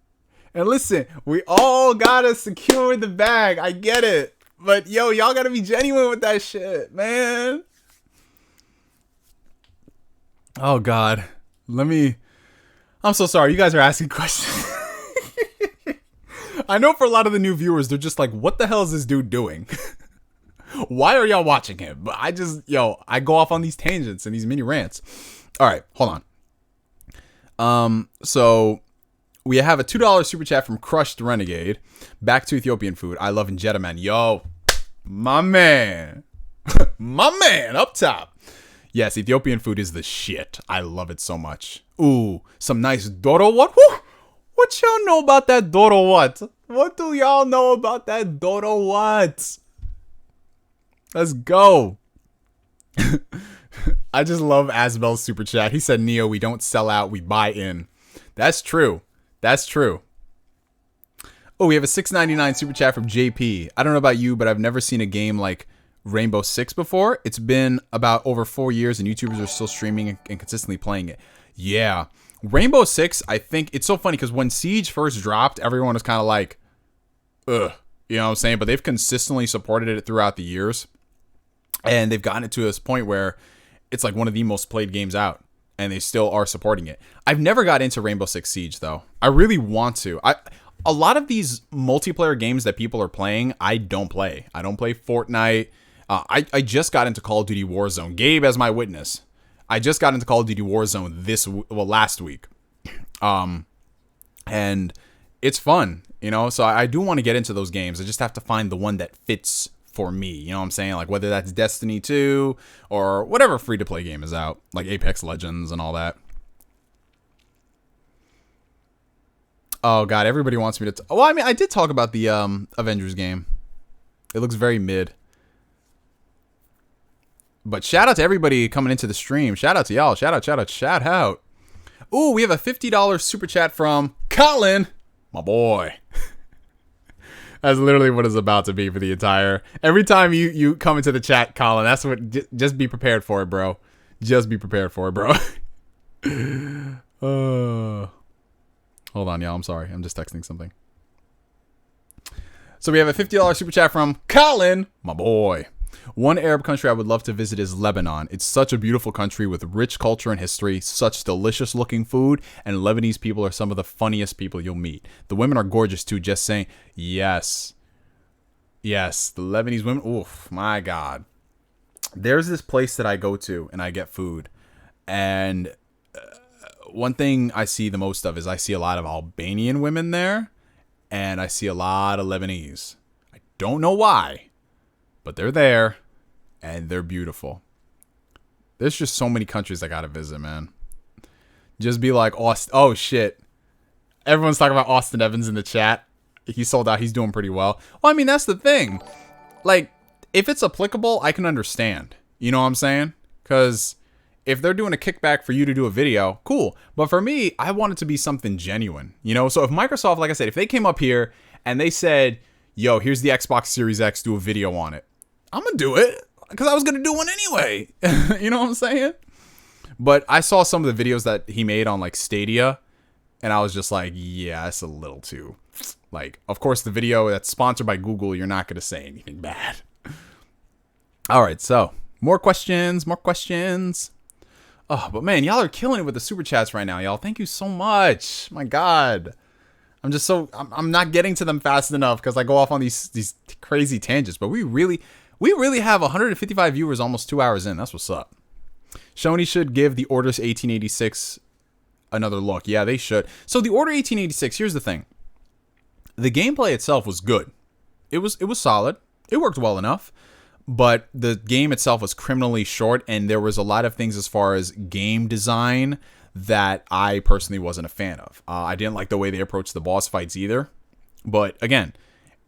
And listen, we all gotta secure the bag. I get it. But yo, y'all gotta be genuine with that shit, man. Oh, God. I'm so sorry. You guys are asking questions. I know for a lot of the new viewers, they're just like, what the hell is this dude doing? Why are y'all watching him? But I go off on these tangents and these mini rants. All right, hold on. So we have a $2 super chat from Crushed Renegade. Back to Ethiopian food. I love Injetta, man. Yo, my man. My man up top. Yes, Ethiopian food is the shit. I love it so much. Ooh, some nice Doro what? Woo! What y'all know about that Doro what? What do y'all know about that Doro what? Let's go. I just love Asbel's super chat. He said, Neo, we don't sell out, we buy in. That's true. That's true. Oh, we have a $6.99 super chat from JP. I don't know about you, but I've never seen a game like Rainbow Six before. It's been about over 4 years, and YouTubers are still streaming and consistently playing it. Yeah. Rainbow Six, I think it's so funny because when Siege first dropped, everyone was kind of like, ugh. You know what I'm saying? But they've consistently supported it throughout the years. And they've gotten it to this point where it's like one of the most played games out. And they still are supporting it. I've never got into Rainbow Six Siege, though. I really want to. A lot of these multiplayer games that people are playing, I don't play. I don't play Fortnite. I just got into Call of Duty Warzone. Gabe as my witness. I just got into Call of Duty Warzone last week. And it's fun, you know? So I do want to get into those games. I just have to find the one that fits for me. You know what I'm saying? Like whether that's Destiny 2 or whatever free-to-play game is out. Like Apex Legends and all that. Oh, God. Everybody wants me to... well, I mean, I did talk about the Avengers game. It looks very mid. But shout out to everybody coming into the stream. Shout out to y'all. Shout out. Ooh, we have a $50 super chat from Colin. My boy. That's literally what it's about to be for the entire... Every time you come into the chat, Colin, that's what... Just be prepared for it, bro. Just be prepared for it, bro. Hold on, y'all. I'm sorry. I'm just texting something. So we have a $50 super chat from Colin. My boy. One Arab country I would love to visit is Lebanon. It's such a beautiful country with rich culture and history, such delicious looking food, and Lebanese people are some of the funniest people you'll meet. The women are gorgeous too, just saying. Yes. Yes, the Lebanese women. Oof, my God. There's this place that I go to and I get food. And one thing I see the most of is I see a lot of Albanian women there. And I see a lot of Lebanese. I don't know why. But they're there, and they're beautiful. There's just so many countries I gotta visit, man. Just be like, oh, shit. Everyone's talking about Austin Evans in the chat. He sold out. He's doing pretty well. Well, I mean, that's the thing. Like, if it's applicable, I can understand. You know what I'm saying? Because if they're doing a kickback for you to do a video, cool. But for me, I want it to be something genuine. You know? So if Microsoft, like I said, if they came up here and they said, yo, here's the Xbox Series X, do a video on it. I'm going to do it because I was going to do one anyway. You know what I'm saying? But I saw some of the videos that he made on like Stadia and I was just like, yeah, it's a little too like, of course, the video that's sponsored by Google, you're not going to say anything bad. All right. So more questions. Oh, but man, y'all are killing it with the super chats right now, y'all. Thank you so much. My God. I'm not getting to them fast enough because I go off on these crazy tangents. But we really have 155 viewers almost 2 hours in. That's what's up. Sony should give the Orders 1886 another look. Yeah, they should. So the Order 1886, here's the thing. The gameplay itself was good. It was solid. It worked well enough. But the game itself was criminally short, and there was a lot of things as far as game design that I personally wasn't a fan of. I didn't like the way they approached the boss fights either. But again,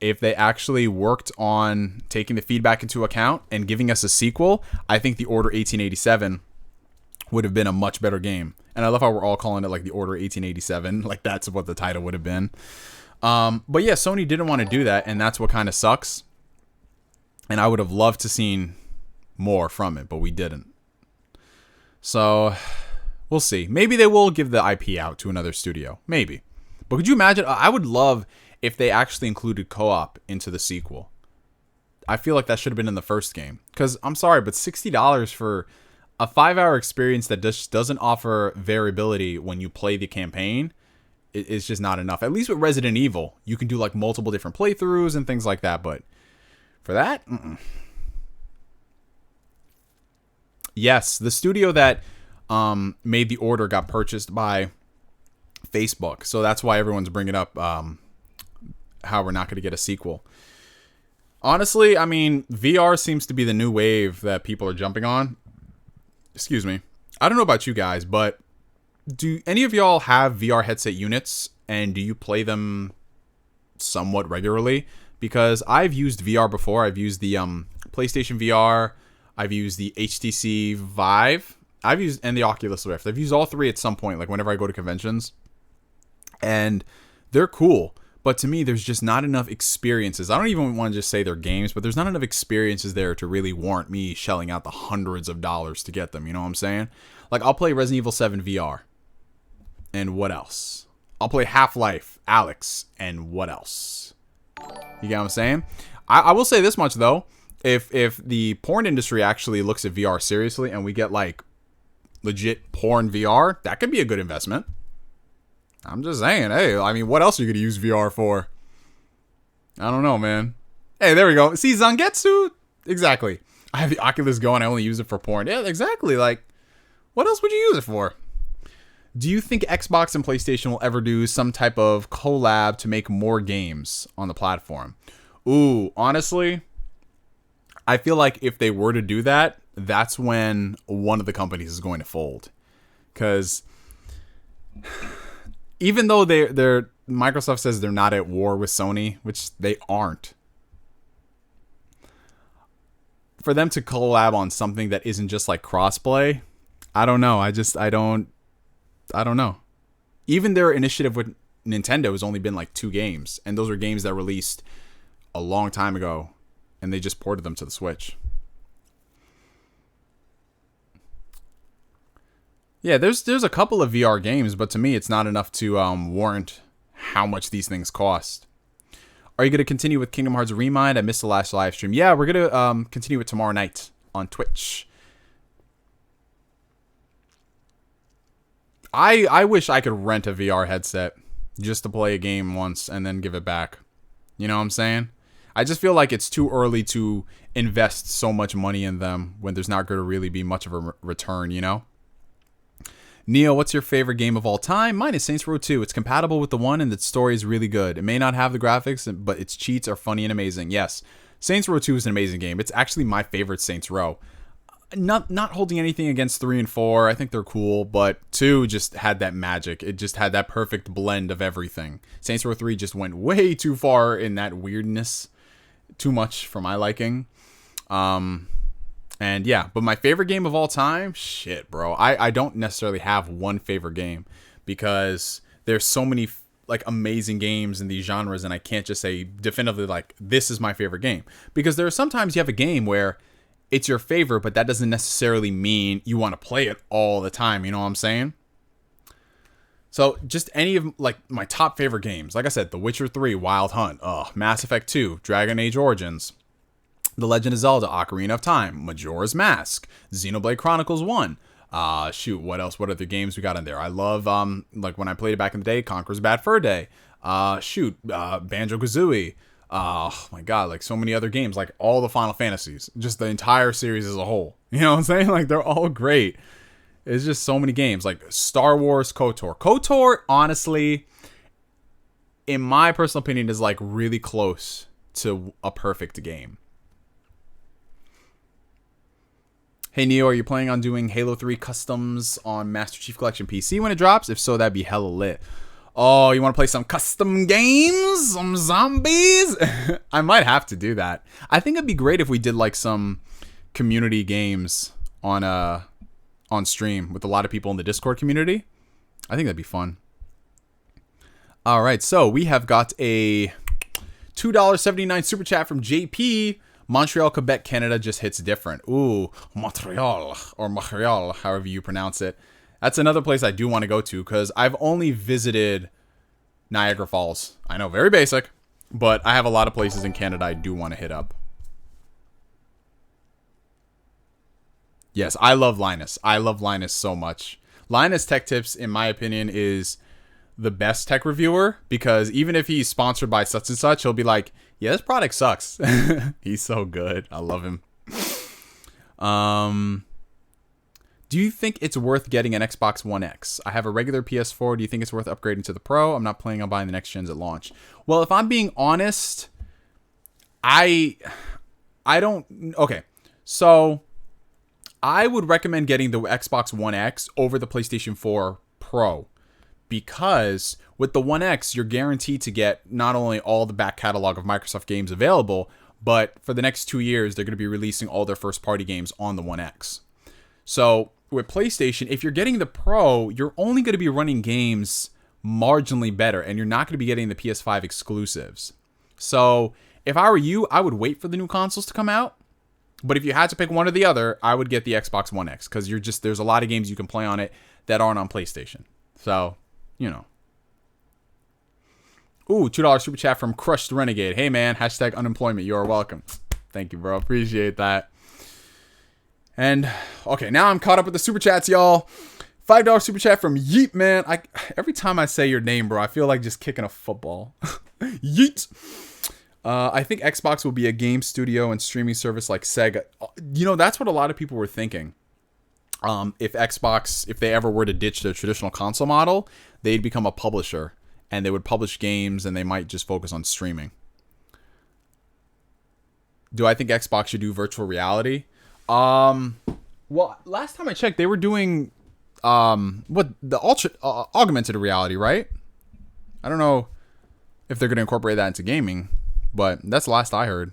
if they actually worked on taking the feedback into account and giving us a sequel, I think the Order 1887 would have been a much better game. And I love how we're all calling it like the Order 1887. Like that's what the title would have been. But yeah, Sony didn't want to do that, and that's what kind of sucks. And I would have loved to seen more from it, but we didn't. So we'll see. Maybe they will give the IP out to another studio. Maybe. But could you imagine? I would love if they actually included co-op into the sequel. I feel like that should have been in the first game. Because, I'm sorry, but $60 for a 5-hour experience that just doesn't offer variability when you play the campaign is just not enough. At least with Resident Evil, you can do like multiple different playthroughs and things like that. But for that, yes, the studio that made the Order got purchased by Facebook. So that's why everyone's bringing up how we're not going to get a sequel. Honestly, I mean, VR seems to be the new wave that people are jumping on. Excuse me. I don't know about you guys, but do any of y'all have VR headset units, and do you play them somewhat regularly? Because I've used VR before. I've used the PlayStation VR. I've used the HTC Vive. And the Oculus Rift. I've used all three at some point, like whenever I go to conventions. And they're cool. But to me, there's just not enough experiences. I don't even want to just say they're games, but there's not enough experiences there to really warrant me shelling out the hundreds of dollars to get them. You know what I'm saying? Like, I'll play Resident Evil 7 VR. And what else? I'll play Half-Life, Alex, and what else? You get what I'm saying? I will say this much, though. If the porn industry actually looks at VR seriously and we get, like, legit porn VR, that could be a good investment. I'm just saying, hey, I mean, what else are you going to use VR for? I don't know, man. Hey, there we go. See, Zangetsu? Exactly. I have the Oculus Go and I only use it for porn. Yeah, exactly. Like, what else would you use it for? Do you think Xbox and PlayStation will ever do some type of collab to make more games on the platform? Ooh, honestly, I feel like if they were to do that, that's when one of the companies is going to fold. Because even though they're Microsoft says they're not at war with Sony, which they aren't, for them to collab on something that isn't just like crossplay, I don't know. I don't know. Even their initiative with Nintendo has only been like 2 games, and those are games that released a long time ago, and they just ported them to the Switch. Yeah, there's a couple of VR games, but to me, it's not enough to warrant how much these things cost. Are you going to continue with Kingdom Hearts Remind? I missed the last live stream. Yeah, we're going to continue it tomorrow night on Twitch. I wish I could rent a VR headset just to play a game once and then give it back. You know what I'm saying? I just feel like it's too early to invest so much money in them when there's not going to really be much of a return, you know? Neo, what's your favorite game of all time? Mine is Saints Row 2. It's compatible with the 1 and the story is really good. It may not have the graphics, but its cheats are funny and amazing. Yes, Saints Row 2 is an amazing game. It's actually my favorite Saints Row. Not holding anything against 3 and 4. I think they're cool, but 2 just had that magic. It just had that perfect blend of everything. Saints Row 3 just went way too far in that weirdness. Too much for my liking. And yeah, but my favorite game of all time, shit, bro. I don't necessarily have one favorite game because there's so many like amazing games in these genres, and I can't just say definitively like this is my favorite game, because there are sometimes you have a game where it's your favorite, but that doesn't necessarily mean you want to play it all the time. You know what I'm saying? So just any of like my top favorite games, like I said, The Witcher 3, Wild Hunt, Mass Effect 2, Dragon Age Origins, The Legend of Zelda, Ocarina of Time, Majora's Mask, Xenoblade Chronicles 1. What else? What other games we got in there? I love, like when I played it back in the day, Conker's Bad Fur Day. Banjo-Kazooie. Oh my god, like so many other games, like all the Final Fantasies, just the entire series as a whole. You know what I'm saying? Like they're all great. It's just so many games, like Star Wars KOTOR. KOTOR, honestly, in my personal opinion, is like really close to a perfect game. Hey Neo, are you planning on doing Halo 3 customs on Master Chief Collection PC when it drops? If so, that'd be hella lit. Oh, you want to play some custom games? Some zombies? I might have to do that. I think it'd be great if we did like some community games on stream with a lot of people in the Discord community. I think that'd be fun. All right, so we have got a $2.79 super chat from JP. Montreal, Quebec, Canada just hits different. Ooh, Montreal, or Montreal, however you pronounce it. That's another place I do want to go to because I've only visited Niagara Falls. I know, very basic, but I have a lot of places in Canada I do want to hit up. Yes, I love Linus. I love Linus so much. Linus Tech Tips, in my opinion, is the best tech reviewer because even if he's sponsored by such and such, he'll be like, yeah, this product sucks. He's so good. I love him. Do you think it's worth getting an Xbox One X? I have a regular PS4. Do you think it's worth upgrading to the Pro? I'm not planning on buying the next gens at launch. Well, if I'm being honest, I don't... Okay, so I would recommend getting the Xbox One X over the PlayStation 4 Pro because with the One X, you're guaranteed to get not only all the back catalog of Microsoft games available, but for the next 2 years, they're going to be releasing all their first-party games on the One X. So with PlayStation, if you're getting the Pro, you're only going to be running games marginally better, and you're not going to be getting the PS5 exclusives. So if I were you, I would wait for the new consoles to come out. But if you had to pick one or the other, I would get the Xbox One X, because there's a lot of games you can play on it that aren't on PlayStation. So, you know. Ooh, $2 super chat from Crushed Renegade. Hey man, hashtag unemployment. You are welcome. Thank you, bro. Appreciate that. And okay, now I'm caught up with the super chats, y'all. $5 super chat from Yeet, man. Every time I say your name, bro, I feel like just kicking a football. Yeet. I think Xbox will be a game studio and streaming service like Sega. You know, that's what a lot of people were thinking. If Xbox, if they ever were to ditch their traditional console model, they'd become a publisher and they would publish games and they might just focus on streaming. Do I think Xbox should do virtual reality? Well, last time I checked, they were doing augmented reality, right? I don't know if they're going to incorporate that into gaming, but that's the last I heard.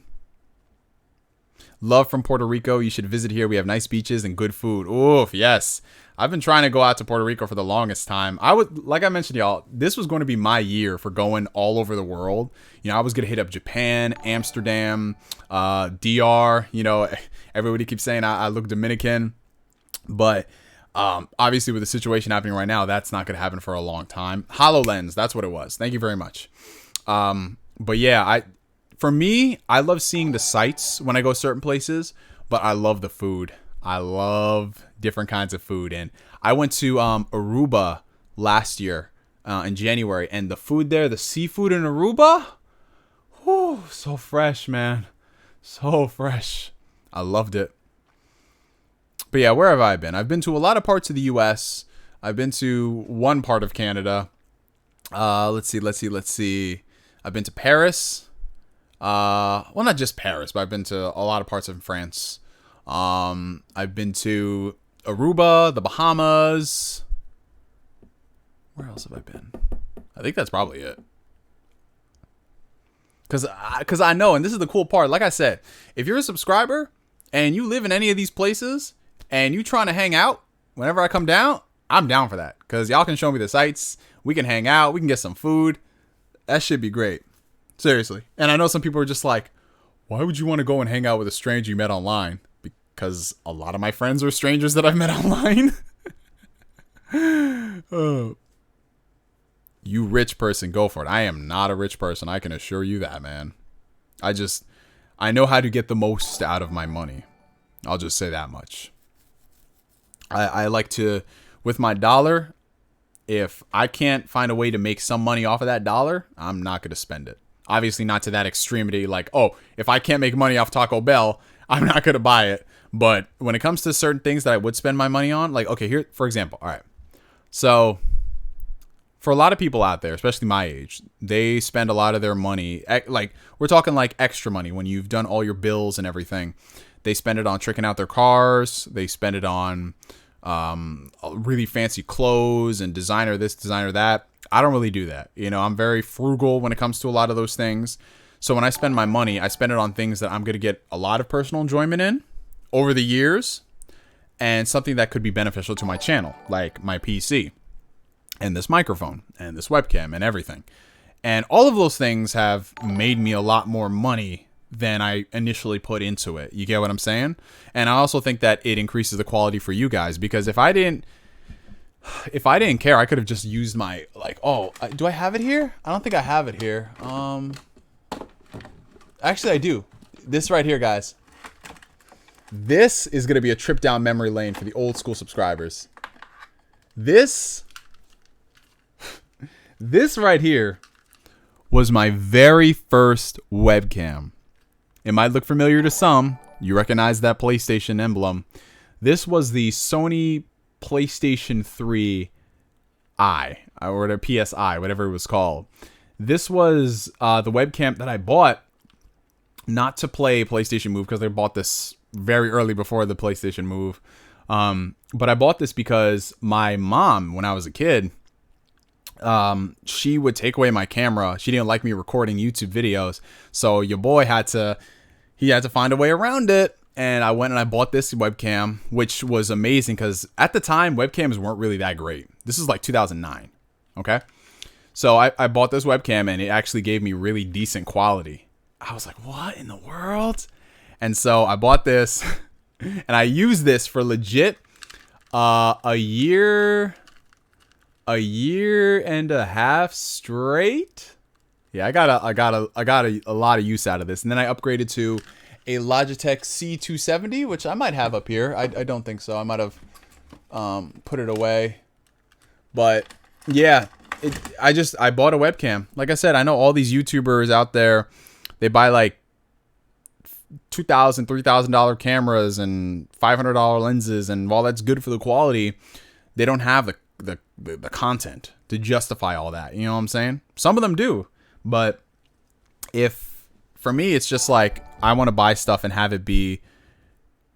Love from Puerto Rico. You should visit here. We have nice beaches and good food. Oof, yes. I've been trying to go out to Puerto Rico for the longest time. Like I mentioned, y'all, this was going to be my year for going all over the world. You know, I was going to hit up Japan, Amsterdam, DR. You know, everybody keeps saying I look Dominican, but obviously with the situation happening right now, that's not going to happen for a long time. HoloLens, that's what it was. Thank you very much. But yeah, for me, I love seeing the sights when I go certain places, but I love the food. I love different kinds of food. And I went to Aruba last year in January, and the food there, the seafood in Aruba, whew, so fresh, man. So fresh. I loved it. But yeah, where have I been? I've been to a lot of parts of the US. I've been to one part of Canada. Let's see. I've been to Paris. Well, not just Paris, but I've been to a lot of parts of France. I've been to Aruba, the Bahamas. Where else have I been? I think that's probably it. Because I know, and this is the cool part. Like I said, if you're a subscriber and you live in any of these places and you trying to hang out whenever I come down, I'm down for that. Because y'all can show me the sights. We can hang out. We can get some food. That should be great. Seriously. And I know some people are just like, why would you want to go and hang out with a stranger you met online? Because a lot of my friends are strangers that I've met online. You rich person, go for it. I am not a rich person. I can assure you that, man. I know how to get the most out of my money. I'll just say that much. I like to, with my dollar, if I can't find a way to make some money off of that dollar, I'm not going to spend it. Obviously not to that extremity, like, oh, if I can't make money off Taco Bell, I'm not going to buy it. But when it comes to certain things that I would spend my money on, like, okay, here, for example, all right. So for a lot of people out there, especially my age, they spend a lot of their money, like, we're talking like extra money when you've done all your bills and everything. They spend it on tricking out their cars. They spend it on really fancy clothes and designer this, designer that. I don't really do that. You know, I'm very frugal when it comes to a lot of those things. So when I spend my money, I spend it on things that I'm going to get a lot of personal enjoyment in over the years, and something that could be beneficial to my channel, like my PC and this microphone and this webcam and everything. And all of those things have made me a lot more money than I initially put into it. You get what I'm saying? And I also think that it increases the quality for you guys, because if I didn't care, I could have just used my, like, oh, do I have it here? I don't think I have it here. Actually, I do. This right here, guys. This is going to be a trip down memory lane for the old school subscribers. This right here was my very first webcam. It might look familiar to some. You recognize that PlayStation emblem. This was the Sony PlayStation 3 or the PSI, whatever it was called. This was the webcam that I bought not to play PlayStation Move, because I bought this very early before the PlayStation Move. But I bought this because my mom, when I was a kid, she would take away my camera. She didn't like me recording YouTube videos. So your boy had to find a way around it. And I went and I bought this webcam, which was amazing because at the time, webcams weren't really that great. This is like 2009. Okay. So I bought this webcam and it actually gave me really decent quality. I was like, what in the world? And so I bought this and I used this for legit a year and a half straight. Yeah, I got a lot of use out of this. And then I upgraded to a Logitech C270, which I might have up here. I don't think so. I might have put it away. But yeah, I bought a webcam. Like I said, I know all these YouTubers out there, they buy like $2,000, $3,000 cameras and $500 lenses, and while that's good for the quality, they don't have the content to justify all that. You know what I'm saying? Some of them do, but for me, it's just like I want to buy stuff and have it be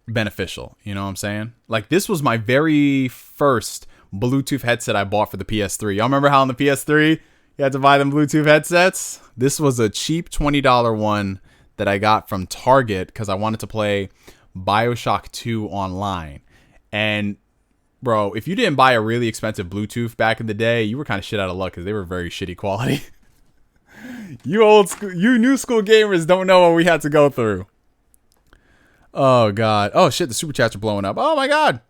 beneficial. You know what I'm saying? Like, this was my very first Bluetooth headset I bought for the PS3. Y'all remember how on the PS3 you had to buy them Bluetooth headsets? This was a cheap $20 one that I got from Target because I wanted to play BioShock 2 online. And bro, if you didn't buy a really expensive Bluetooth back in the day, you were kind of shit out of luck because they were very shitty quality. You new school gamers don't know what we had to go through. Oh god. Oh shit, the super chats are blowing up. Oh my god.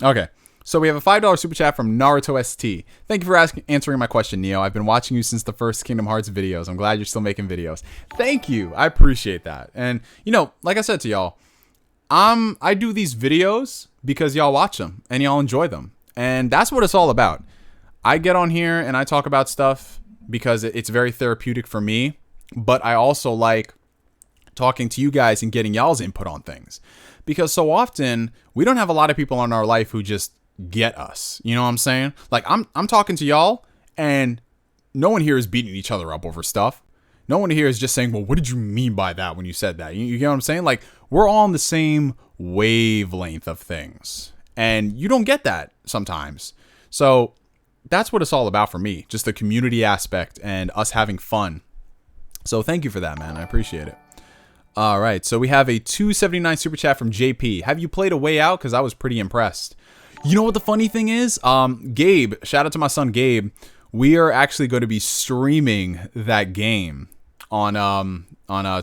Okay. So we have a $5 super chat from Naruto ST. Thank you for answering my question, Neo. I've been watching you since the first Kingdom Hearts videos. I'm glad you're still making videos. Thank you. I appreciate that. And you know, like I said to y'all, I do these videos because y'all watch them and y'all enjoy them. And that's what it's all about. I get on here and I talk about stuff because it's very therapeutic for me, but I also like talking to you guys and getting y'all's input on things, because so often we don't have a lot of people in our life who just get us. You know what I'm saying? Like I'm talking to y'all and no one here is beating each other up over stuff. No one here is just saying, well, what did you mean by that when you said that? You get what I'm saying? Like, we're all on the same wavelength of things, and you don't get that sometimes. So that's what it's all about for me, just the community aspect and us having fun. So thank you for that, man. I appreciate it. All right, so we have a $2.79 super chat from JP. Have you played A Way Out? Because I was pretty impressed. You know what the funny thing is? Gabe, shout out to my son Gabe. We are actually going to be streaming that game on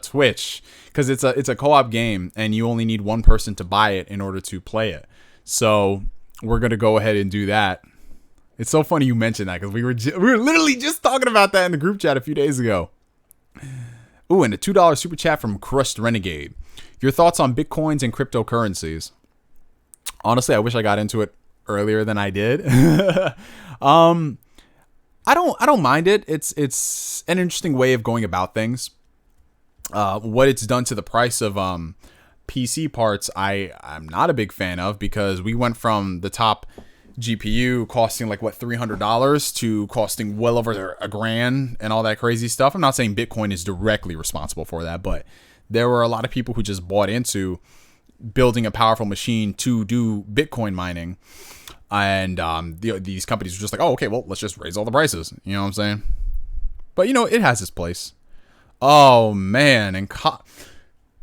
Twitch, because it's a co-op game and you only need one person to buy it in order to play it. So we're going to go ahead and do that. It's so funny you mentioned that, because we were literally just talking about that in the group chat a few days ago. Ooh, and a $2 super chat from Crushed Renegade. Your thoughts on Bitcoins and cryptocurrencies? Honestly, I wish I got into it earlier than I did. I don't mind it. It's an interesting way of going about things. What it's done to the price of PC parts, I'm not a big fan of, because we went from the top GPU costing like what, $300 to costing well over $1,000 and all that crazy stuff. I'm not saying Bitcoin is directly responsible for that, but there were a lot of people who just bought into building a powerful machine to do Bitcoin mining. And these companies were just like, oh, okay, well, let's just raise all the prices. You know what I'm saying? But, you know, it has its place. Oh, man. And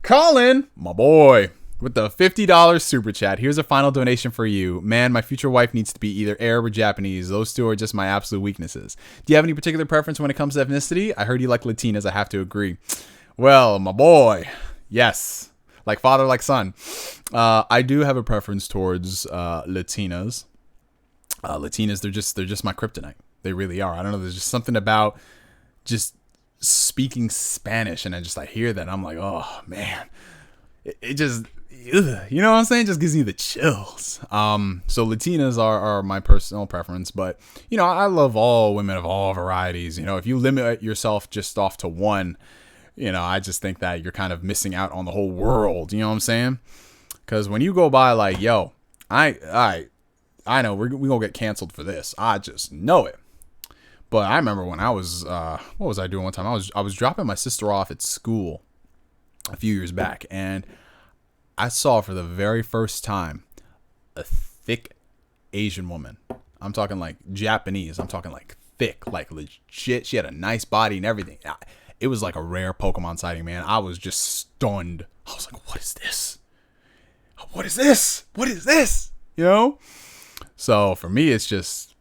Colin, my boy, with the $50 super chat. Here's a final donation for you. Man, my future wife needs to be either Arab or Japanese. Those two are just my absolute weaknesses. Do you have any particular preference when it comes to ethnicity? I heard you like Latinas. I have to agree. Well, my boy, yes. Like father, like son. I do have a preference towards Latinas. Latinas, they're just my kryptonite. They really are. I don't know. There's just something about just speaking Spanish, and I hear that, and I'm like, oh man, it just, ugh, you know what I'm saying? It just gives me the chills. So Latinas are my personal preference, but you know, I love all women of all varieties. You know, if you limit yourself just off to one, you know, I just think that you're kind of missing out on the whole world. You know what I'm saying? Because when you go by like, yo, I know we gonna get canceled for this. I just know it. But I remember when I was, what was I doing one time? I was dropping my sister off at school a few years back, and I saw for the very first time a thick Asian woman. I'm talking like Japanese. I'm talking like thick, like legit. She had a nice body and everything. It was like a rare Pokemon sighting, man. I was just stunned. I was like, what is this? What is this? What is this? You know? So for me, it's just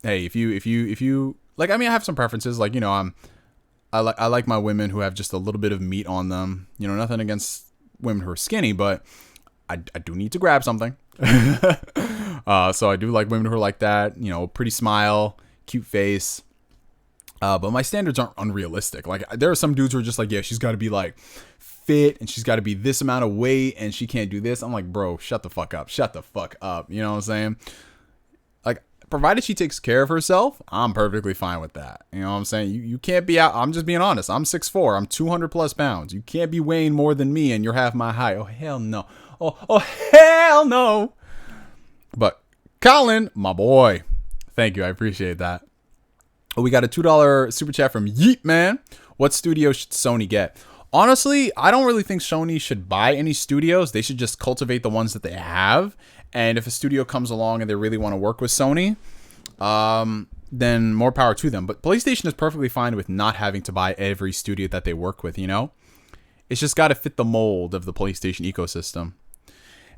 hey, if you like, I mean, I have some preferences. Like, I like my women who have just a little bit of meat on them. Nothing against women who are skinny, but I do need to grab something. So I do like women who are like that. Pretty smile, cute face. But my standards aren't unrealistic. Like, there are some dudes who are just like, yeah, she's got to be like fit and she's got to be this amount of weight and she can't do this. I'm like, bro, shut the fuck up. Shut the fuck up. You know what I'm saying? Like, provided she takes care of herself, I'm perfectly fine with that. You know what I'm saying? You can't be out. I'm just being honest. I'm 6'4". I'm 200 plus pounds. You can't be weighing more than me and you're half my height. Oh, hell no. Oh, hell no. But Colin, my boy, thank you. I appreciate that. We got a $2 super chat from Yeet Man. What studio should Sony get? Honestly, I don't really think Sony should buy any studios. They should just cultivate the ones that they have. And if a studio comes along and they really want to work with Sony, then more power to them. But PlayStation is perfectly fine with not having to buy every studio that they work with, It's just got to fit the mold of the PlayStation ecosystem.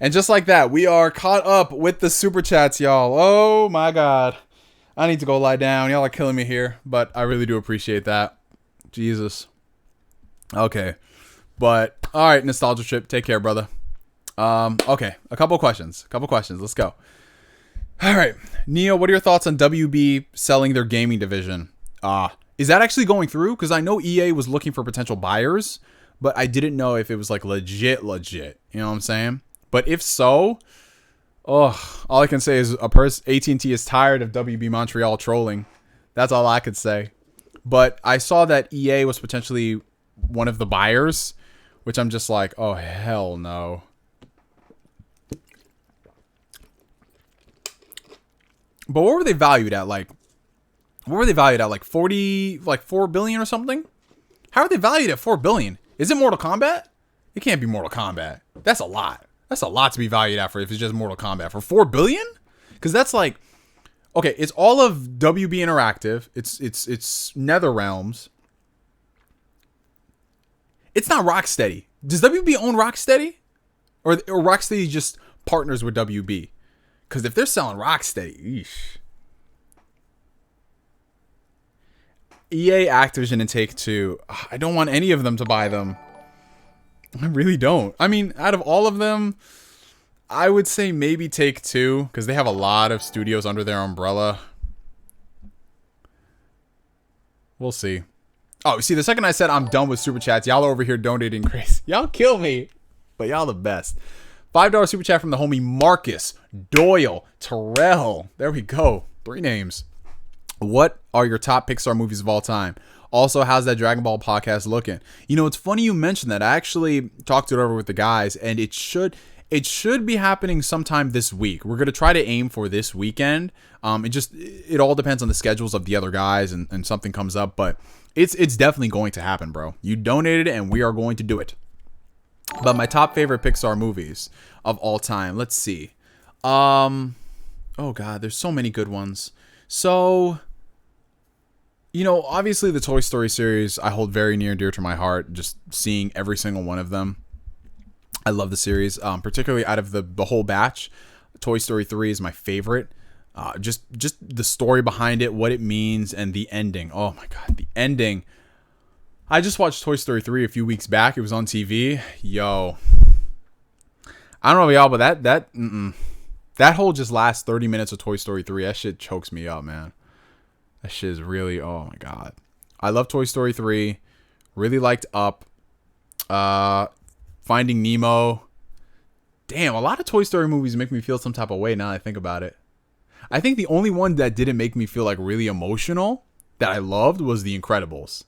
And just like that, we are caught up with the super chats, y'all. Oh my God. I need to go lie down. Y'all are killing me here, but I really do appreciate that. Jesus. Okay. But, all right, Nostalgia Trip. Take care, brother. Okay. A couple questions. Let's go. All right. Neo, what are your thoughts on WB selling their gaming division? Is that actually going through? Because I know EA was looking for potential buyers, but I didn't know if it was like legit. You know what I'm saying? But if so, all I can say is AT&T is tired of WB Montreal trolling. That's all I could say. But I saw that EA was potentially one of the buyers, which I'm just like, oh, hell no. But what were they valued at? Like 40, like 4 billion or something? How are they valued at 4 billion? Is it Mortal Kombat? It can't be Mortal Kombat. That's a lot. That's a lot to be valued at for if it's just Mortal Kombat. For 4 billion? Because that's like, okay, it's all of WB Interactive. It's NetherRealms. It's not Rocksteady. Does WB own Rocksteady? Or Rocksteady just partners with WB? Because if they're selling Rocksteady, eesh. EA, Activision, and Take-Two. I don't want any of them to buy them. I really don't. I mean, out of all of them, I would say maybe Take-Two, because they have a lot of studios under their umbrella. We'll see. Oh, see, the second I said I'm done with Super Chats, y'all are over here donating crazy. Y'all kill me, but y'all the best. $5 Super Chat from the homie Marcus, Doyle, Terrell. There we go. 3 names. What are your top Pixar movies of all time? Also, how's that Dragon Ball podcast looking? It's funny you mentioned that. I actually talked it over with the guys, and it should be happening sometime this week. We're going to try to aim for this weekend. It all depends on the schedules of the other guys and something comes up, but it's definitely going to happen, bro. You donated it, and we are going to do it. But my top favorite Pixar movies of all time. Let's see. Oh, God, there's so many good ones. So, obviously the Toy Story series I hold very near and dear to my heart, just seeing every single one of them. I love the series, particularly out of the whole batch. Toy Story 3 is my favorite. Just the story behind it, what it means, and the ending. Oh my God, the ending. I just watched Toy Story 3 a few weeks back. It was on TV. Yo. I don't know about y'all, but that whole just last 30 minutes of Toy Story 3, that shit chokes me up, man. That shit is really, oh my God. I love Toy Story 3. Really liked Up. Finding Nemo. Damn, a lot of Toy Story movies make me feel some type of way now that I think about it. I think the only one that didn't make me feel like really emotional that I loved was The Incredibles.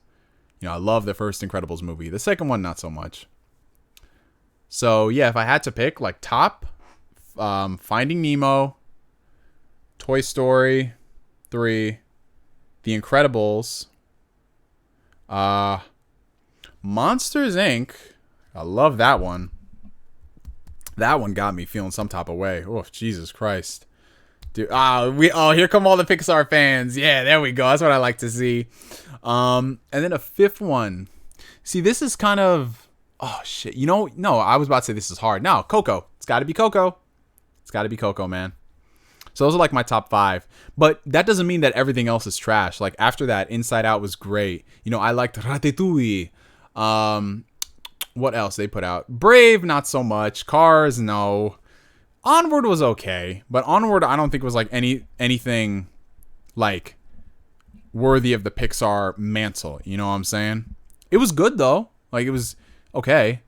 I love the first Incredibles movie. The second one, not so much. So, yeah, if I had to pick, like, top, Finding Nemo, Toy Story 3, The Incredibles, Monsters, Inc. I love that one. That one got me feeling some type of way. Oh, Jesus Christ. Dude, here come all the Pixar fans. Yeah, there we go. That's what I like to see. And then a fifth one. See, this is kind of, oh shit. No, I was about to say this is hard. No, Coco. It's got to be Coco. It's got to be Coco, man. So those are like my top 5. But that doesn't mean that everything else is trash. Like after that, Inside Out was great. You know, I liked Ratatouille. What else they put out? Brave, not so much. Cars, no. Onward was okay, but Onward I don't think was like anything like worthy of the Pixar mantle. You know what I'm saying? It was good though. Like it was okay.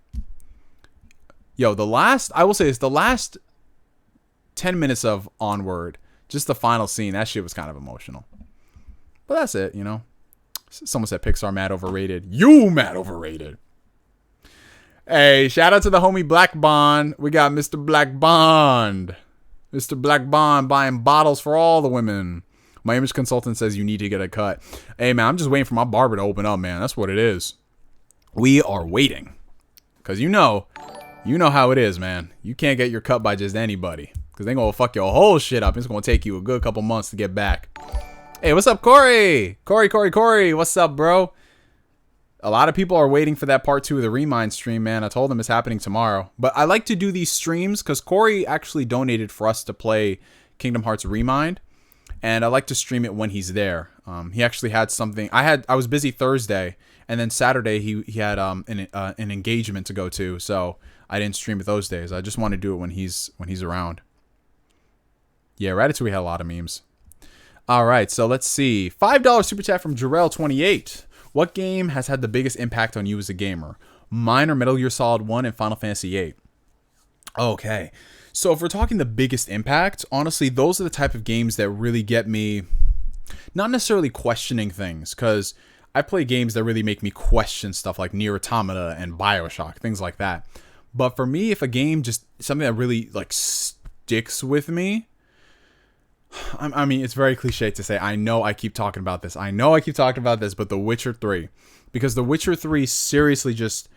Yo, I will say this, the last 10 minutes of Onward, just the final scene, that shit was kind of emotional. But that's it, you know. Someone said Pixar mad overrated. You mad overrated. Hey, shout out to the homie Black Bond. We got Mr. Black Bond. Mr. Black Bond buying bottles for all the women. My image consultant says you need to get a cut. Hey, man, I'm just waiting for my barber to open up, man. That's what it is. We are waiting. Because you know how it is, man. You can't get your cut by just anybody. Because they're going to fuck your whole shit up. It's going to take you a good couple months to get back. Hey, what's up, Corey? Corey. What's up, bro? A lot of people are waiting for that part 2 of the Remind stream, man. I told them it's happening tomorrow. But I like to do these streams because Corey actually donated for us to play Kingdom Hearts Remind. And I like to stream it when he's there. He actually had something. I was busy Thursday. And then Saturday he had an engagement to go to. So I didn't stream it those days. I just want to do it when he's around. Yeah, Ratatouille had a lot of memes. All right, so let's see. $5 super chat from Jarrell28. What game has had the biggest impact on you as a gamer? Mine are Metal Gear Solid 1 and Final Fantasy VIII. Okay. So if we're talking the biggest impact, honestly, those are the type of games that really get me not necessarily questioning things, because I play games that really make me question stuff like Nier Automata and BioShock, things like that. But for me, if a game just something that really like sticks with me, I mean, it's very cliche to say, I know I keep talking about this, but The Witcher 3. Because The Witcher 3 seriously just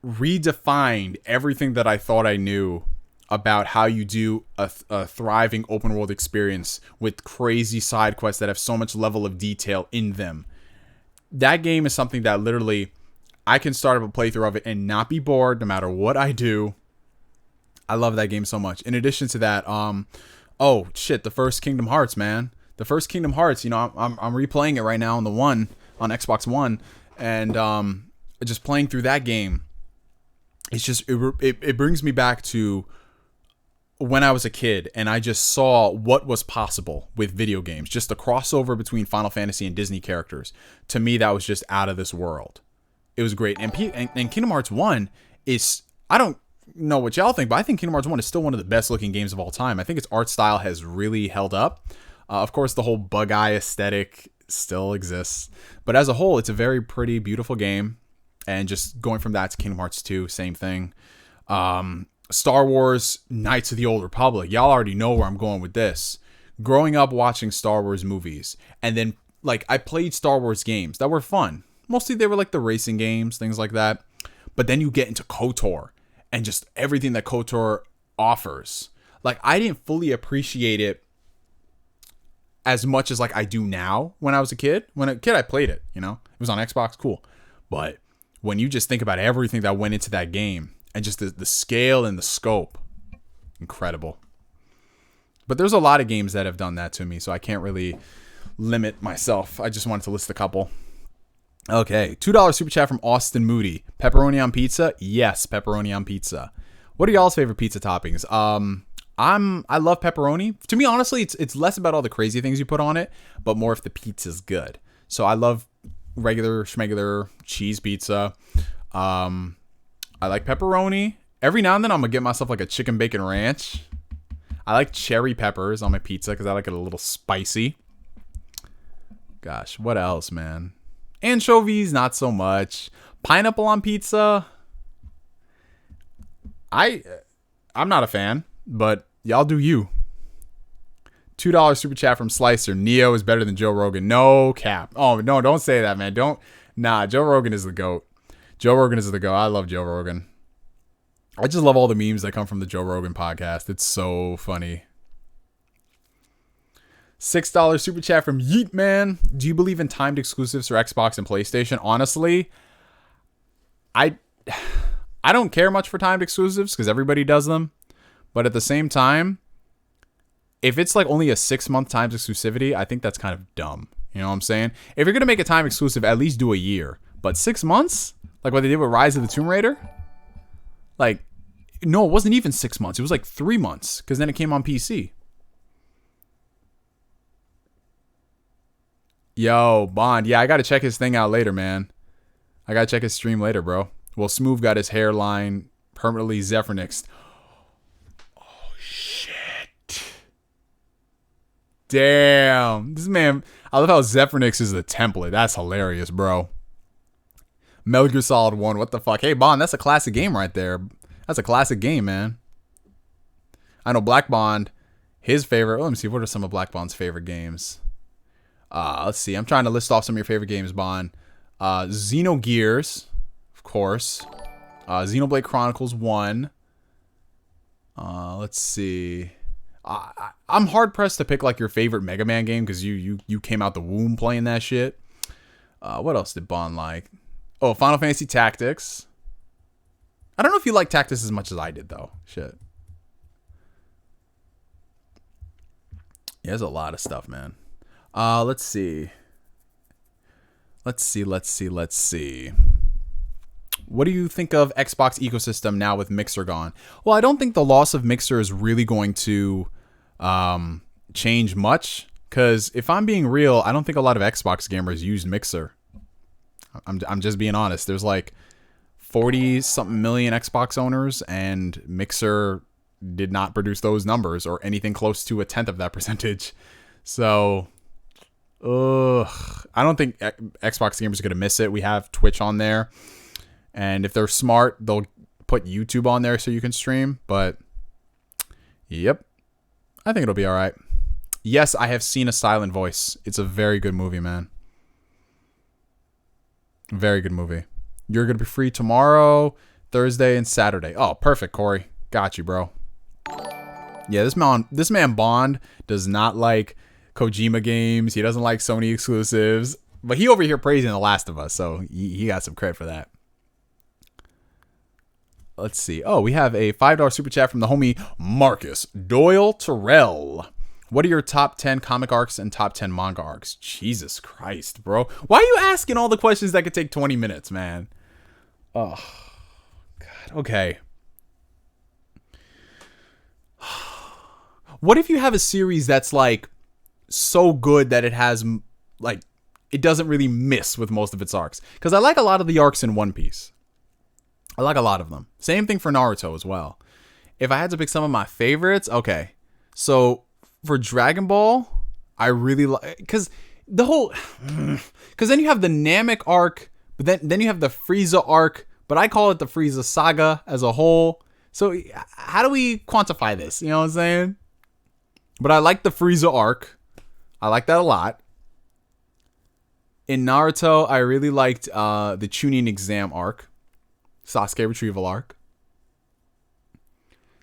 redefined everything that I thought I knew about how you do a thriving open world experience with crazy side quests that have so much level of detail in them. That game is something that literally I can start up a playthrough of it and not be bored no matter what I do. I love that game so much. In addition to that, oh shit, the first Kingdom Hearts, man. The first Kingdom Hearts, you know, I'm replaying it right now on Xbox One, and just playing through that game. It's just it brings me back to when I was a kid and I just saw what was possible with video games. Just the crossover between Final Fantasy and Disney characters. To me, that was just out of this world. It was great. And Kingdom Hearts 1 is, I don't know what y'all think, but I think Kingdom Hearts 1 is still one of the best looking games of all time. I think its art style has really held up. Of course, the whole bug eye aesthetic still exists. But as a whole, it's a very pretty, beautiful game. And just going from that to Kingdom Hearts 2, same thing. Star Wars Knights of the Old Republic. Y'all already know where I'm going with this. Growing up watching Star Wars movies. And then, like, I played Star Wars games that were fun. Mostly they were like the racing games, things like that. But then you get into KOTOR. And just everything that KOTOR offers. Like, I didn't fully appreciate it as much as, like, I do now when I was a kid. When a kid, I played it, you know? It was on Xbox, cool. But when you just think about everything that went into that game, and just the scale and the scope, incredible. But there's a lot of games that have done that to me, so I can't really limit myself. I just wanted to list a couple. Okay, $2 super chat from Austin Moody. Pepperoni on pizza? Yes, pepperoni on pizza. What are y'all's favorite pizza toppings? I love pepperoni. To me, honestly, it's less about all the crazy things you put on it, but more if the pizza's good. So I love regular schmegular cheese pizza. I like pepperoni. Every now and then I'm gonna get myself like a chicken bacon ranch. I like cherry peppers on my pizza because I like it a little spicy. Gosh, what else, man? Anchovies, not so much. Pineapple on pizza. I'm not a fan, but y'all do you. $2 super chat from Slicer. Neo is better than Joe Rogan. No cap. Oh no, don't say that, man. Joe Rogan is the GOAT. Joe Rogan is the GOAT. I love Joe Rogan. I just love all the memes that come from the Joe Rogan podcast. It's so funny. $6 super chat from Yeet Man. Do you believe in timed exclusives for Xbox and PlayStation? Honestly, I don't care much for timed exclusives because everybody does them. But at the same time, if it's like only a 6-month times exclusivity, I think that's kind of dumb. You know what I'm saying? If you're gonna make a time exclusive, at least do a year. But 6 months, like what they did with Rise of the Tomb Raider, like no, it wasn't even 6 months. It was like 3 months because then it came on PC. Yo, Bond. Yeah, I gotta check his thing out later, man. I gotta check his stream later, bro. Well, Smooth got his hairline permanently Zephyrnixed. Oh, shit. Damn. This man, I love how Zephyrnix is the template. That's hilarious, bro. Metal Gear Solid 1. What the fuck? Hey, Bond, that's a classic game right there. That's a classic game, man. I know Black Bond, his favorite. Let me see. What are some of Black Bond's favorite games? Let's see. I'm trying to list off some of your favorite games, Bond. Xenogears, of course. Xenoblade Chronicles 1. Let's see. I'm hard pressed to pick like your favorite Mega Man game because you came out the womb playing that shit. What else did Bond like? Oh, Final Fantasy Tactics. I don't know if you like Tactics as much as I did though. Shit. Yeah, there's a lot of stuff, man. Let's see. Let's see. What do you think of Xbox ecosystem now with Mixer gone? Well, I don't think the loss of Mixer is really going to change much. Because if I'm being real, I don't think a lot of Xbox gamers use Mixer. I'm just being honest. There's like 40-something million Xbox owners, and Mixer did not produce those numbers or anything close to a tenth of that percentage. So, I don't think Xbox gamers are going to miss it. We have Twitch on there. And if they're smart, they'll put YouTube on there so you can stream. But, yep. I think it'll be all right. Yes, I have seen A Silent Voice. It's a very good movie, man. Very good movie. You're going to be free tomorrow, Thursday, and Saturday. Oh, perfect, Corey. Got you, bro. Yeah, this man Bond does not like Kojima games. He doesn't like Sony exclusives. But he over here praising The Last of Us, so he got some credit for that. Let's see. Oh, we have a $5 super chat from the homie Marcus Doyle Terrell. What are your top 10 comic arcs and top 10 manga arcs? Jesus Christ, bro. Why are you asking all the questions that could take 20 minutes, man? Oh, God. Okay. What if you have a series that's like so good that it has like it doesn't really miss with most of its arcs? Because I like a lot of the arcs in One Piece. I like a lot of them. Same thing for Naruto as well. If I had to pick some of my favorites, okay. So for Dragon Ball, I really like because the whole because then you have the Namek arc, but then you have the Frieza arc, but I call it the Frieza saga as a whole. So how do we quantify this? You know what I'm saying? But I like the Frieza arc. I like that a lot. In Naruto, I really liked the Chunin exam arc. Sasuke retrieval arc.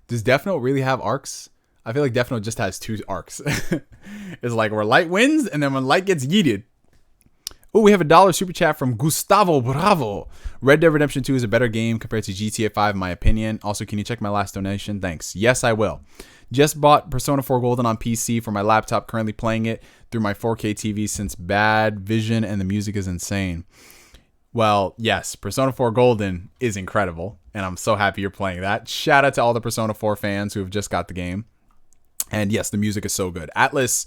Does Death Note really have arcs? I feel like Death Note just has 2 arcs. It's like where light wins and then when light gets yeeted. Oh, we have a $1 super chat from Gustavo Bravo. Red Dead Redemption 2 is a better game compared to GTA 5 in my opinion. Also, can you check my last donation? Thanks. Yes, I will. Just bought Persona 4 Golden on PC for my laptop. Currently playing it through my 4K TV since bad vision and the music is insane. Well, yes, Persona 4 Golden is incredible, and I'm so happy you're playing that. Shout out to all the Persona 4 fans who have just got the game. And yes, the music is so good. Atlas,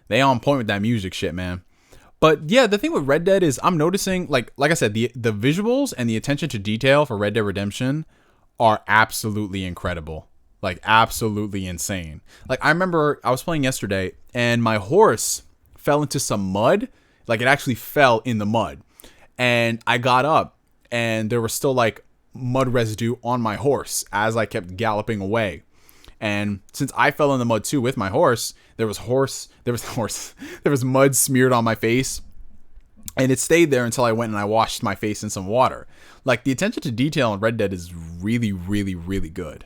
they on point with that music shit, man. But yeah, the thing with Red Dead is I'm noticing, like I said, the visuals and the attention to detail for Red Dead Redemption are absolutely incredible. Like, absolutely insane. Like, I remember I was playing yesterday, and my horse fell into some mud. Like, it actually fell in the mud. And I got up, and there was still, like, mud residue on my horse as I kept galloping away. And since I fell in the mud, too, with my horse, there was mud smeared on my face. And it stayed there until I went and I washed my face in some water. Like, the attention to detail in Red Dead is really, really, really good.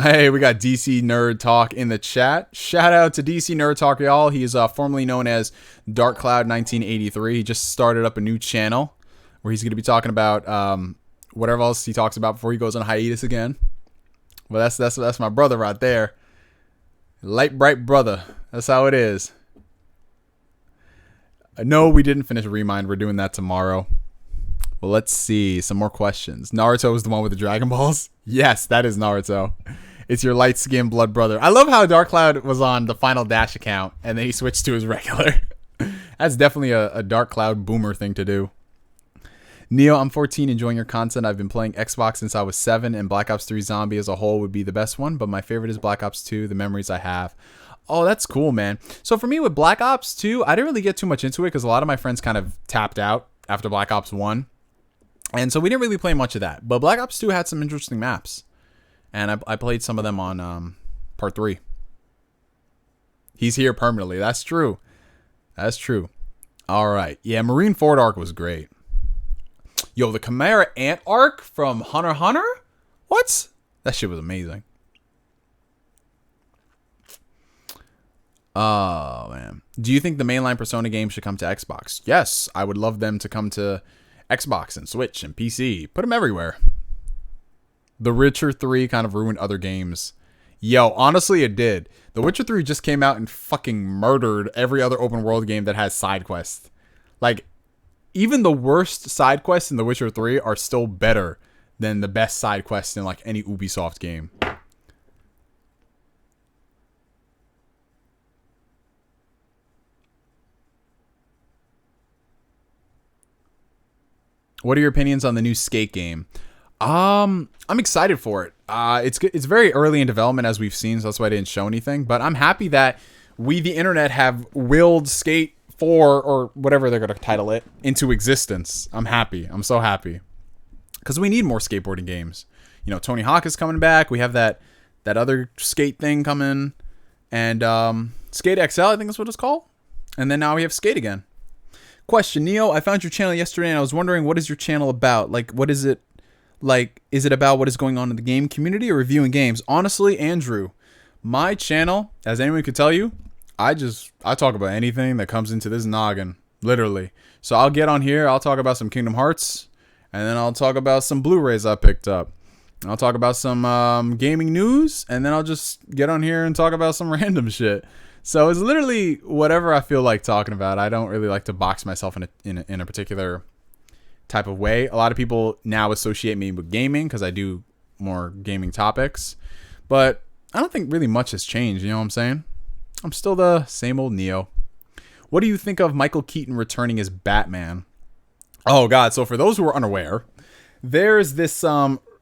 Hey, we got DC Nerd Talk in the chat. Shout out to DC Nerd Talk, y'all. He is formerly known as Dark Cloud 1983. He just started up a new channel where he's going to be talking about whatever else he talks about before he goes on hiatus again. Well, that's my brother right there. Light bright brother. That's how it is. No, we didn't finish Remind. We're doing that tomorrow. Well, let's see. Some more questions. Naruto is the one with the Dragon Balls? Yes, that is Naruto. It's your light-skinned blood brother. I love how Dark Cloud was on the Final Dash account, and then he switched to his regular. That's definitely a Dark Cloud boomer thing to do. Neo, I'm 14, enjoying your content. I've been playing Xbox since I was 7, and Black Ops 3 Zombie as a whole would be the best one, but my favorite is Black Ops 2, the memories I have. Oh, that's cool, man. So for me with Black Ops 2, I didn't really get too much into it because a lot of my friends kind of tapped out after Black Ops 1. And so we didn't really play much of that. But Black Ops 2 had some interesting maps. And I played some of them on Part 3. He's here permanently. That's true. That's true. All right. Yeah, Marineford arc was great. Yo, the Chimera Ant arc from Hunter x Hunter? What? That shit was amazing. Oh, man. Do you think the mainline Persona games should come to Xbox? Yes, I would love them to come to Xbox and Switch and PC. Put them everywhere. The Witcher 3 kind of ruined other games. Yo, honestly, it did. The Witcher 3 just came out and fucking murdered every other open world game that has side quests. Like, even the worst side quests in The Witcher 3 are still better than the best side quests in like any Ubisoft game. What are your opinions on the new Skate game? I'm excited for it. It's very early in development as we've seen, so that's why I didn't show anything. But I'm happy that we, the internet, have willed Skate 4 or whatever they're going to title it into existence. I'm happy. I'm so happy because we need more skateboarding games. You know, Tony Hawk is coming back. We have that other skate thing coming, and Skate XL, I think that's what it's called. And then now we have Skate again. Question, Neo, I found your channel yesterday and I was wondering, what is your channel about? Like, what is it? Like, is it about what is going on in the game community or reviewing games? Honestly, Andrew, my channel, as anyone could tell you, I talk about anything that comes into this noggin, literally. So I'll get on here, I'll talk about some Kingdom Hearts, and then I'll talk about some Blu-rays I picked up. I'll talk about some gaming news, and then I'll just get on here and talk about some random shit. So it's literally whatever I feel like talking about. I don't really like to box myself in a particular type of way. A lot of people now associate me with gaming because I do more gaming topics. But I don't think really much has changed, you know what I'm saying? I'm still the same old Neo. What do you think of Michael Keaton returning as Batman? Oh, God. So for those who are unaware, there's this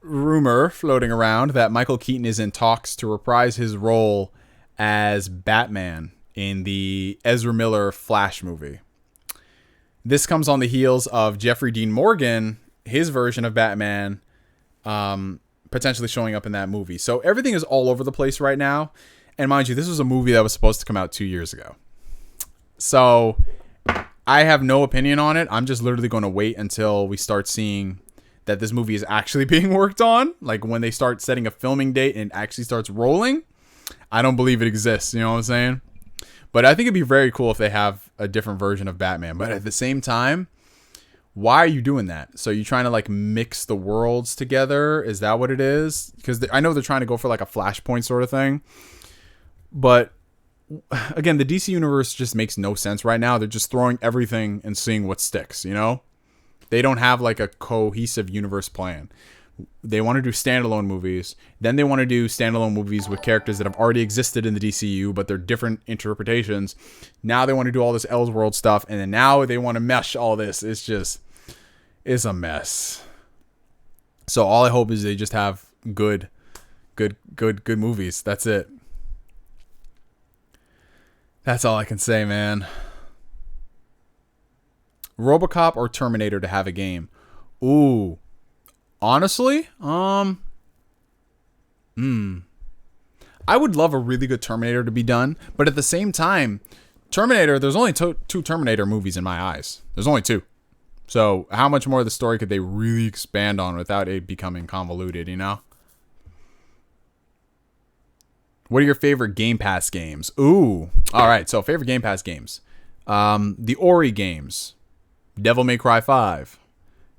rumor floating around that Michael Keaton is in talks to reprise his role as Batman in the Ezra Miller Flash movie. This comes on the heels of Jeffrey Dean Morgan, his version of Batman, potentially showing up in that movie. So everything is all over the place right now. And mind you, this was a movie that was supposed to come out 2 years ago. So I have no opinion on it. I'm just literally going to wait until we start seeing that this movie is actually being worked on. Like when they start setting a filming date and it actually starts rolling. I don't believe it exists, you know what I'm saying? But I think it'd be very cool if they have a different version of Batman. But at the same time, why are you doing that? So you trying to like mix the worlds together? Is that what it is? Because I know they're trying to go for like a Flashpoint sort of thing. But again, the DC universe just makes no sense right now. They're just throwing everything and seeing what sticks, you know? They don't have like a cohesive universe plan. They want to do standalone movies. Then they want to do standalone movies with characters that have already existed in the DCU, but they're different interpretations. Now they want to do all this Elseworld stuff, and then now they want to mesh all this. It's a mess. So all I hope is they just have good movies. That's it. That's all I can say, man. RoboCop or Terminator to have a game? Ooh. Honestly, I would love a really good Terminator to be done, but at the same time, Terminator, there's only two Terminator movies in my eyes. There's only two. So how much more of the story could they really expand on without it becoming convoluted, you know? What are your favorite Game Pass games? Ooh. All right. So favorite Game Pass games. The Ori games. Devil May Cry 5.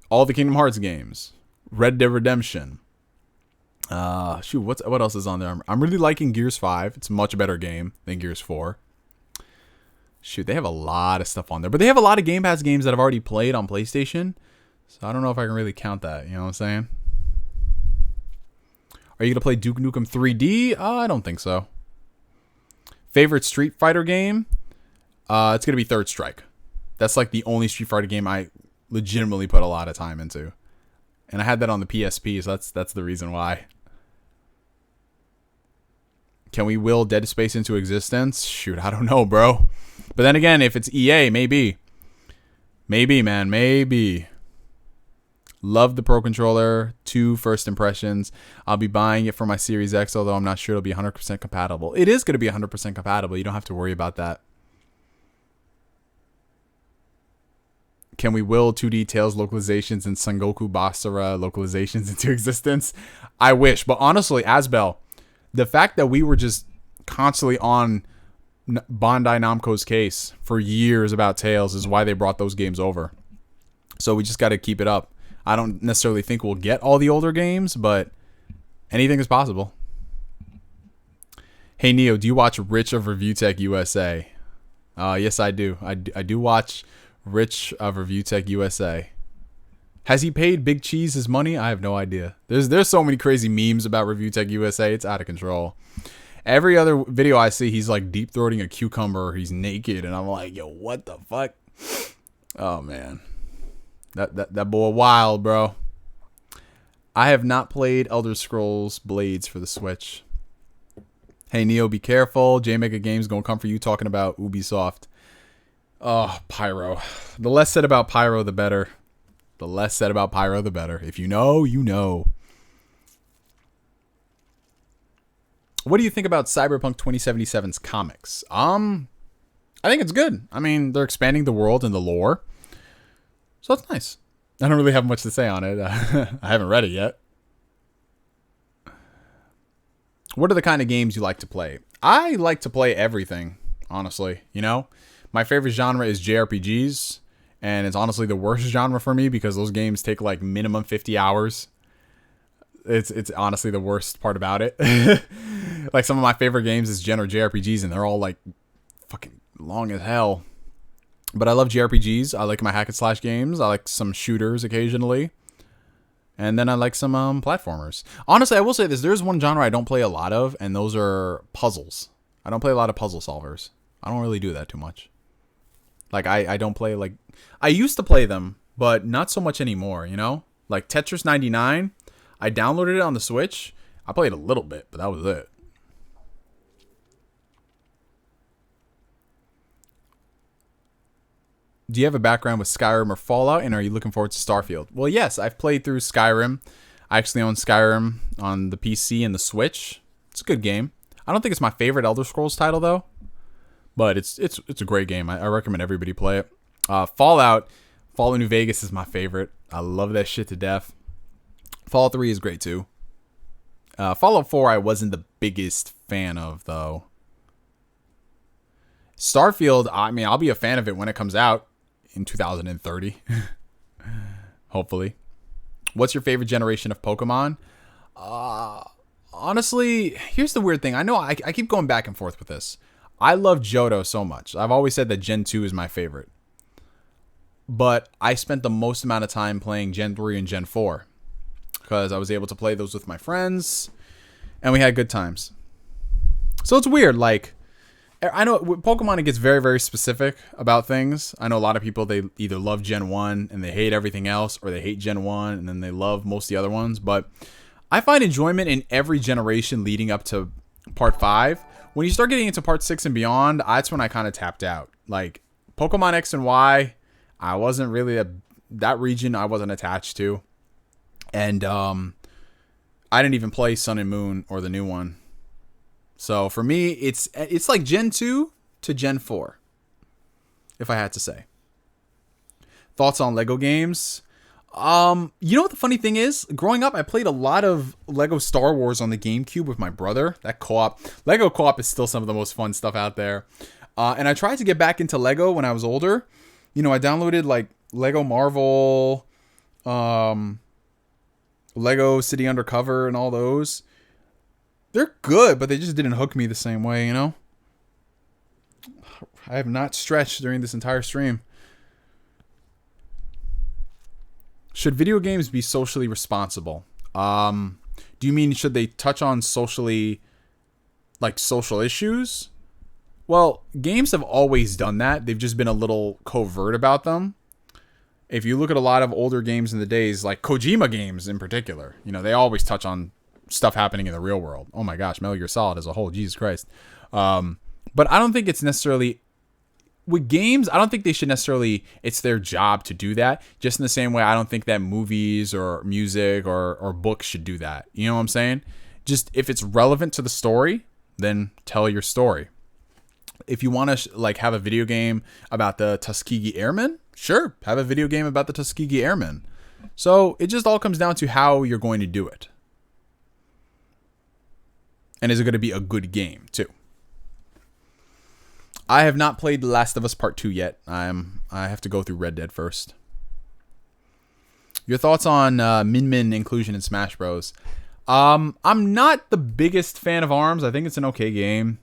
All the Kingdom Hearts games. Red Dead Redemption. What else is on there? I'm really liking Gears 5. It's a much better game than Gears 4. Shoot, they have a lot of stuff on there. But they have a lot of Game Pass games that I've already played on PlayStation. So I don't know if I can really count that. You know what I'm saying? Are you going to play Duke Nukem 3D? I don't think so. Favorite Street Fighter game? It's going to be Third Strike. That's like the only Street Fighter game I legitimately put a lot of time into. And I had that on the PSP, so that's the reason why. Can we will Dead Space into existence? Shoot, I don't know, bro. But then again, if it's EA, maybe. Maybe, man, maybe. Love the Pro Controller. 2 first impressions. I'll be buying it for my Series X, although I'm not sure it'll be 100% compatible. It is going to be 100% compatible. You don't have to worry about that. Can we will 2D Tales localizations and Sengoku Basara localizations into existence? I wish. But honestly, Asbel, the fact that we were just constantly on Bandai Namco's case for years about Tales is why they brought those games over. So we just got to keep it up. I don't necessarily think we'll get all the older games, but anything is possible. Hey, Neo, do you watch Rich of Review Tech USA? Yes, I do. I do watch Rich of Review Tech USA. Has he paid Big Cheese his money? I have no idea. There's so many crazy memes about Review Tech USA. It's out of control. Every other video I see, he's like deep throating a cucumber. He's naked, and I'm like, yo, what the fuck? Oh man, that boy wild, bro. I have not played Elder Scrolls Blades for the Switch. Hey Neo, be careful. J Mega Games gonna come for you talking about Ubisoft. Oh, Pyro. The less said about Pyro, the better. The less said about Pyro, the better. If you know, you know. What do you think about Cyberpunk 2077's comics? I think it's good. I mean, they're expanding the world and the lore. So it's nice. I don't really have much to say on it. I haven't read it yet. What are the kind of games you like to play? I like to play everything, honestly. You know? My favorite genre is JRPGs. And it's honestly the worst genre for me because those games take like minimum 50 hours. It's honestly the worst part about it. Like some of my favorite games is genre JRPGs and they're all like fucking long as hell. But I love JRPGs. I like my hack and slash games. I like some shooters occasionally. And then I like some platformers. Honestly, I will say this. There's one genre I don't play a lot of, and those are puzzles. I don't play a lot of puzzle solvers. I don't really do that too much. Like, I don't play, like... I used to play them, but not so much anymore, you know? Like, Tetris 99, I downloaded it on the Switch. I played a little bit, but that was it. Do you have a background with Skyrim or Fallout, and are you looking forward to Starfield? Well, yes, I've played through Skyrim. I actually own Skyrim on the PC and the Switch. It's a good game. I don't think it's my favorite Elder Scrolls title, though. But it's a great game. I recommend everybody play it. Fallout New Vegas is my favorite. I love that shit to death. Fallout 3 is great, too. Fallout 4 I wasn't the biggest fan of, though. Starfield, I mean, I'll be a fan of it when it comes out in 2030. Hopefully. What's your favorite generation of Pokemon? Honestly, here's the weird thing. I know I keep going back and forth with this. I love Johto so much. I've always said that Gen 2 is my favorite. But I spent the most amount of time playing Gen 3 and Gen 4. Because I was able to play those with my friends. And we had good times. So it's weird. Like, I know with Pokemon, it gets very, very specific about things. I know a lot of people, they either love Gen 1 and they hate everything else. Or they hate Gen 1 and then they love most of the other ones. But I find enjoyment in every generation leading up to Part 5. When you start getting into Part 6 and beyond, that's when I kind of tapped out. Like, Pokemon X and Y, I wasn't really that region I wasn't attached to. And I didn't even play Sun and Moon or the new one. So for me, it's like Gen 2 to Gen 4, if I had to say. Thoughts on Lego games? You know what the funny thing is? Growing up, I played a lot of Lego Star Wars on the GameCube with my brother. That co-op, Lego co-op is still some of the most fun stuff out there. And I tried to get back into Lego when I was older. You know, I downloaded like Lego Marvel, Lego City Undercover, and all those. They're good, but they just didn't hook me the same way, you know? I have not stretched during this entire stream. Should video games be socially responsible? Do you mean should they touch on socially, like social issues? Well, games have always done that. They've just been a little covert about them. If you look at a lot of older games in the days, like Kojima games in particular, you know, they always touch on stuff happening in the real world. Oh my gosh, Metal Gear Solid as a whole, Jesus Christ. But I don't think it's necessarily... With games, I don't think they should necessarily, it's their job to do that. Just in the same way, I don't think that movies or music or books should do that. You know what I'm saying? Just if it's relevant to the story, then tell your story. If you want to like have a video game about the Tuskegee Airmen, sure, have a video game about the Tuskegee Airmen. So it just all comes down to how you're going to do it. And is it going to be a good game too? I have not played The Last of Us Part 2 yet. I have to go through Red Dead first. Your thoughts on Min Min inclusion in Smash Bros? I'm not the biggest fan of ARMS. I think it's an okay game.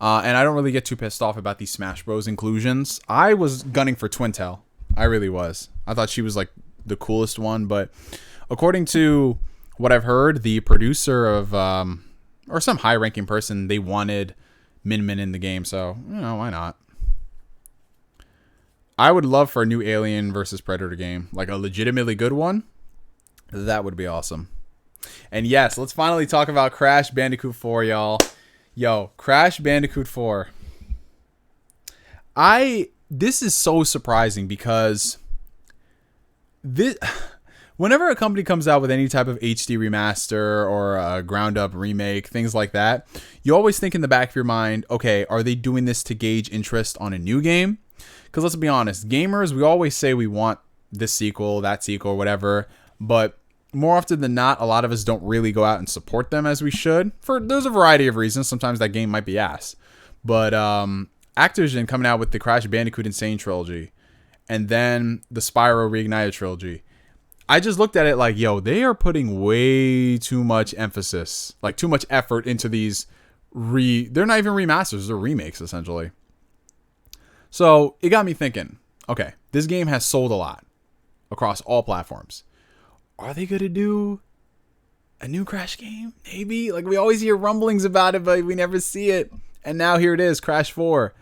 And I don't really get too pissed off about these Smash Bros inclusions. I was gunning for Twintel. I really was. I thought she was like the coolest one. But according to what I've heard, the producer of, or some high-ranking person, they wanted Min Min in the game, so, you know, why not? I would love for a new Alien versus Predator game. Like a legitimately good one. That would be awesome. And yes, let's finally talk about Crash Bandicoot 4, y'all. Yo, Crash Bandicoot 4. This is so surprising because whenever a company comes out with any type of HD remaster or a ground up remake, things like that, you always think in the back of your mind, okay, are they doing this to gauge interest on a new game? Because let's be honest, gamers, we always say we want this sequel, that sequel, whatever, but more often than not, a lot of us don't really go out and support them as we should. There's a variety of reasons. Sometimes that game might be ass. But Activision coming out with the Crash Bandicoot Insane trilogy and then the Spyro Reignited trilogy. I just looked at it like, yo, they are putting way too much emphasis, like too much effort into these they're not even remasters, they're remakes essentially. So it got me thinking, okay, this game has sold a lot across all platforms. Are they going to do a new Crash game? Maybe. Like we always hear rumblings about it, but we never see it. And now here it is, Crash 4.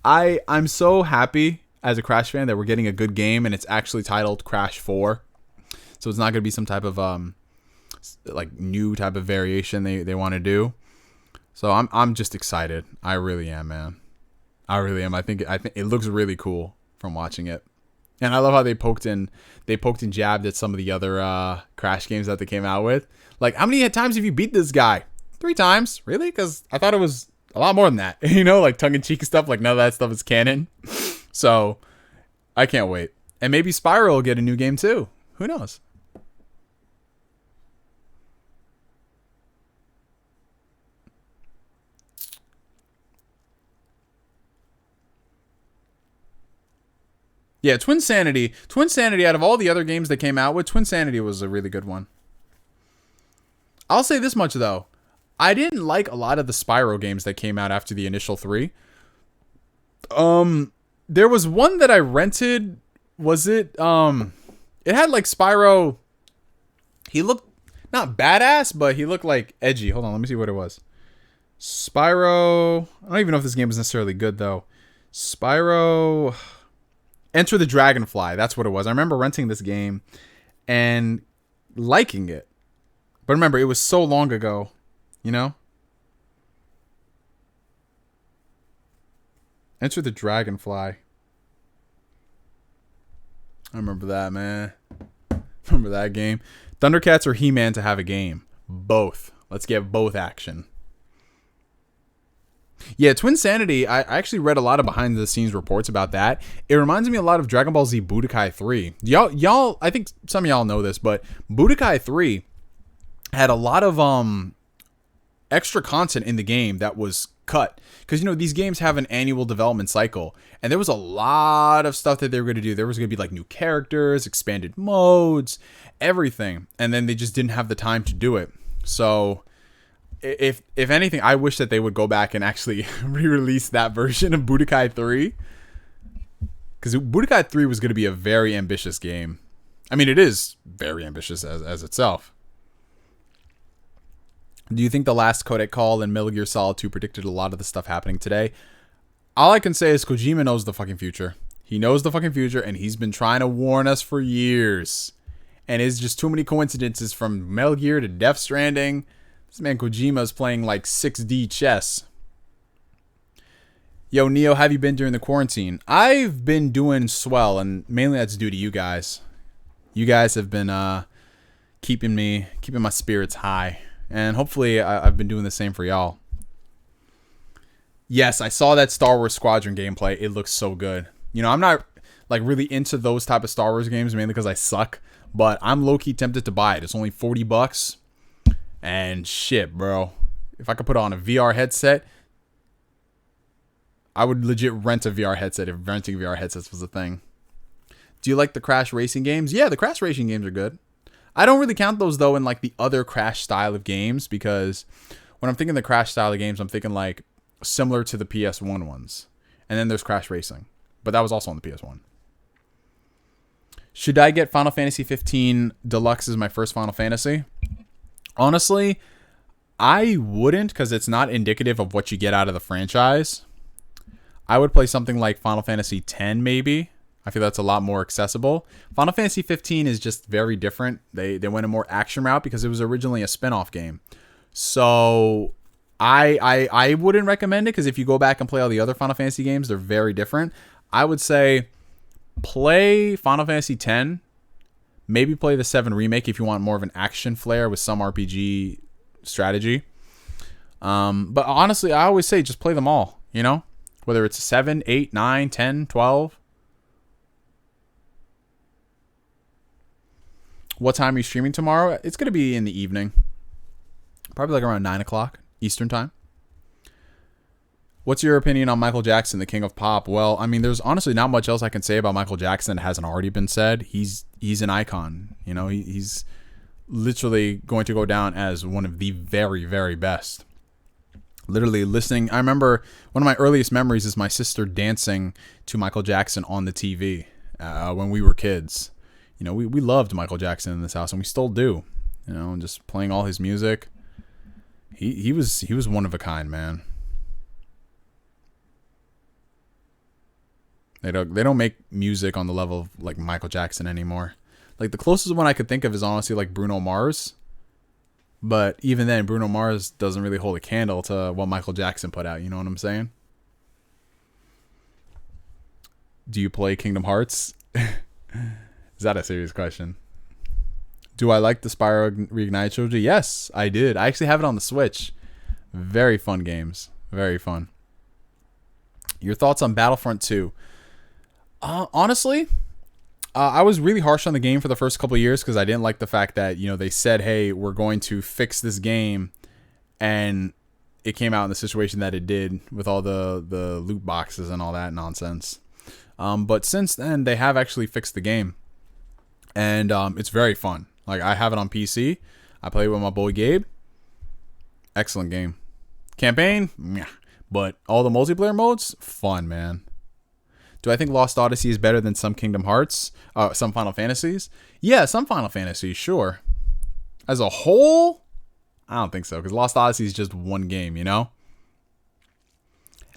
I'm so happy as a Crash fan that we're getting a good game and it's actually titled Crash 4. So it's not going to be some type of like new type of variation they want to do. So I'm just excited. I really am, man. I really am. I think it looks really cool from watching it. And I love how they poked and jabbed at some of the other Crash games that they came out with. Like, how many times have you beat this guy? 3 times? Really? Because I thought it was a lot more than that. You know, like tongue-in-cheek stuff. Like, none of that stuff is canon. So, I can't wait. And maybe Spyro will get a new game too. Who knows? Yeah, Twin Sanity, out of all the other games they came out with, Twin Sanity was a really good one. I'll say this much, though. I didn't like a lot of the Spyro games that came out after the initial 3. There was one that I rented. Was it, it had like Spyro. He looked not badass, but he looked like edgy. Hold on, let me see what it was. Spyro. I don't even know if this game was necessarily good, though. Spyro... Enter the Dragonfly. That's what it was. I remember renting this game and liking it. But remember, it was so long ago, you know? Enter the Dragonfly. I remember that, man. Remember that game? Thundercats or He-Man to have a game? Both. Let's get both action. Yeah, Twin Sanity, I actually read a lot of behind the scenes reports about that. It reminds me a lot of Dragon Ball Z Budokai 3. Y'all, I think some of y'all know this, but Budokai 3 had a lot of extra content in the game that was cut. Because, these games have an annual development cycle. And there was a lot of stuff that they were going to do. There was going to be like new characters, expanded modes, everything. And then they just didn't have the time to do it. So if anything, I wish that they would go back and actually re-release that version of Budokai 3. Because Budokai 3 was going to be a very ambitious game. I mean, it is very ambitious as itself. Do you think the last Codec call in Metal Gear Solid 2 predicted a lot of the stuff happening today? All I can say is Kojima knows the fucking future. He knows the fucking future, and he's been trying to warn us for years. And it's just too many coincidences from Metal Gear to Death Stranding. This man Kojima is playing like 6D chess. Yo, Neo, have you been during the quarantine? I've been doing swell, and mainly that's due to you guys. You guys have been keeping my spirits high. And hopefully I've been doing the same for y'all. Yes, I saw that Star Wars Squadron gameplay. It looks so good. I'm not like really into those type of Star Wars games, mainly because I suck. But I'm low-key tempted to buy it. It's only $40. And shit, bro. If I could put on a VR headset, I would legit rent a VR headset if renting VR headsets was a thing. Do you like the Crash racing games? Yeah, the Crash racing games are good. I don't really count those, though, in like the other Crash style of games, because when I'm thinking the Crash style of games, I'm thinking like similar to the PS1 ones. And then there's Crash Racing, but that was also on the PS1. Should I get Final Fantasy 15 Deluxe as my first Final Fantasy? Honestly, I wouldn't, because it's not indicative of what you get out of the franchise. I would play something like Final Fantasy 10, maybe. I feel that's a lot more accessible. Final Fantasy 15 is just very different. They went a more action route because it was originally a spin-off game. So I wouldn't recommend it, because if you go back and play all the other Final Fantasy games, they're very different. I would say play Final Fantasy 10. Maybe play the 7 remake if you want more of an action flair with some RPG strategy. But honestly, I always say just play them all, Whether it's 7, 8, 9, 10, 12. What time are you streaming tomorrow? It's going to be in the evening. Probably like around 9 o'clock Eastern time. What's your opinion on Michael Jackson, the king of pop? Well, I mean, there's honestly not much else I can say about Michael Jackson that hasn't already been said. He's an icon. He's literally going to go down as one of the very, very best. Literally listening. I remember one of my earliest memories is my sister dancing to Michael Jackson on the TV when we were kids. We loved Michael Jackson in this house, and we still do. And just playing all his music. He was one of a kind, man. They don't make music on the level of like Michael Jackson anymore. Like the closest one I could think of is honestly like Bruno Mars. But even then, Bruno Mars doesn't really hold a candle to what Michael Jackson put out. You know what I'm saying? Do you play Kingdom Hearts? Is that a serious question? Do I like the Spyro Reignited trilogy? Yes, I did. I actually have it on the Switch. Very fun games. Very fun. Your thoughts on Battlefront 2? Honestly, I was really harsh on the game for the first couple of years because I didn't like the fact that, they said, hey, we're going to fix this game. And it came out in the situation that it did with all the loot boxes and all that nonsense. But since then, they have actually fixed the game. And it's very fun. Like, I have it on PC. I play with my boy Gabe. Excellent game. Campaign? Meh. But all the multiplayer modes? Fun, man. Do I think Lost Odyssey is better than some Kingdom Hearts? Some Final Fantasies? Yeah, some Final Fantasies, sure. As a whole? I don't think so, because Lost Odyssey is just one game,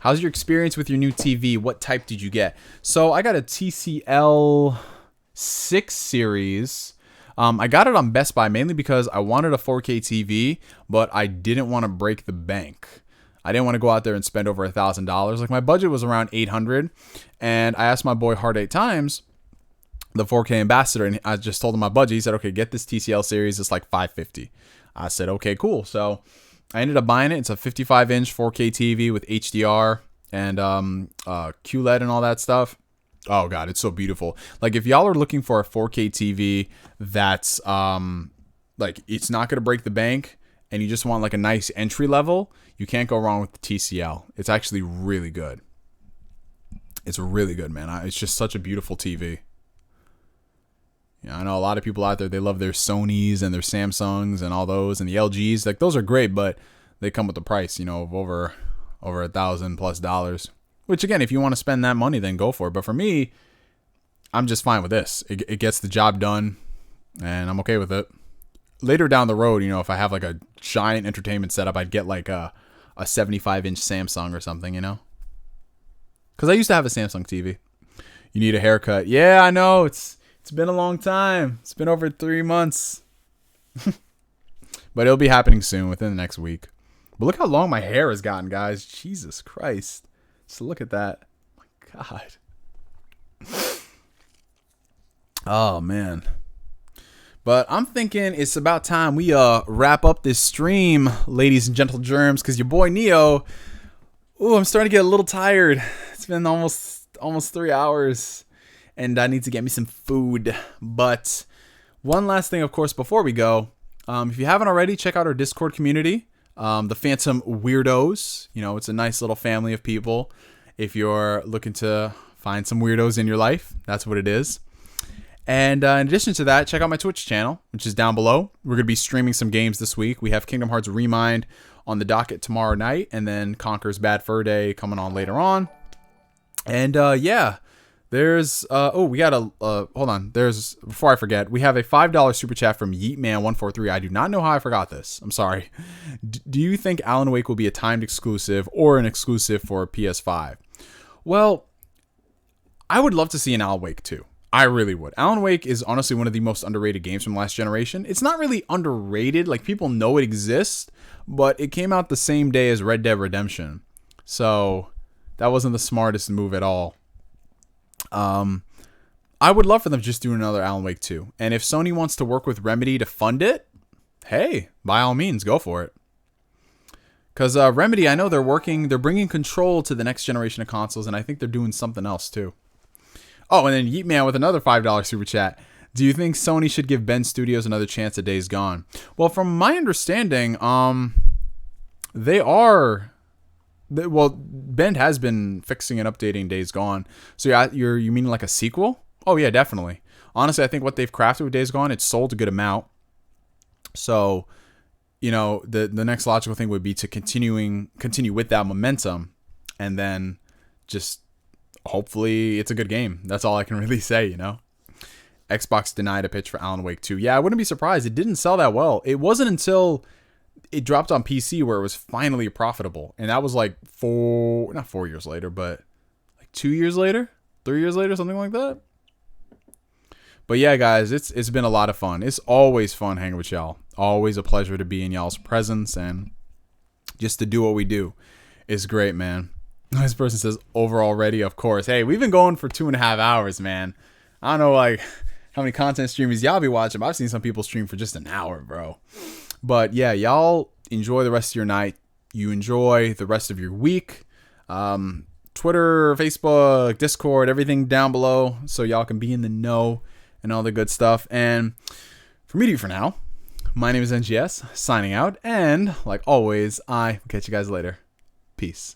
How's your experience with your new TV? What type did you get? So I got a TCL 6 series. I got it on Best Buy mainly because I wanted a 4K TV, but I didn't want to break the bank. I didn't want to go out there and spend over $1,000. Like my budget was around $800, and I asked my boy Hard 8 Times, the 4K ambassador, and I just told him my budget. He said, "Okay, get this TCL series. It's like $550." I said, "Okay, cool." So I ended up buying it. It's a 55-inch 4K TV with HDR and QLED and all that stuff. Oh god, it's so beautiful. Like if y'all are looking for a 4K TV that's like it's not gonna break the bank, and you just want like a nice entry level, you can't go wrong with the TCL. It's actually really good. It's really good, man. It's just such a beautiful TV. Yeah, I know a lot of people out there, they love their Sonys and their Samsungs and all those, and the LGs. Like those are great, but they come with the price, of over $1,000+. Which again, if you want to spend that money, then go for it. But for me, I'm just fine with this. It gets the job done, and I'm okay with it. Later down the road, if I have like a giant entertainment setup, I'd get like a 75-inch Samsung or something, Because I used to have a Samsung TV. You need a haircut. Yeah, I know. It's been a long time. It's been over 3 months. But it'll be happening soon, within the next week. But look how long my hair has gotten, guys. Jesus Christ. Just look at that. Oh my God. Oh, man. But I'm thinking it's about time we wrap up this stream, ladies and gentle germs, because your boy Neo, I'm starting to get a little tired. It's been almost 3 hours, and I need to get me some food. But one last thing, of course, before we go, if you haven't already, check out our Discord community, the Phantom Weirdos. It's a nice little family of people. If you're looking to find some weirdos in your life, that's what it is. And in addition to that, check out my Twitch channel, which is down below. We're going to be streaming some games this week. We have Kingdom Hearts Remind on the docket tomorrow night, and then Conker's Bad Fur Day coming on later on. And there's we got a hold on. Before I forget, we have a $5 super chat from Yeetman143. I do not know how I forgot this. I'm sorry. Do you think Alan Wake will be a timed exclusive or an exclusive for PS5? Well, I would love to see an Alan Wake 2. I really would. Alan Wake is honestly one of the most underrated games from last generation. It's not really underrated. Like, people know it exists, but it came out the same day as Red Dead Redemption. So that wasn't the smartest move at all. I would love for them to just do another Alan Wake 2. And if Sony wants to work with Remedy to fund it, hey, by all means, go for it. Because Remedy, I know they're bringing control to the next generation of consoles, and I think they're doing something else too. Oh, and then Yeetman with another $5 super chat. Do you think Sony should give Bend Studios another chance at Days Gone? Well, from my understanding, Bend has been fixing and updating Days Gone. So yeah, you mean like a sequel? Oh yeah, definitely. Honestly, I think what they've crafted with Days Gone, it's sold a good amount. So, the next logical thing would be to continue with that momentum, and then just hopefully it's a good game. That's all I can really say, Xbox denied a pitch for Alan Wake 2. Yeah, I wouldn't be surprised. It didn't sell that well. It wasn't until it dropped on PC where it was finally profitable. And that was like not 4 years later, but like 2 years later, 3 years later, something like that. But yeah, guys, it's been a lot of fun. It's always fun hanging with y'all. Always a pleasure to be in y'all's presence, and just to do what we do is great, man. This person says, over already, of course. Hey, we've been going for 2.5 hours, man. I don't know, like, how many content streamers y'all be watching, but I've seen some people stream for just an hour, bro. But yeah, y'all enjoy the rest of your night. You enjoy the rest of your week. Twitter, Facebook, Discord, everything down below, so y'all can be in the know and all the good stuff. And for me for now, my name is NGS, signing out. And like always, I will catch you guys later. Peace.